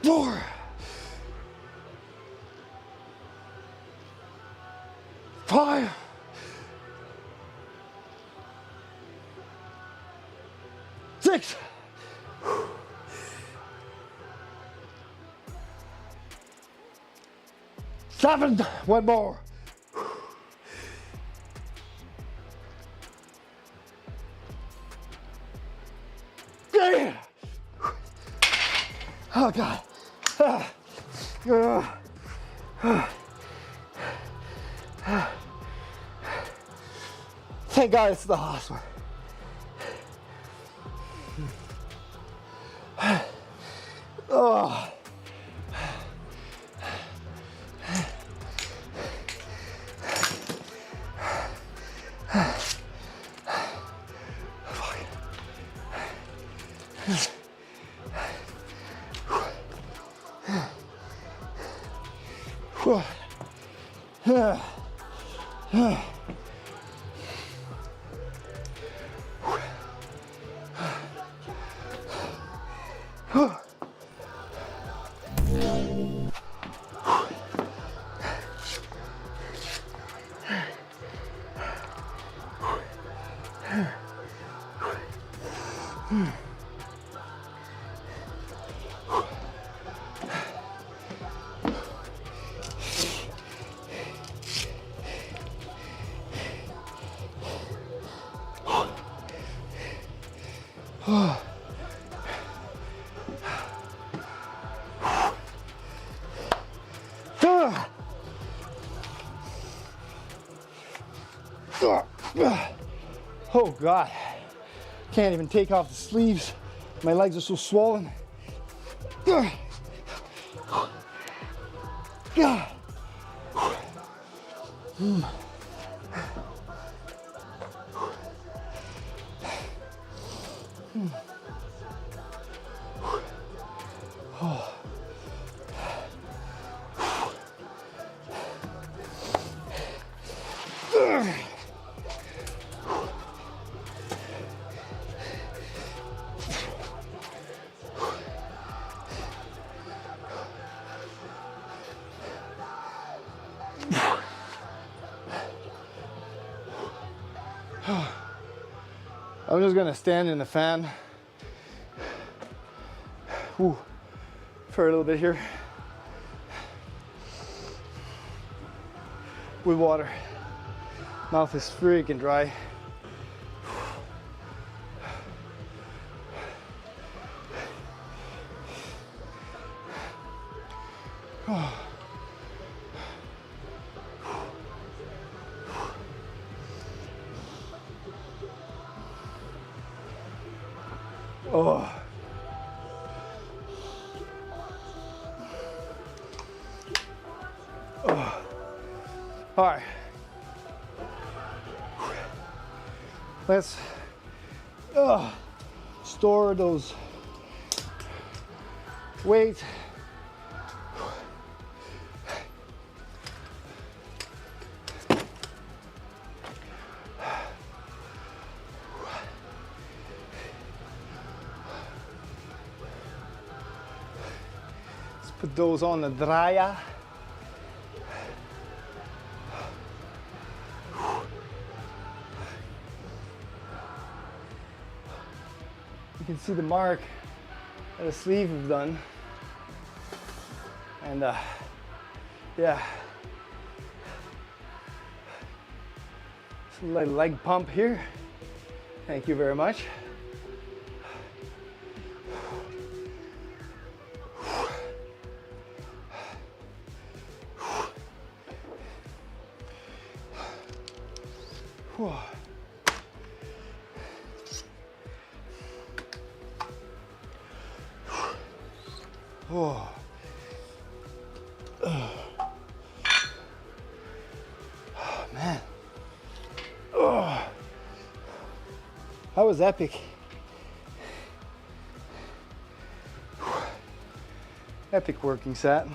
Four. 5. 6. 7. One more. 8. Oh God. Thank God it's the last one. Oh. Oh God, can't even take off the sleeves. My legs are so swollen. I'm just gonna stand in the fan for a little bit here with water. Mouth is freaking dry. Oh. Oh. All right. Let's store those weights. Put those on the dryer. You can see the mark that the sleeve we've done. And yeah. Some leg pump here. Thank you very much. Whew. Oh. Oh, man. Oh. That was epic. Epic working set.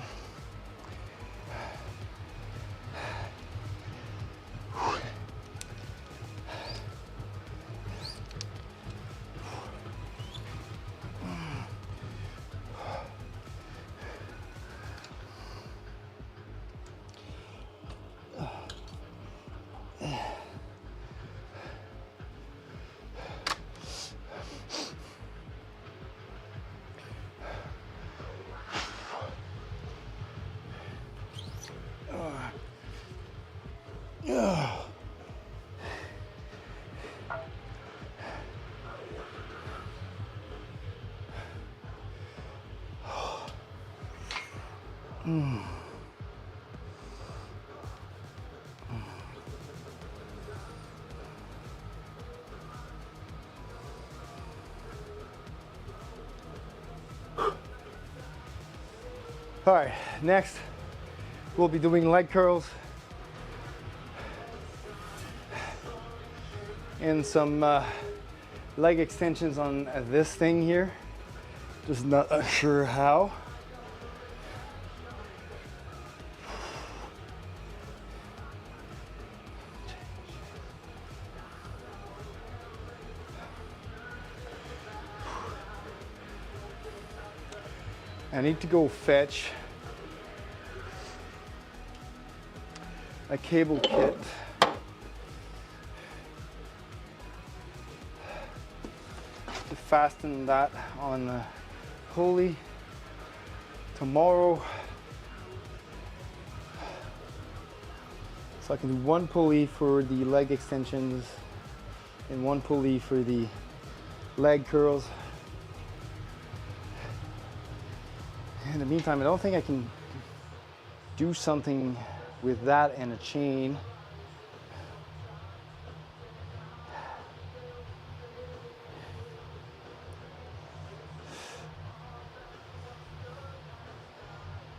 All right, next we'll be doing leg curls and some leg extensions on this thing here. Just not sure how. I need to go fetch a cable kit. To fasten that on the pulley tomorrow. So I can do one pulley for the leg extensions and one pulley for the leg curls. In the meantime, I don't think I can do something with that and a chain.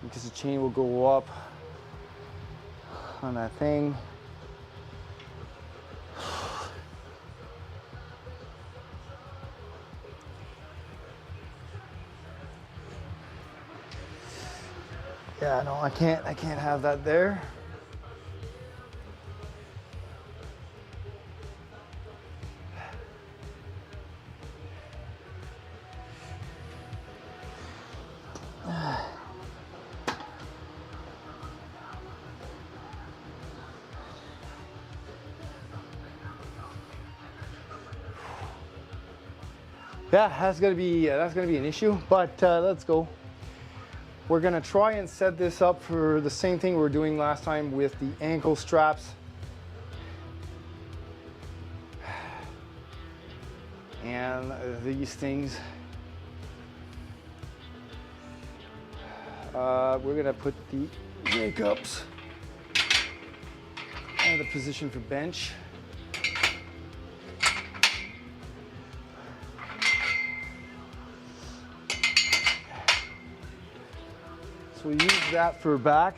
Because the chain will go up on that thing. Yeah, no, I can't have that there. Yeah, that's gonna be an issue, but let's go. We're gonna try and set this up for the same thing we were doing last time with the ankle straps. And these things. We're gonna put the wake-ups in the position for bench. So we use that for back.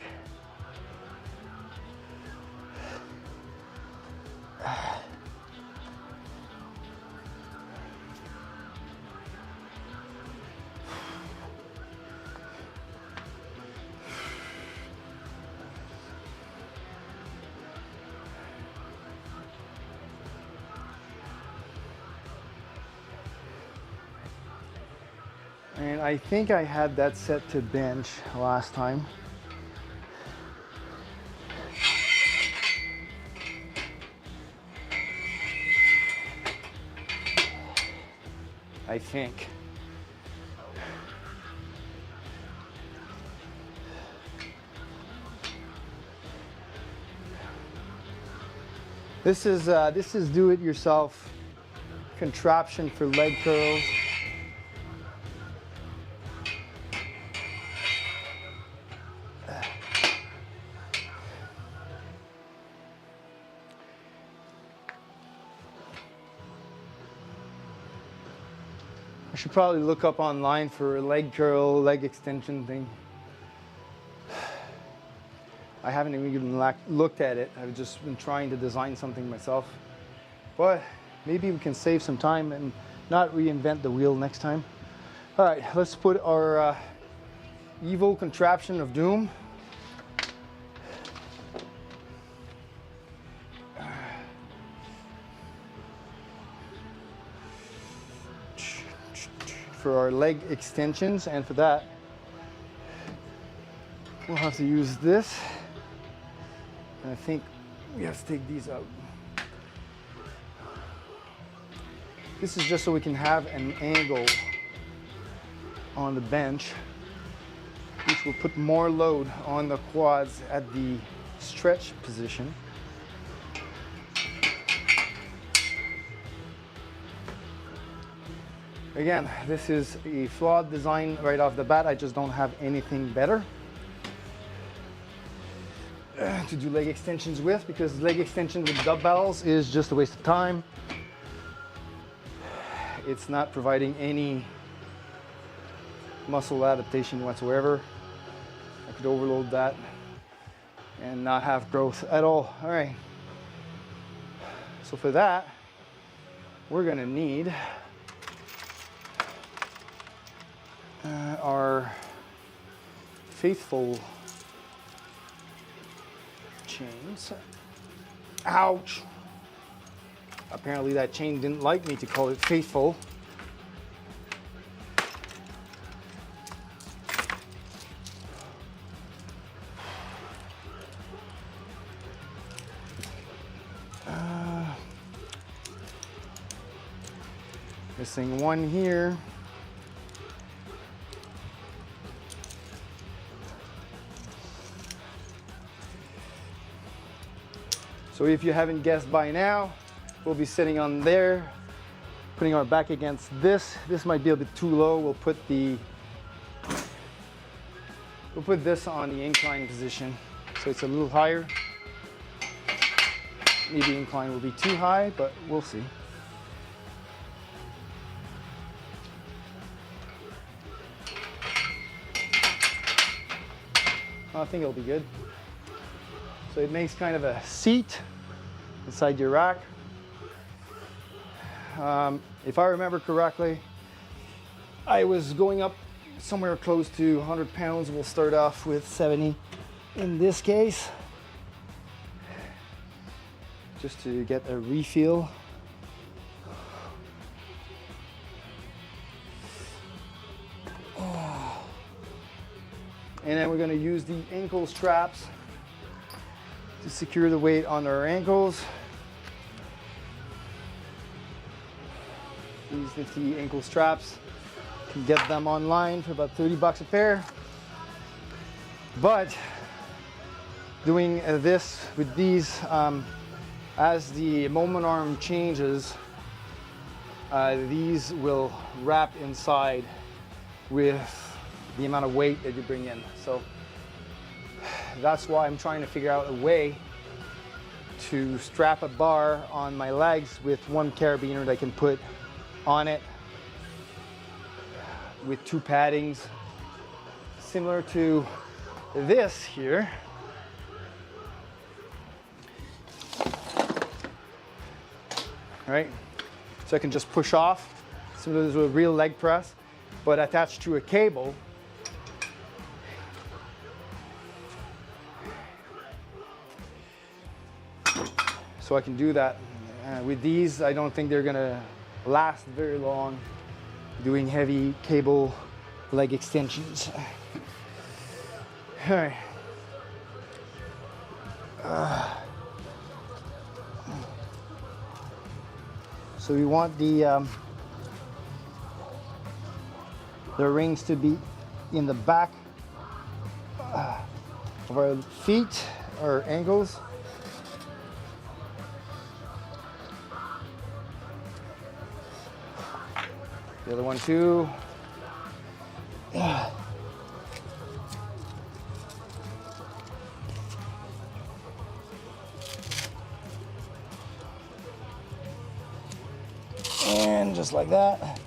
And I think I had that set to bench last time. I think. This is do-it-yourself contraption for leg curls. I should probably look up online for a leg curl, leg extension thing. I haven't even looked at it. I've just been trying to design something myself. But maybe we can save some time and not reinvent the wheel next time. All right, let's put our evil contraption of doom. For our leg extensions, and for that we'll have to use this, and I think we have to take these out. This is just so we can have an angle on the bench, which will put more load on the quads at the stretch position. Again, this is a flawed design right off the bat. I just don't have anything better. to do leg extensions with, because leg extension with dumbbells is just a waste of time. It's not providing any muscle adaptation whatsoever. I could overload that and not have growth at all. All right. So for that, we're gonna need our faithful chains. Ouch! Apparently that chain didn't like me to call it faithful. Missing one here. So if you haven't guessed by now, we'll be sitting on there, putting our back against this. This might be a bit too low. We'll put this on the incline position, so it's a little higher. Maybe incline will be too high, but we'll see. I think it'll be good. So it makes kind of a seat inside your rack. If I remember correctly, I was going up somewhere close to 100 pounds. We'll start off with 70 in this case, just to get a refeel. And then we're going to use the ankle straps to secure the weight on our ankles. These nifty ankle straps, you can get them online for about 30 bucks a pair. But doing this with these, as the moment arm changes, these will wrap inside with the amount of weight that you bring in. So that's why I'm trying to figure out a way to strap a bar on my legs with one carabiner that I can put on it with two paddings, similar to this here. All right, so I can just push off, similar to a real leg press, but attached to a cable. So I can do that. With these, I don't think they're gonna last very long doing heavy cable leg extensions. All right. So we want the rings to be in the back of our feet, our ankles. The other one too. And just like that,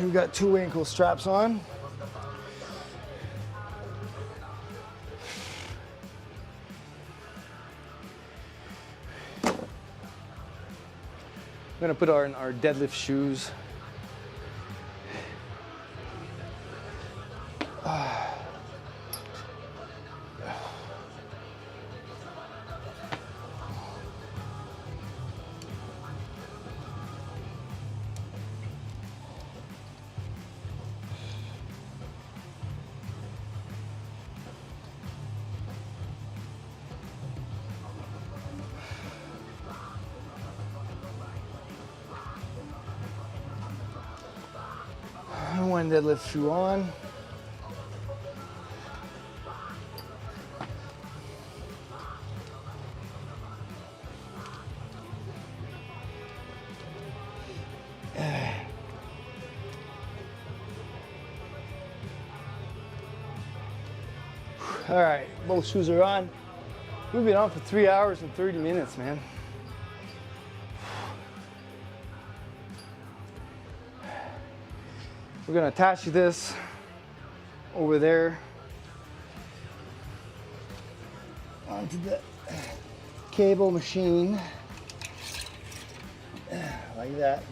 we've got two ankle straps on. I'm gonna put our deadlift shoes. One deadlift shoe on. All right, both shoes are on. We've been on for 3 hours and 30 minutes, man. We're gonna attach this over there onto the cable machine, like that.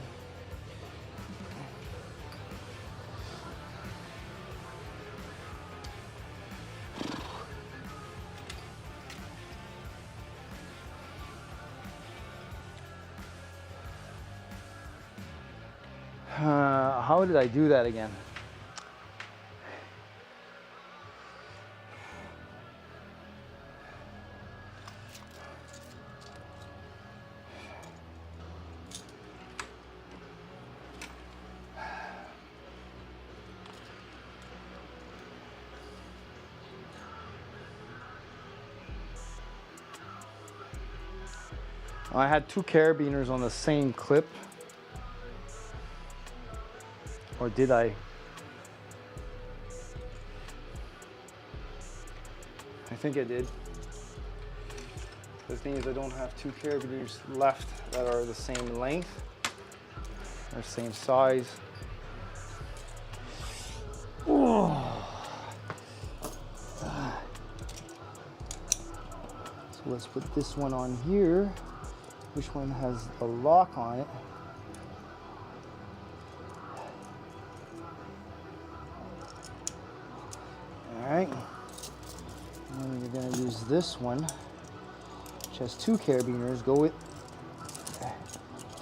How did I do that again? I had 2 carabiners on the same clip. Or did I? I think I did. The thing is, I don't have 2 carabiners left that are the same length or same size. Oh. So let's put this one on here. Which one has a lock on it? Alright, and we're going to use this one, which has 2 carabiners, go it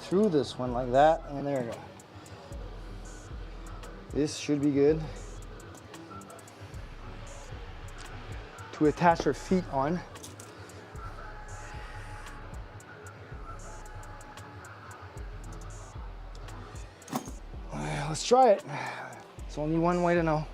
through this one like that, and there we go. This should be good to attach our feet on. Let's try it. It's only one way to know.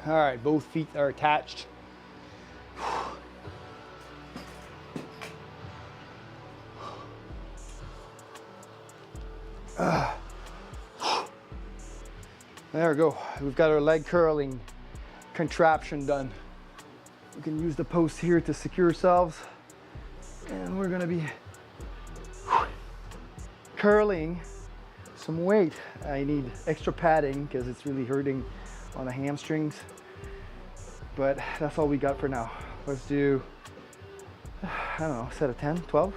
All right, both feet are attached. There we go. We've got our leg curling contraption done. We can use the post here to secure ourselves. And we're gonna be curling some weight. I need extra padding because it's really hurting on the hamstrings. But that's all we got for now. Let's do, I don't know, set of 10, 12?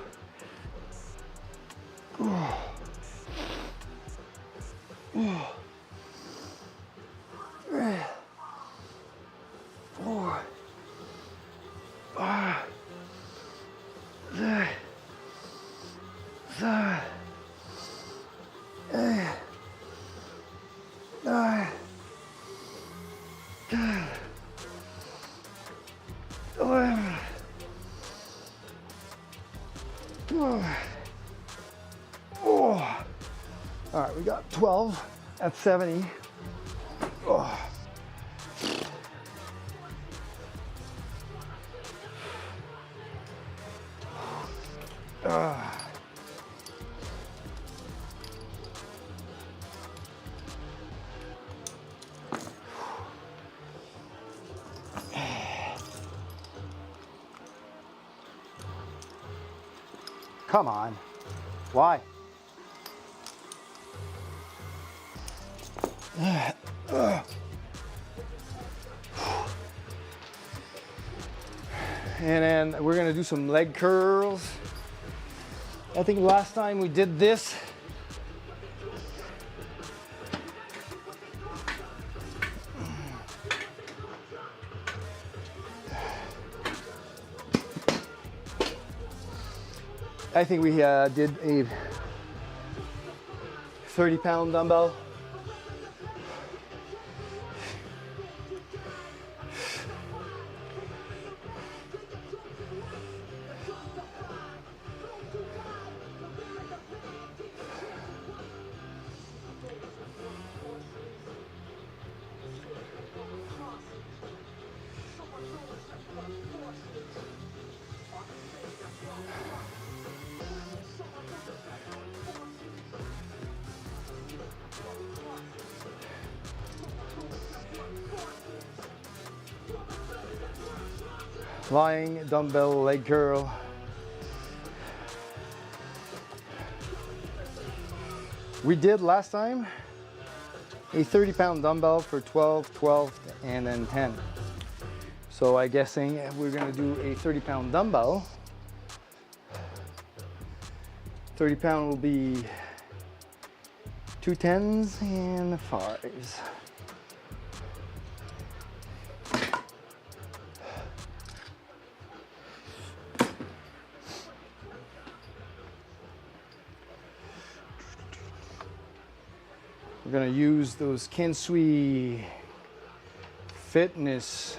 All right, we got 12 at 70. Oh. Come on. Why? And then we're gonna do some leg curls. I think last time we did this, I think we did a 30-pound dumbbell. Flying dumbbell leg curl. We did last time a 30-pound dumbbell for 12, 12, and then 10. So I'm guessing we're gonna do a 30-pound dumbbell. 30-pound will be 2 10s and 5s. We're gonna use those Kinsui Fitness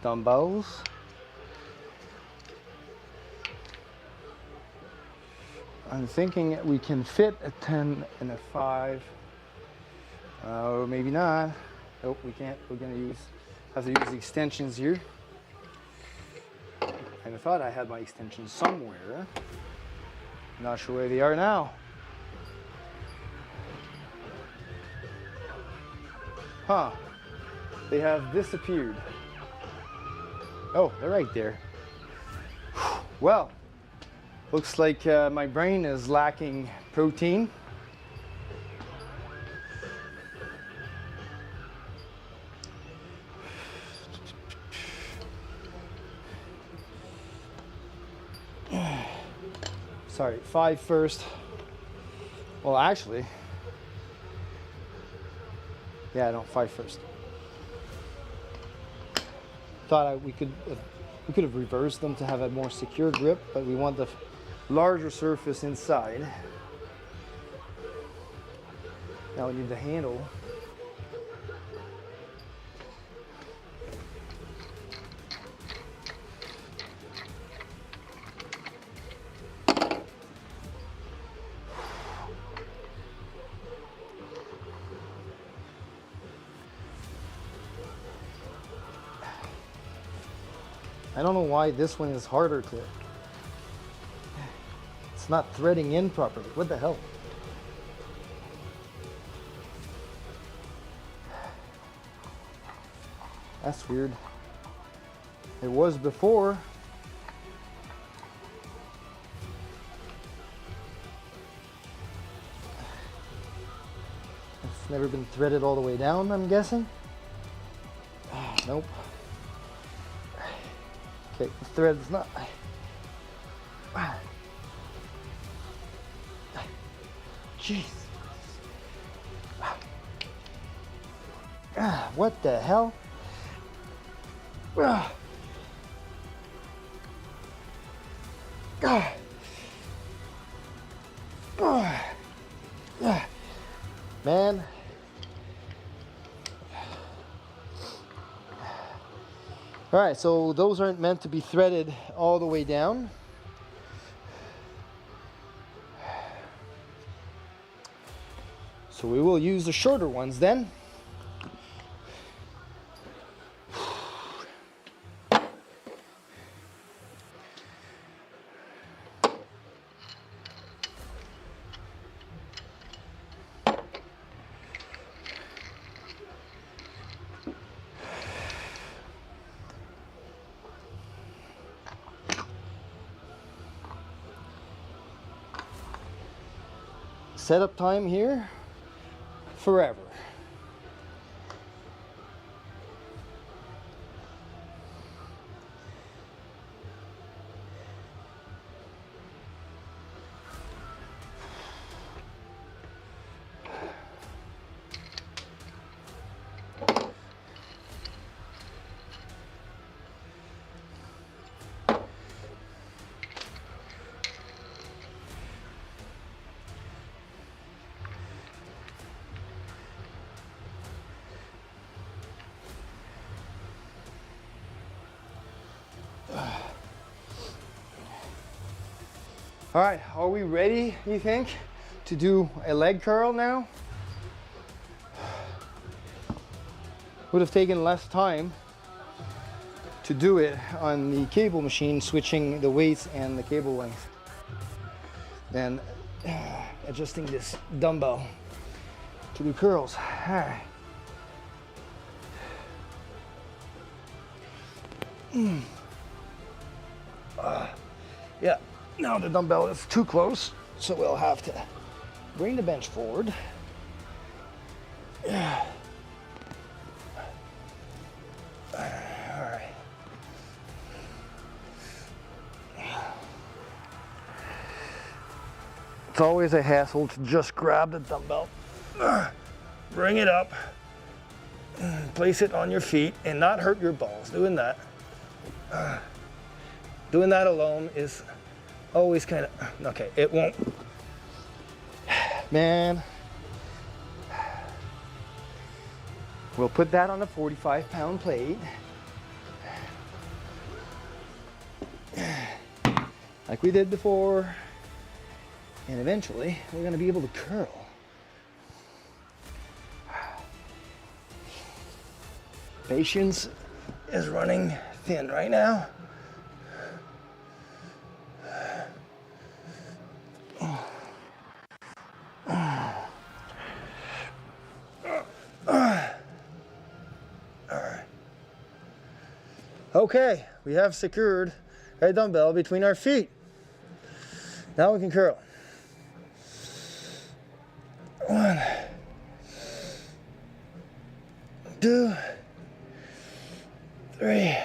dumbbells. I'm thinking we can fit a 10 and a 5. Oh, maybe not. Nope, we can't. We're gonna have to use the extensions here. And I thought I had my extensions somewhere. Not sure where they are now. Huh, they have disappeared. Oh, they're right there. Well, looks like my brain is lacking protein. Sorry, 5 first. Well, actually, yeah, no, 5 first. Thought we could have reversed them to have a more secure grip, but we want the larger surface inside. Now we need the handle. I don't know why this one is harder to... It's not threading in properly. What the hell? That's weird. It was before. It's never been threaded all the way down, I'm guessing. Nope. Okay, the thread's not. Jeez. What the hell? Man. All right, so those aren't meant to be threaded all the way down. So we will use the shorter ones then. Setup time here, forever. All right, are we ready, you think, to do a leg curl now? Would have taken less time to do it on the cable machine, switching the weights and the cable length, than adjusting this dumbbell to do curls. All right. Yeah, now the dumbbell is too close, so we'll have to bring the bench forward. Yeah. All right. It's always a hassle to just grab the dumbbell, bring it up, place it on your feet and not hurt your balls. Doing that alone is always kind of, okay, it won't. Man. We'll put that on a 45-pound plate. Like we did before. And eventually, we're gonna be able to curl. Patience is running thin right now. Okay, we have secured a dumbbell between our feet. Now we can curl. 1, 2, 3,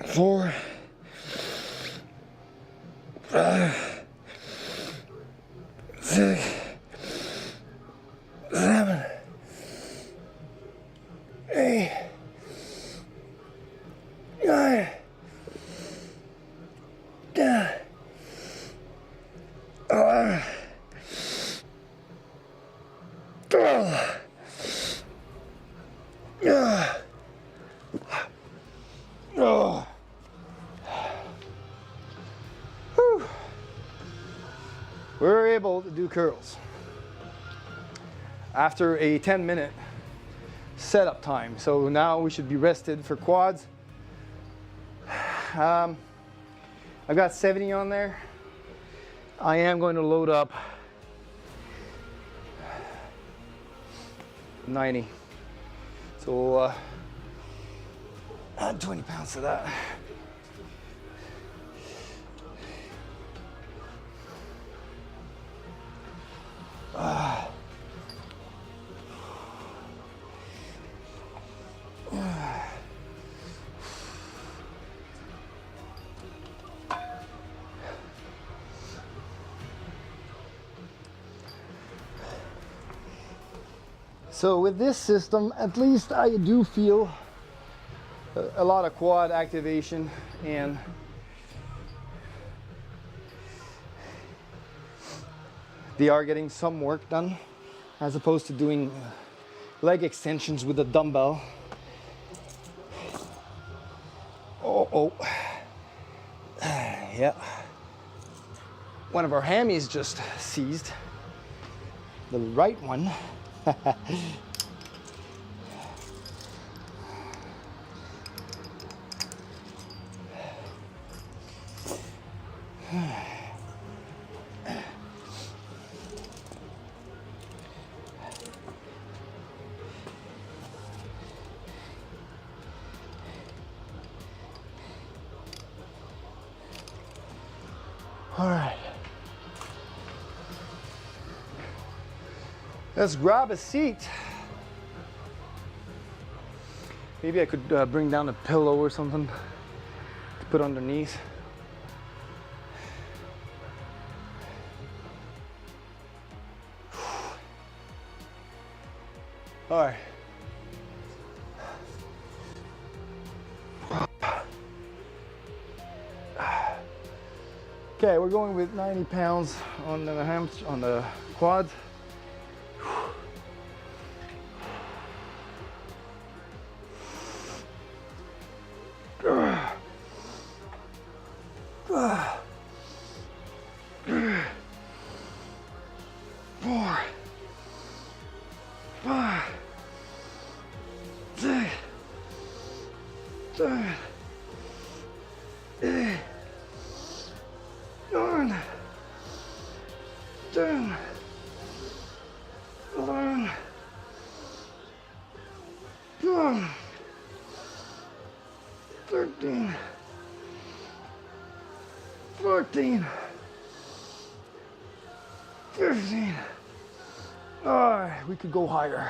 4, 5, 6, 7, 8, 9, 10, 11, 12. Oh. Whew. We're able to do curls after a 10-minute setup time. So now we should be rested for quads. I've got 70 on there. I am going to load up 90. So add 20 pounds to that. So with this system, at least I do feel a lot of quad activation, and they are getting some work done as opposed to doing leg extensions with a dumbbell. Oh. Yeah. One of our hammies just seized. The right one. All right. Let's grab a seat. Maybe I could bring down a pillow or something to put underneath. All right. Okay, we're going with 90 pounds on the quads. 13, 14, 15. All right, we could go higher.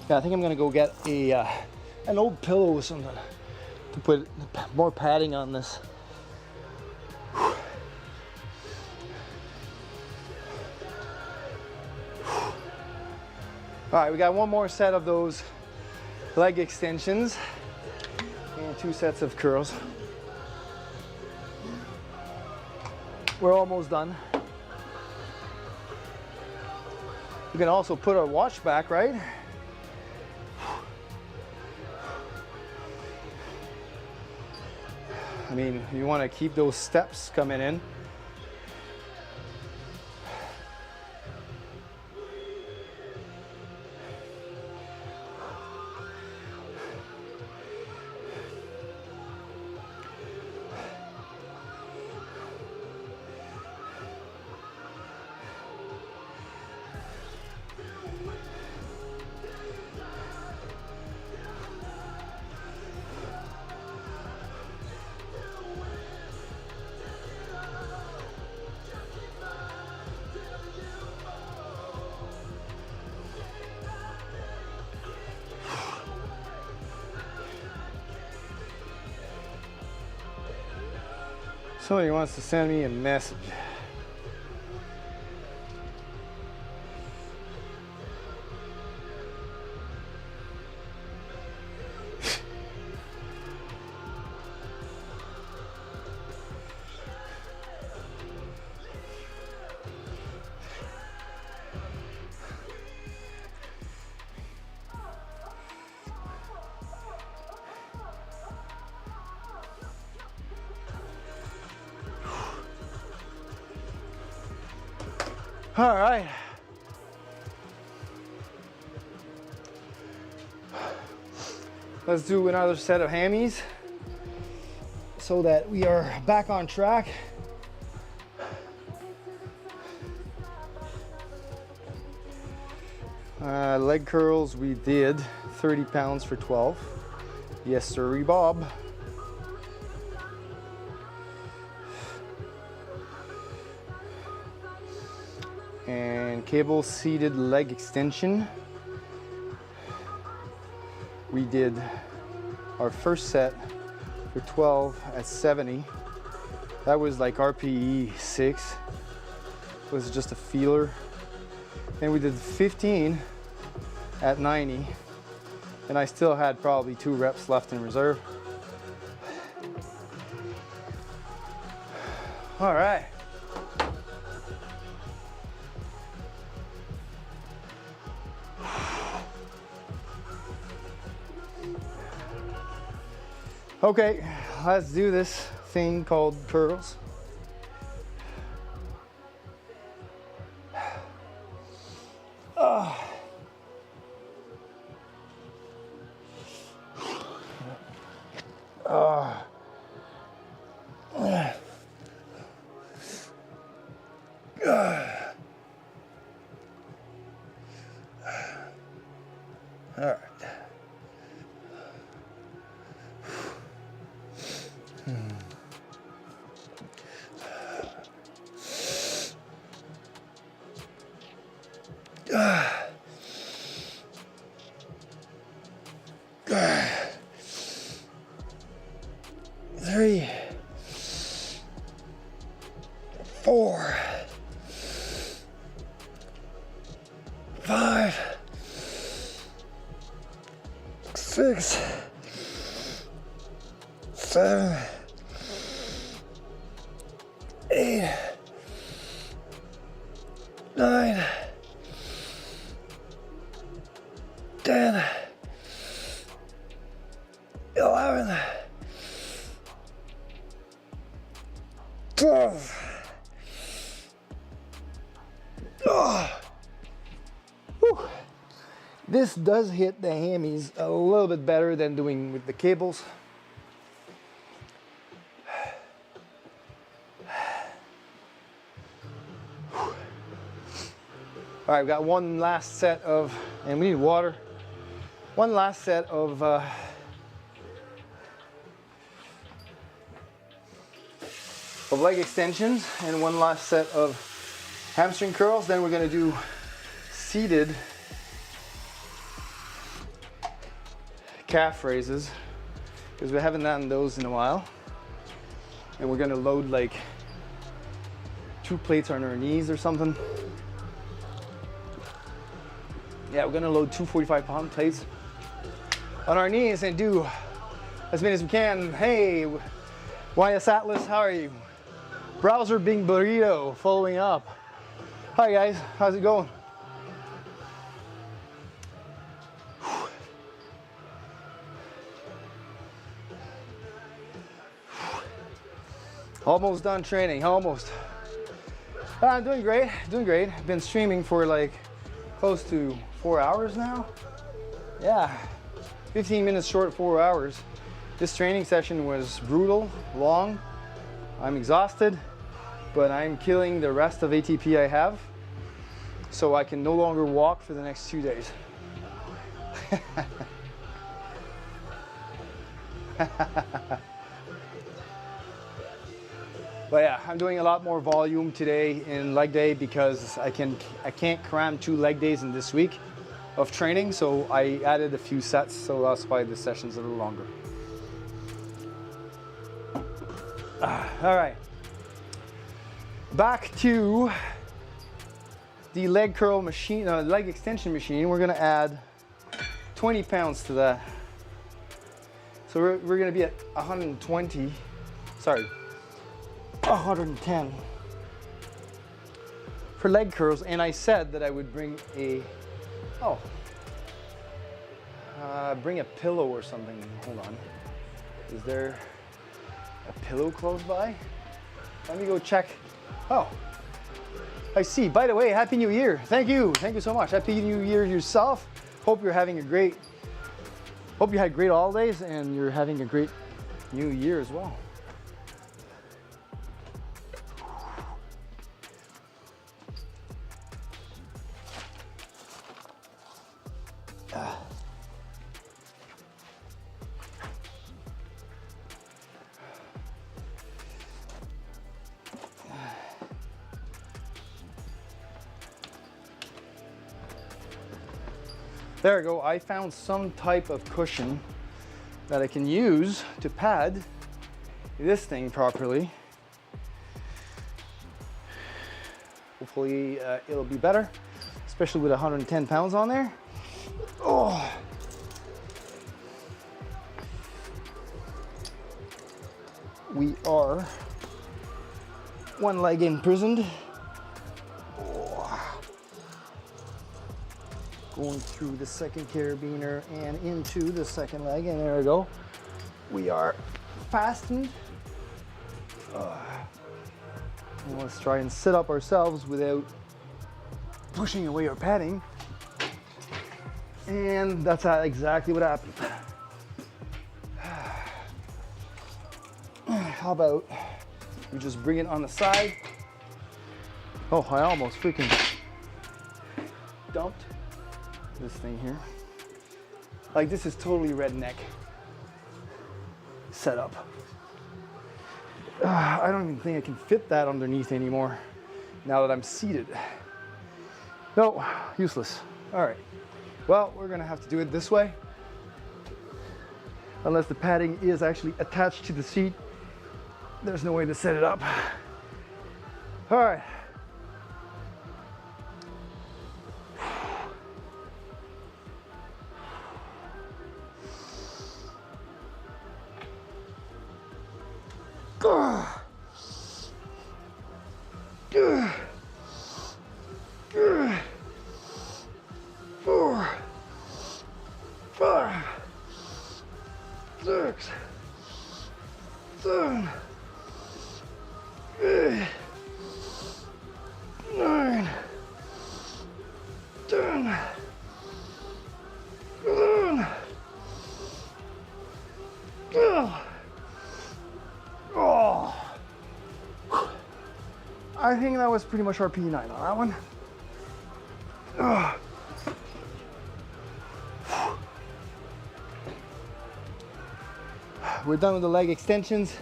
Yeah, I think I'm gonna go get an old pillow or something to put more padding on this. All right, we got one more set of those leg extensions and 2 sets of curls. We're almost done. We can also put our watch back, right? I mean, you want to keep those steps coming in. Somebody wants to send me a message. All right. Let's do another set of hammies so that we are back on track. Leg curls, we did 30 pounds for 12. Yes, sir, Bob. And cable seated leg extension. We did our first set for 12 at 70. That was like RPE 6. It was just a feeler. And we did 15 at 90. And I still had probably 2 reps left in reserve. All right. Okay, let's do this thing called curls. All right. Three, 4, 5, 6, 7, 8, 9, 10, 11, 12. This does hit the hammies a little bit better than doing with the cables. All right, we've got one last set of, and we need water. One last set of leg extensions and one last set of hamstring curls. Then we're gonna do seated calf raises because we haven't done those in a while. And we're gonna load like 2 plates on our knees or something. Yeah, we're gonna load 2 45-pound plates on our knees and do as many as we can. Hey, YS Atlas, how are you? Browser Bing Burrito following up. Hi guys, how's it going? Almost done training, almost. I'm doing great, doing great. I've been streaming for like close to 4 hours now. Yeah, 15 minutes short of 4 hours. This training session was brutal, long. I'm exhausted, but I'm killing the rest of ATP I have, so I can no longer walk for the next 2 days. But yeah, I'm doing a lot more volume today in leg day because I can't cram 2 leg days in this week of training, so I added a few sets, so that's why the session's a little longer. All right, back to the leg curl machine, leg extension machine. We're gonna add 20 pounds to that. So we're gonna be at 120, sorry, 110 for leg curls. And I said that I would bring bring a pillow or something. Hold on, is there a pillow close by? Let me go check. Oh, I see. By the way, Happy New Year. Thank you so much. Happy New Year yourself. Hope you had great holidays and you're having a great new year as well. There we go. I found some type of cushion that I can use to pad this thing properly. Hopefully it'll be better, especially with 110 pounds on there. Oh. We are one leg imprisoned. Going through the second carabiner and into the second leg, and there we go. We are fastened. And let's try and sit up ourselves without pushing away our padding. And that's exactly what happened. How about we just bring it on the side? Oh, I almost freaking dumped this thing here. Like, this is totally redneck setup. I don't even think I can fit that underneath anymore now that I'm seated. No, useless. All right, well, we're gonna have to do it this way unless the padding is actually attached to the seat. There's no way to set it up. All right. Four, 5, 6, 7, 8, 9, 10, I think that was pretty much our P9 on that one. Ugh. We're done with the leg extensions.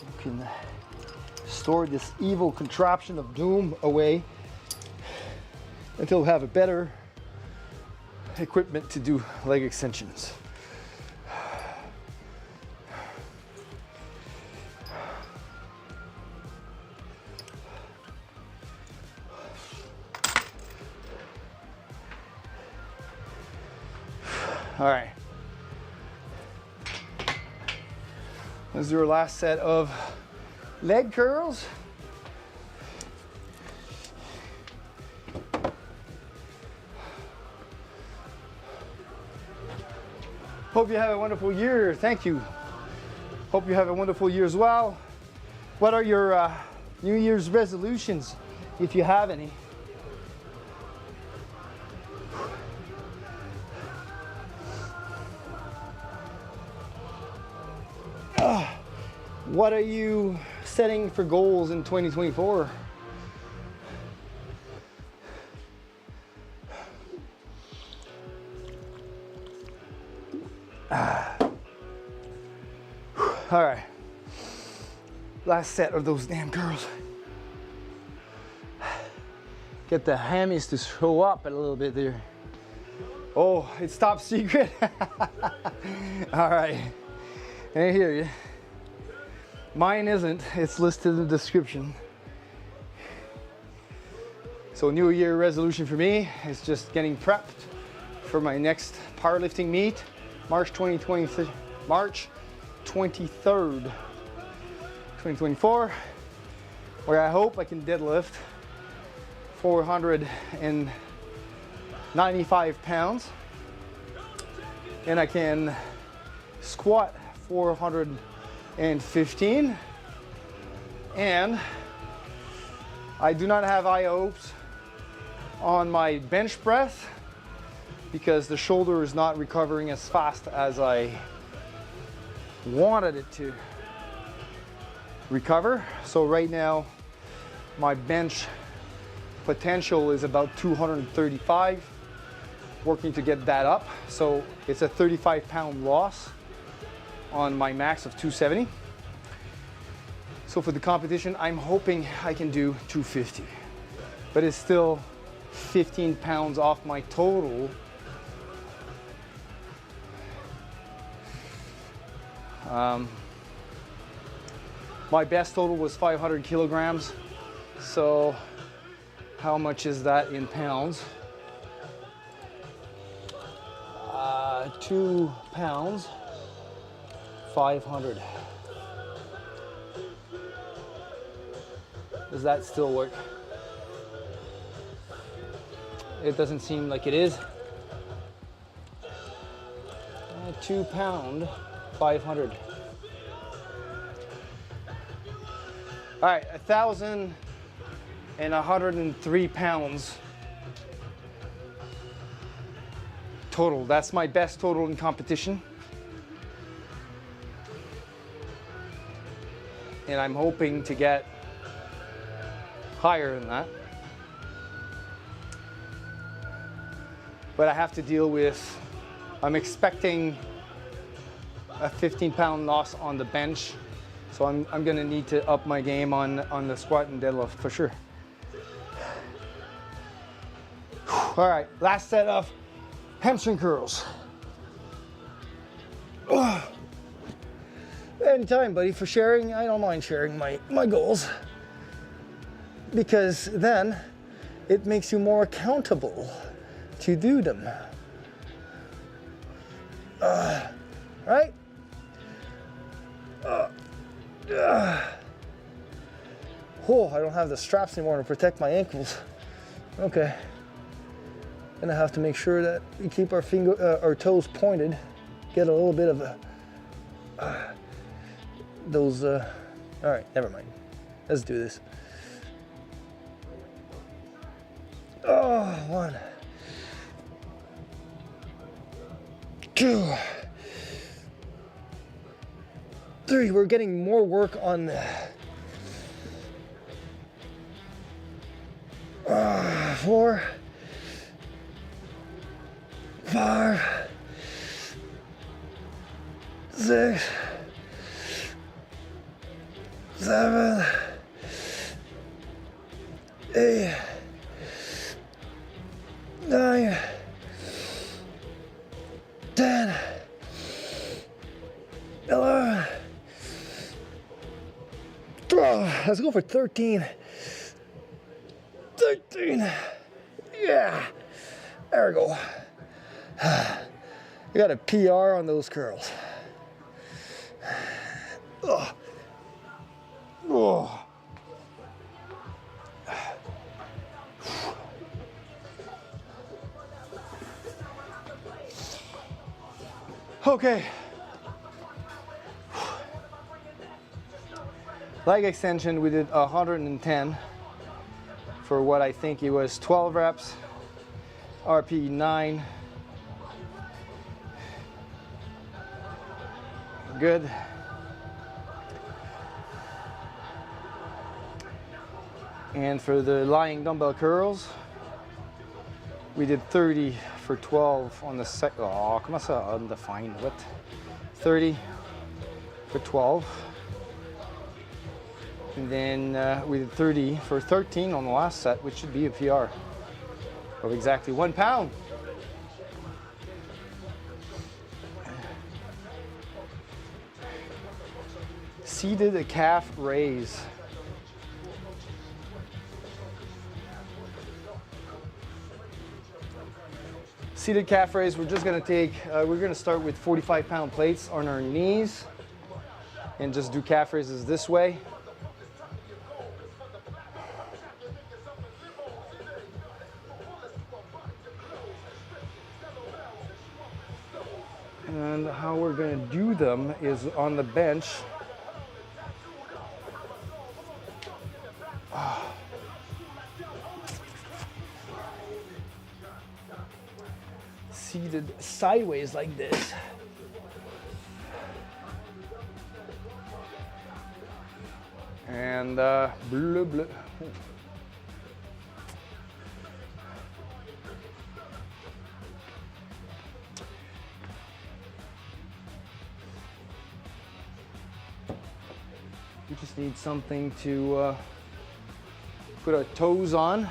You can store this evil contraption of doom away until we have a better equipment to do leg extensions. All right, let's do our last set of leg curls. Hope you have a wonderful year. Thank you. Hope you have a wonderful year as well. What are your New Year's resolutions, if you have any? What are you setting for goals in 2024? All right, last set of those damn curls. Get the hammies to show up a little bit there. Oh, it's top secret. All right, I hear you. Mine isn't, it's listed in the description. So New Year resolution for me is just getting prepped for my next powerlifting meet, March 23rd, 2024, where I hope I can deadlift 495 pounds and I can squat 415, and I do not have high hopes on my bench press because the shoulder is not recovering as fast as I wanted it to recover. So right now my bench potential is about 235, working to get that up. So it's a 35-pound loss on my max of 270. So for the competition, I'm hoping I can do 250, but it's still 15 pounds off my total. My best total was 500 kilograms. So how much is that in pounds? 2 pounds, 500. Does that still work? It doesn't seem like it is. 2 pound, 500. All right, 1,103 pounds total. That's my best total in competition. And I'm hoping to get higher than that. But I have to deal with, I'm expecting a 15-pound loss on the bench. So I'm gonna need to up my game on the squat and deadlift for sure. All right, last set of hamstring curls. Anytime, buddy, for sharing. I don't mind sharing my goals, because then it makes you more accountable to do them. Right? Oh, I don't have the straps anymore to protect my ankles. Okay. Gonna have to make sure that we keep our toes pointed. Get a little bit of those. All right, never mind. Let's do this. Oh, 1, 2, 3. We're getting more work on the 4, 5, 6, 7, 8, 9, 10, 11, 12. Let's go for 13. 13. Yeah. There we go. You got a PR on those curls. Oh. Oh. Okay. Leg extension, we did 110 for what I think it was 12 reps, RP 9. Good. And for the lying dumbbell curls, we did 30 for 12 on the second. Oh, comment ça undefined? What? 30 for 12. And then we did 30 for 13 on the last set, which should be a PR of exactly 1 pound. Seated calf raise. Seated calf raise, we're just gonna take, we're gonna start with 45-pound plates on our knees and just do calf raises this way. And how we're gonna do them is on the bench. Seated sideways like this. And bleu, bleu. We just need something to put our toes on,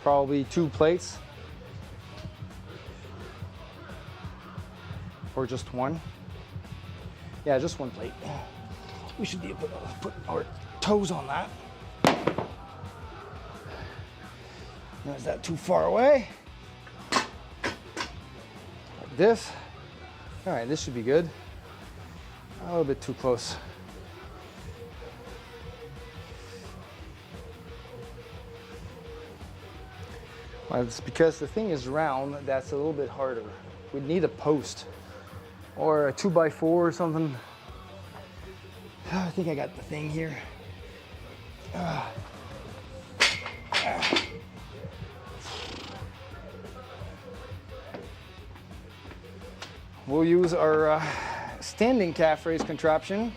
probably 2 plates. Or just 1. Yeah, just 1 plate. We should be able to put our toes on that. Now, is that too far away? Like this. All right, this should be good. A little bit too close. Well, it's because the thing is round, that's a little bit harder. We'd need a post or a 2x4 or something. I think I got the thing here. We'll use our standing calf raise contraption.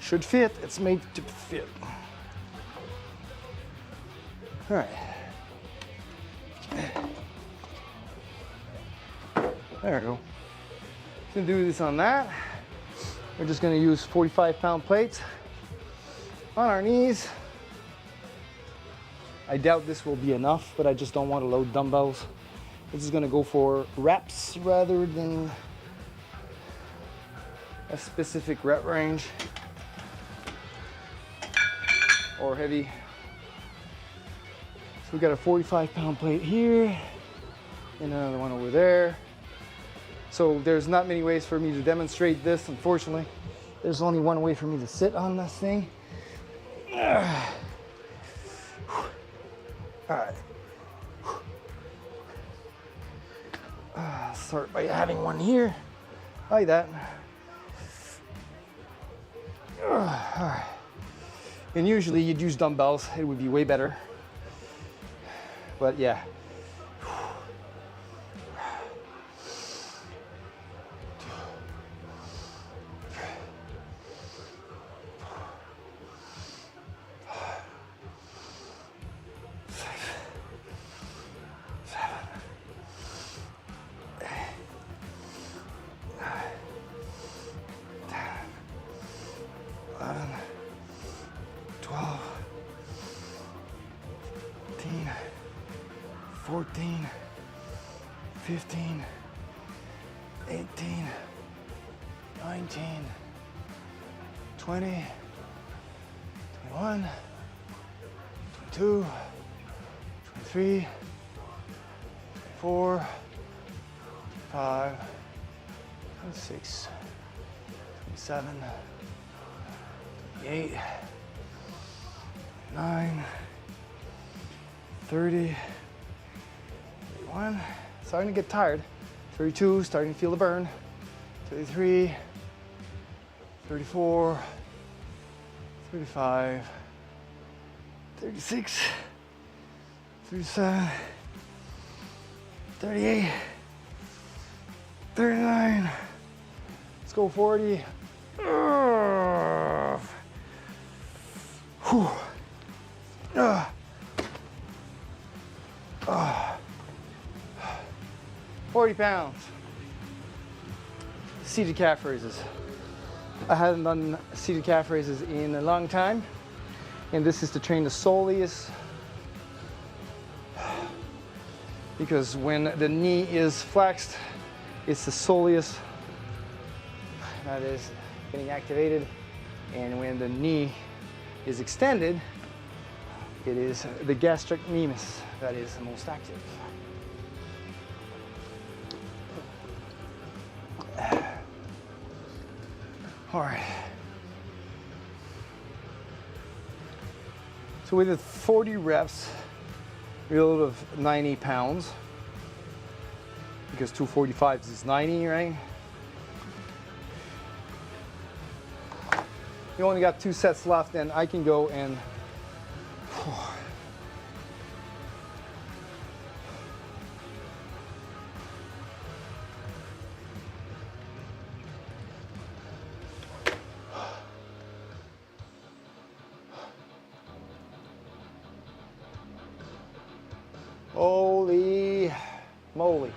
Should fit, it's made to fit. All right. There we go. Gonna do this on that. We're just gonna use 45-pound plates on our knees. I doubt this will be enough, but I just don't want to load dumbbells. This is gonna go for reps rather than a specific rep range or heavy. So we got a 45-pound plate here and another one over there. So there's not many ways for me to demonstrate this, unfortunately. There's only one way for me to sit on this thing. All right. Start by having one here, like that. All right. And usually you'd use dumbbells, it would be way better. But yeah. 14, 15, 18, 19, 20, 21, 22, 23, 24, 25, 26, 27, 28, 9, 30, 31, starting to get tired, 32, starting to feel the burn, 33, 34, 35, 36, 37, 38, 39, let's go 40. Whew. 40 pounds. Seated calf raises. I hadn't done seated calf raises in a long time, and this is to train the soleus, because when the knee is flexed, it's the soleus that is getting activated, and when the knee is extended, it is the gastrocnemius that is the most active. All right. So we did 40 reps, reload of 90 pounds, because 245s is 90, right? You only got 2 sets left, and I can go and holy moly.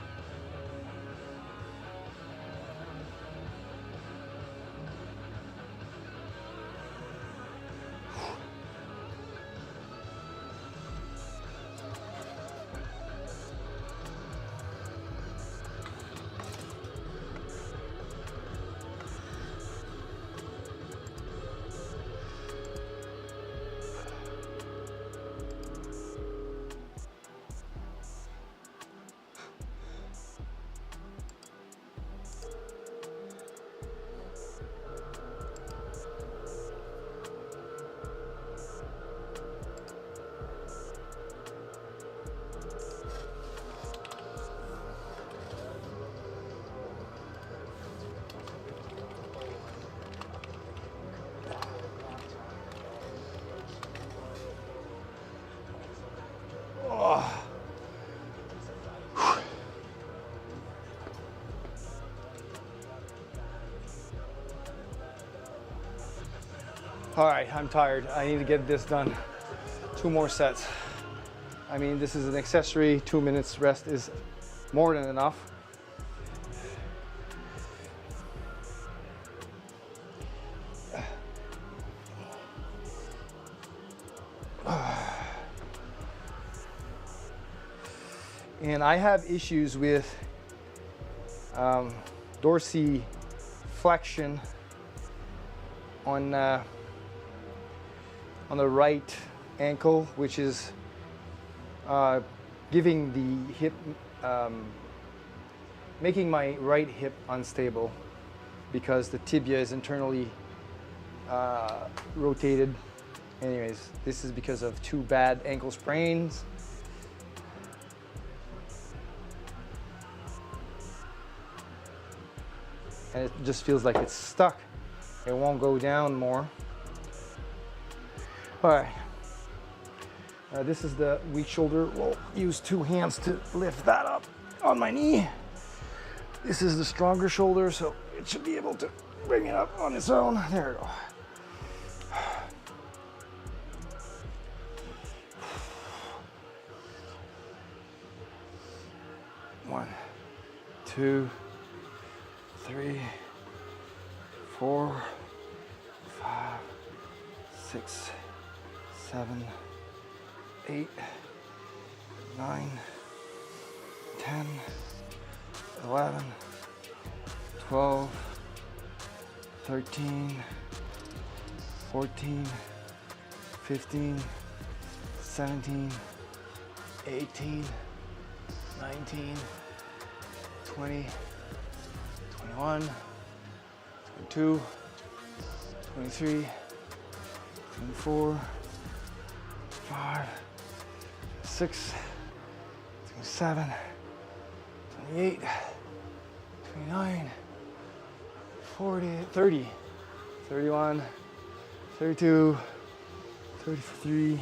All right, I'm tired. I need to get this done. 2 more sets. I mean, this is an accessory. 2 minutes rest is more than enough. And I have issues with dorsiflexion on the right ankle, which is giving the hip, making my right hip unstable because the tibia is internally rotated. Anyways, this is because of 2 bad ankle sprains. And it just feels like it's stuck. It won't go down more. All right. This is the weak shoulder. We'll use 2 hands to lift that up on my knee. This is the stronger shoulder, so it should be able to bring it up on its own. There we go. One, 2, 3, 4, 5, 6, 7, 8, 9, 10, 11, 12, 13, 14, 15, 17, 18, 19, 20, 21, 22, 23, 24, 5, 6, 27, 28, 29, 40, 30, 31, 32, 33,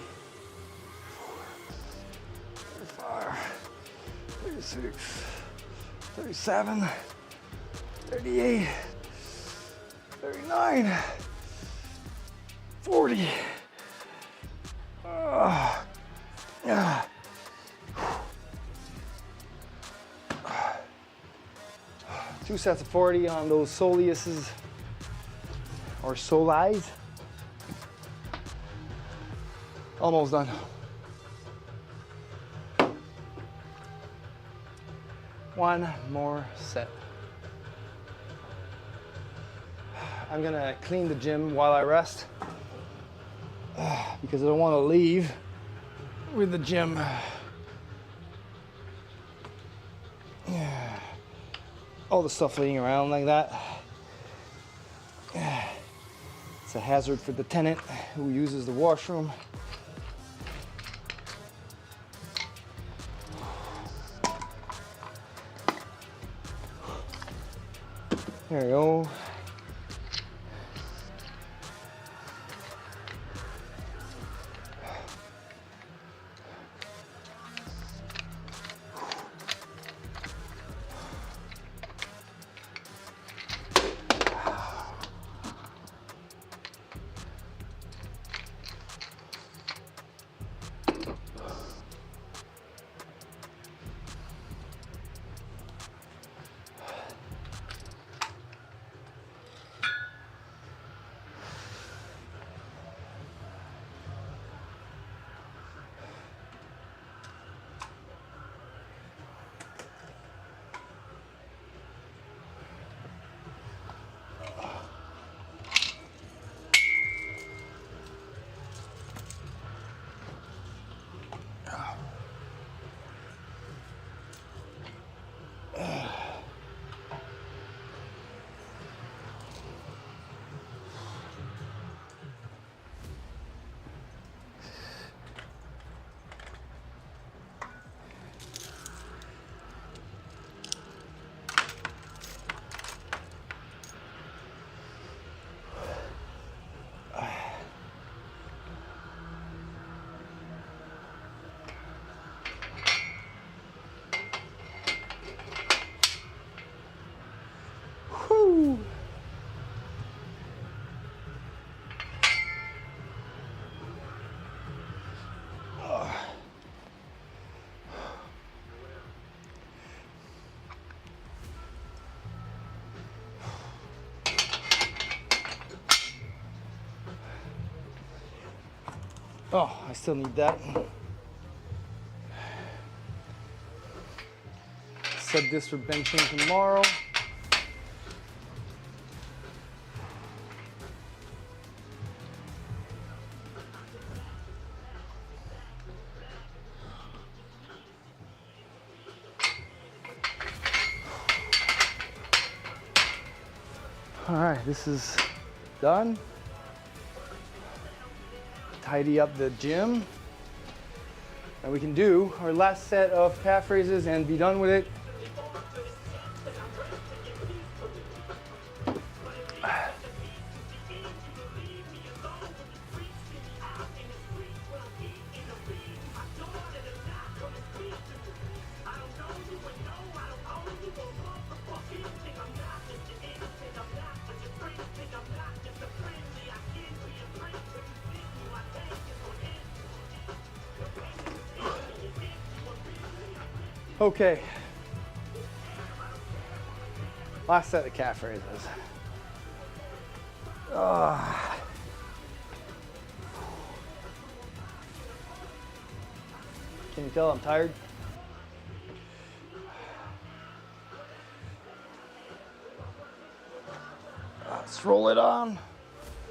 35, 36, 37, 38, 39, 40. Yeah. 2 sets of 40 on those soleuses or solis. Almost done. One more set. I'm gonna clean the gym while I rest because I don't want to leave with the gym. All the stuff laying around like that. It's a hazard for the tenant who uses the washroom. There we go. Oh, I still need that. Set this for benching tomorrow. All right, this is done. Tidy up the gym. And we can do our last set of calf raises and be done with it. Okay, last set of calf raises. Can you tell I'm tired? Let's roll it on.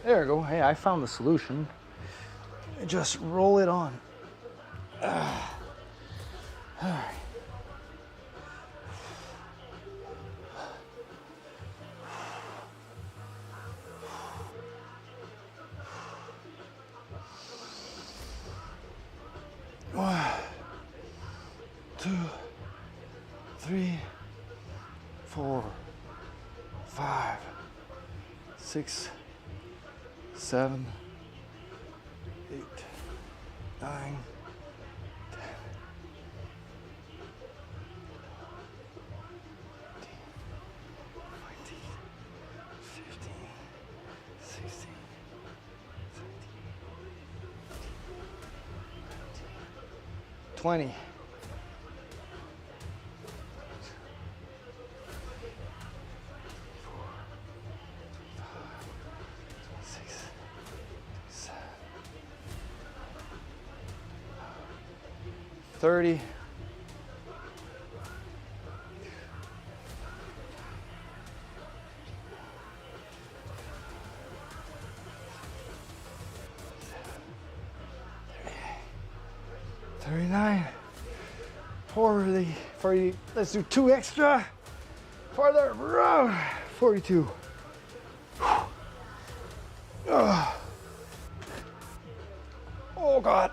There we go. Hey, I found the solution. Just roll it on. All right. One, 2, 3, 4, 5, 6, 7, 8, 9, 10, 14, 15, 16, 20. 30. 39. 40. Let's do 2 extra. Farther. 42. Oh God.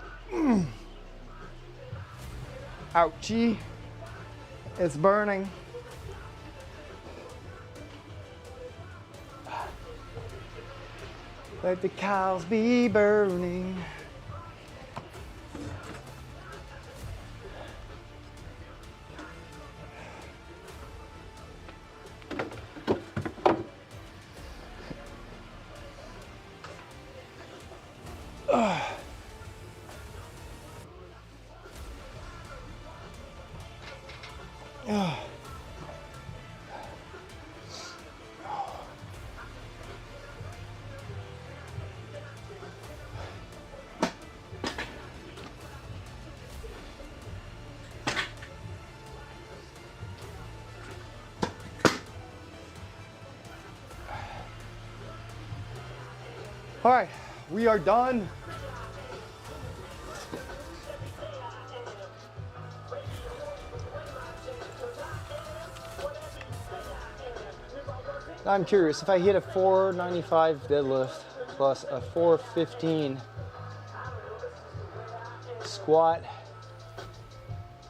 Ouchie. It's burning. Let the cows be burning. All right, we are done. I'm curious, if I hit a 495 deadlift plus a 415 squat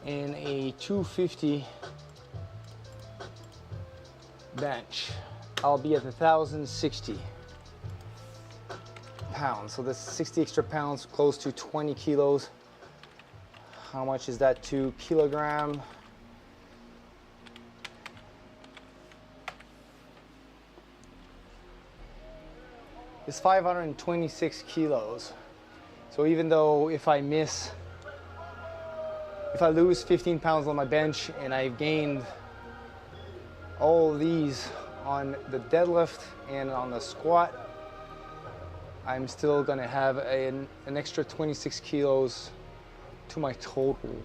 and a 250 bench, I'll be at 1,060 pounds. So that's 60 extra pounds, close to 20 kilos. How much is that to kilogram? It's 526 kilos. So even though if I lose 15 pounds on my bench and I've gained all of these on the deadlift and on the squat, I'm still gonna have an extra 26 kilos to my total.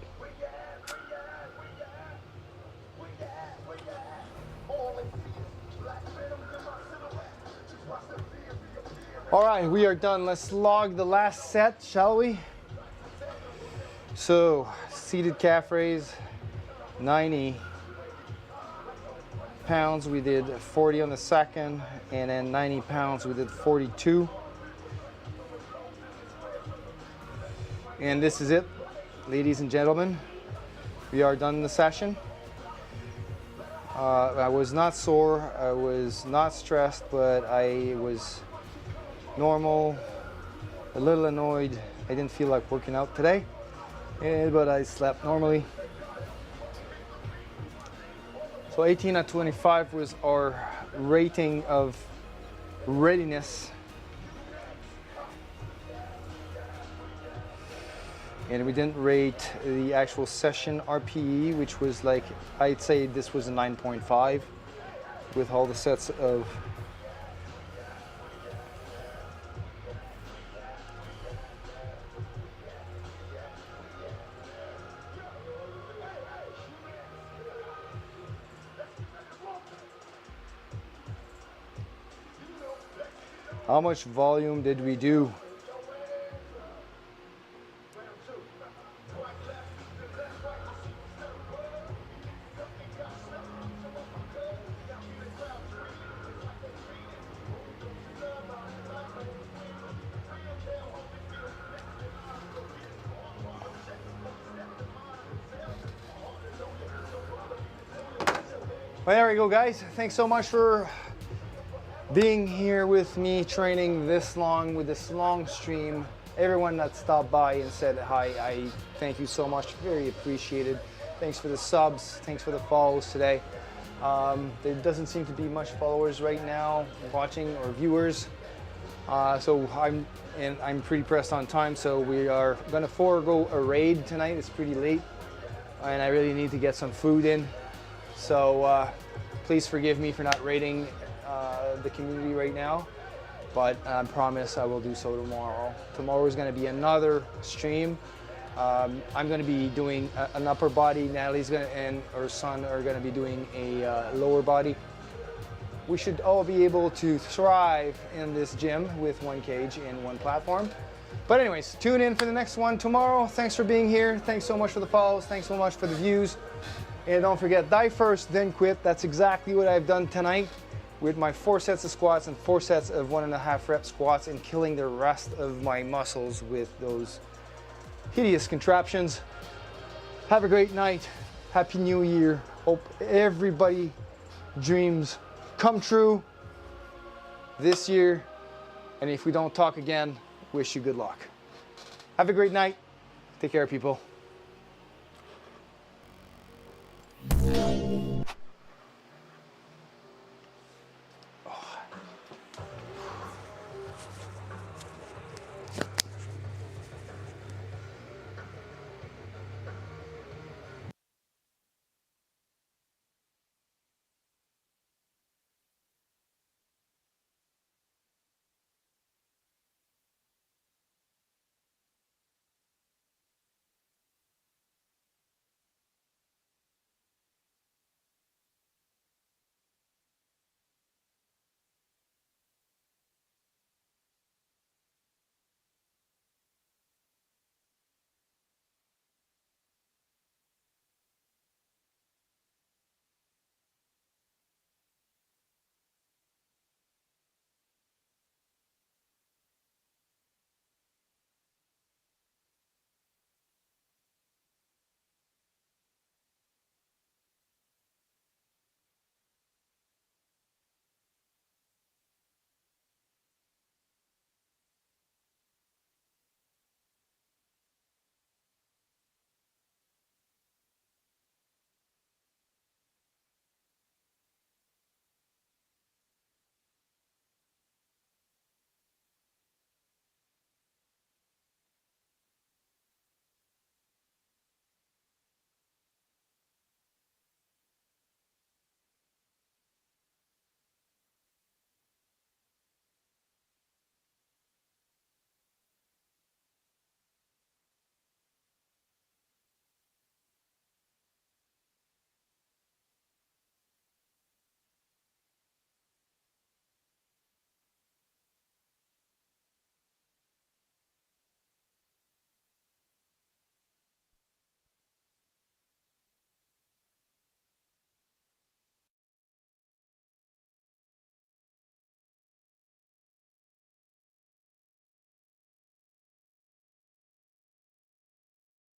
All right, we are done. Let's log the last set, shall we? So, seated calf raise, 90 pounds, we did 40 on the second, and then 90 pounds, we did 42. And this is it, ladies and gentlemen. We are done the session. I was not sore, I was not stressed, but I was normal, a little annoyed. I didn't feel like working out today, but I slept normally. So 18 out of 25 was our rating of readiness. And we didn't rate the actual session RPE, which was like, I'd say this was a 9.5 with all the sets of How much volume did we do? Well, there we go, guys. Thanks so much for being here with me, training this long with this long stream. Everyone that stopped by and said hi, I thank you so much. Very appreciated. Thanks for the subs. Thanks for the follows today. There doesn't seem to be much followers right now watching or viewers. So I'm pretty pressed on time. So we are gonna forego a raid tonight. It's pretty late, and I really need to get some food in. So please forgive me for not raiding the community right now, but I promise I will do so tomorrow. Tomorrow is going to be another stream. I'm going to be doing an upper body. Natalie's and her son are going to be doing a lower body. We should all be able to thrive in this gym with one cage and one platform. But anyways, tune in for the next one tomorrow. Thanks for being here. Thanks so much for the follows. Thanks so much for the views. And don't forget, die first, then quit. That's exactly what I've done tonight with my 4 sets of squats and 4 sets of 1.5 rep squats, and killing the rest of my muscles with those hideous contraptions. Have a great night. Happy New Year. Hope everybody dreams come true this year. And if we don't talk again, wish you good luck. Have a great night. Take care, people.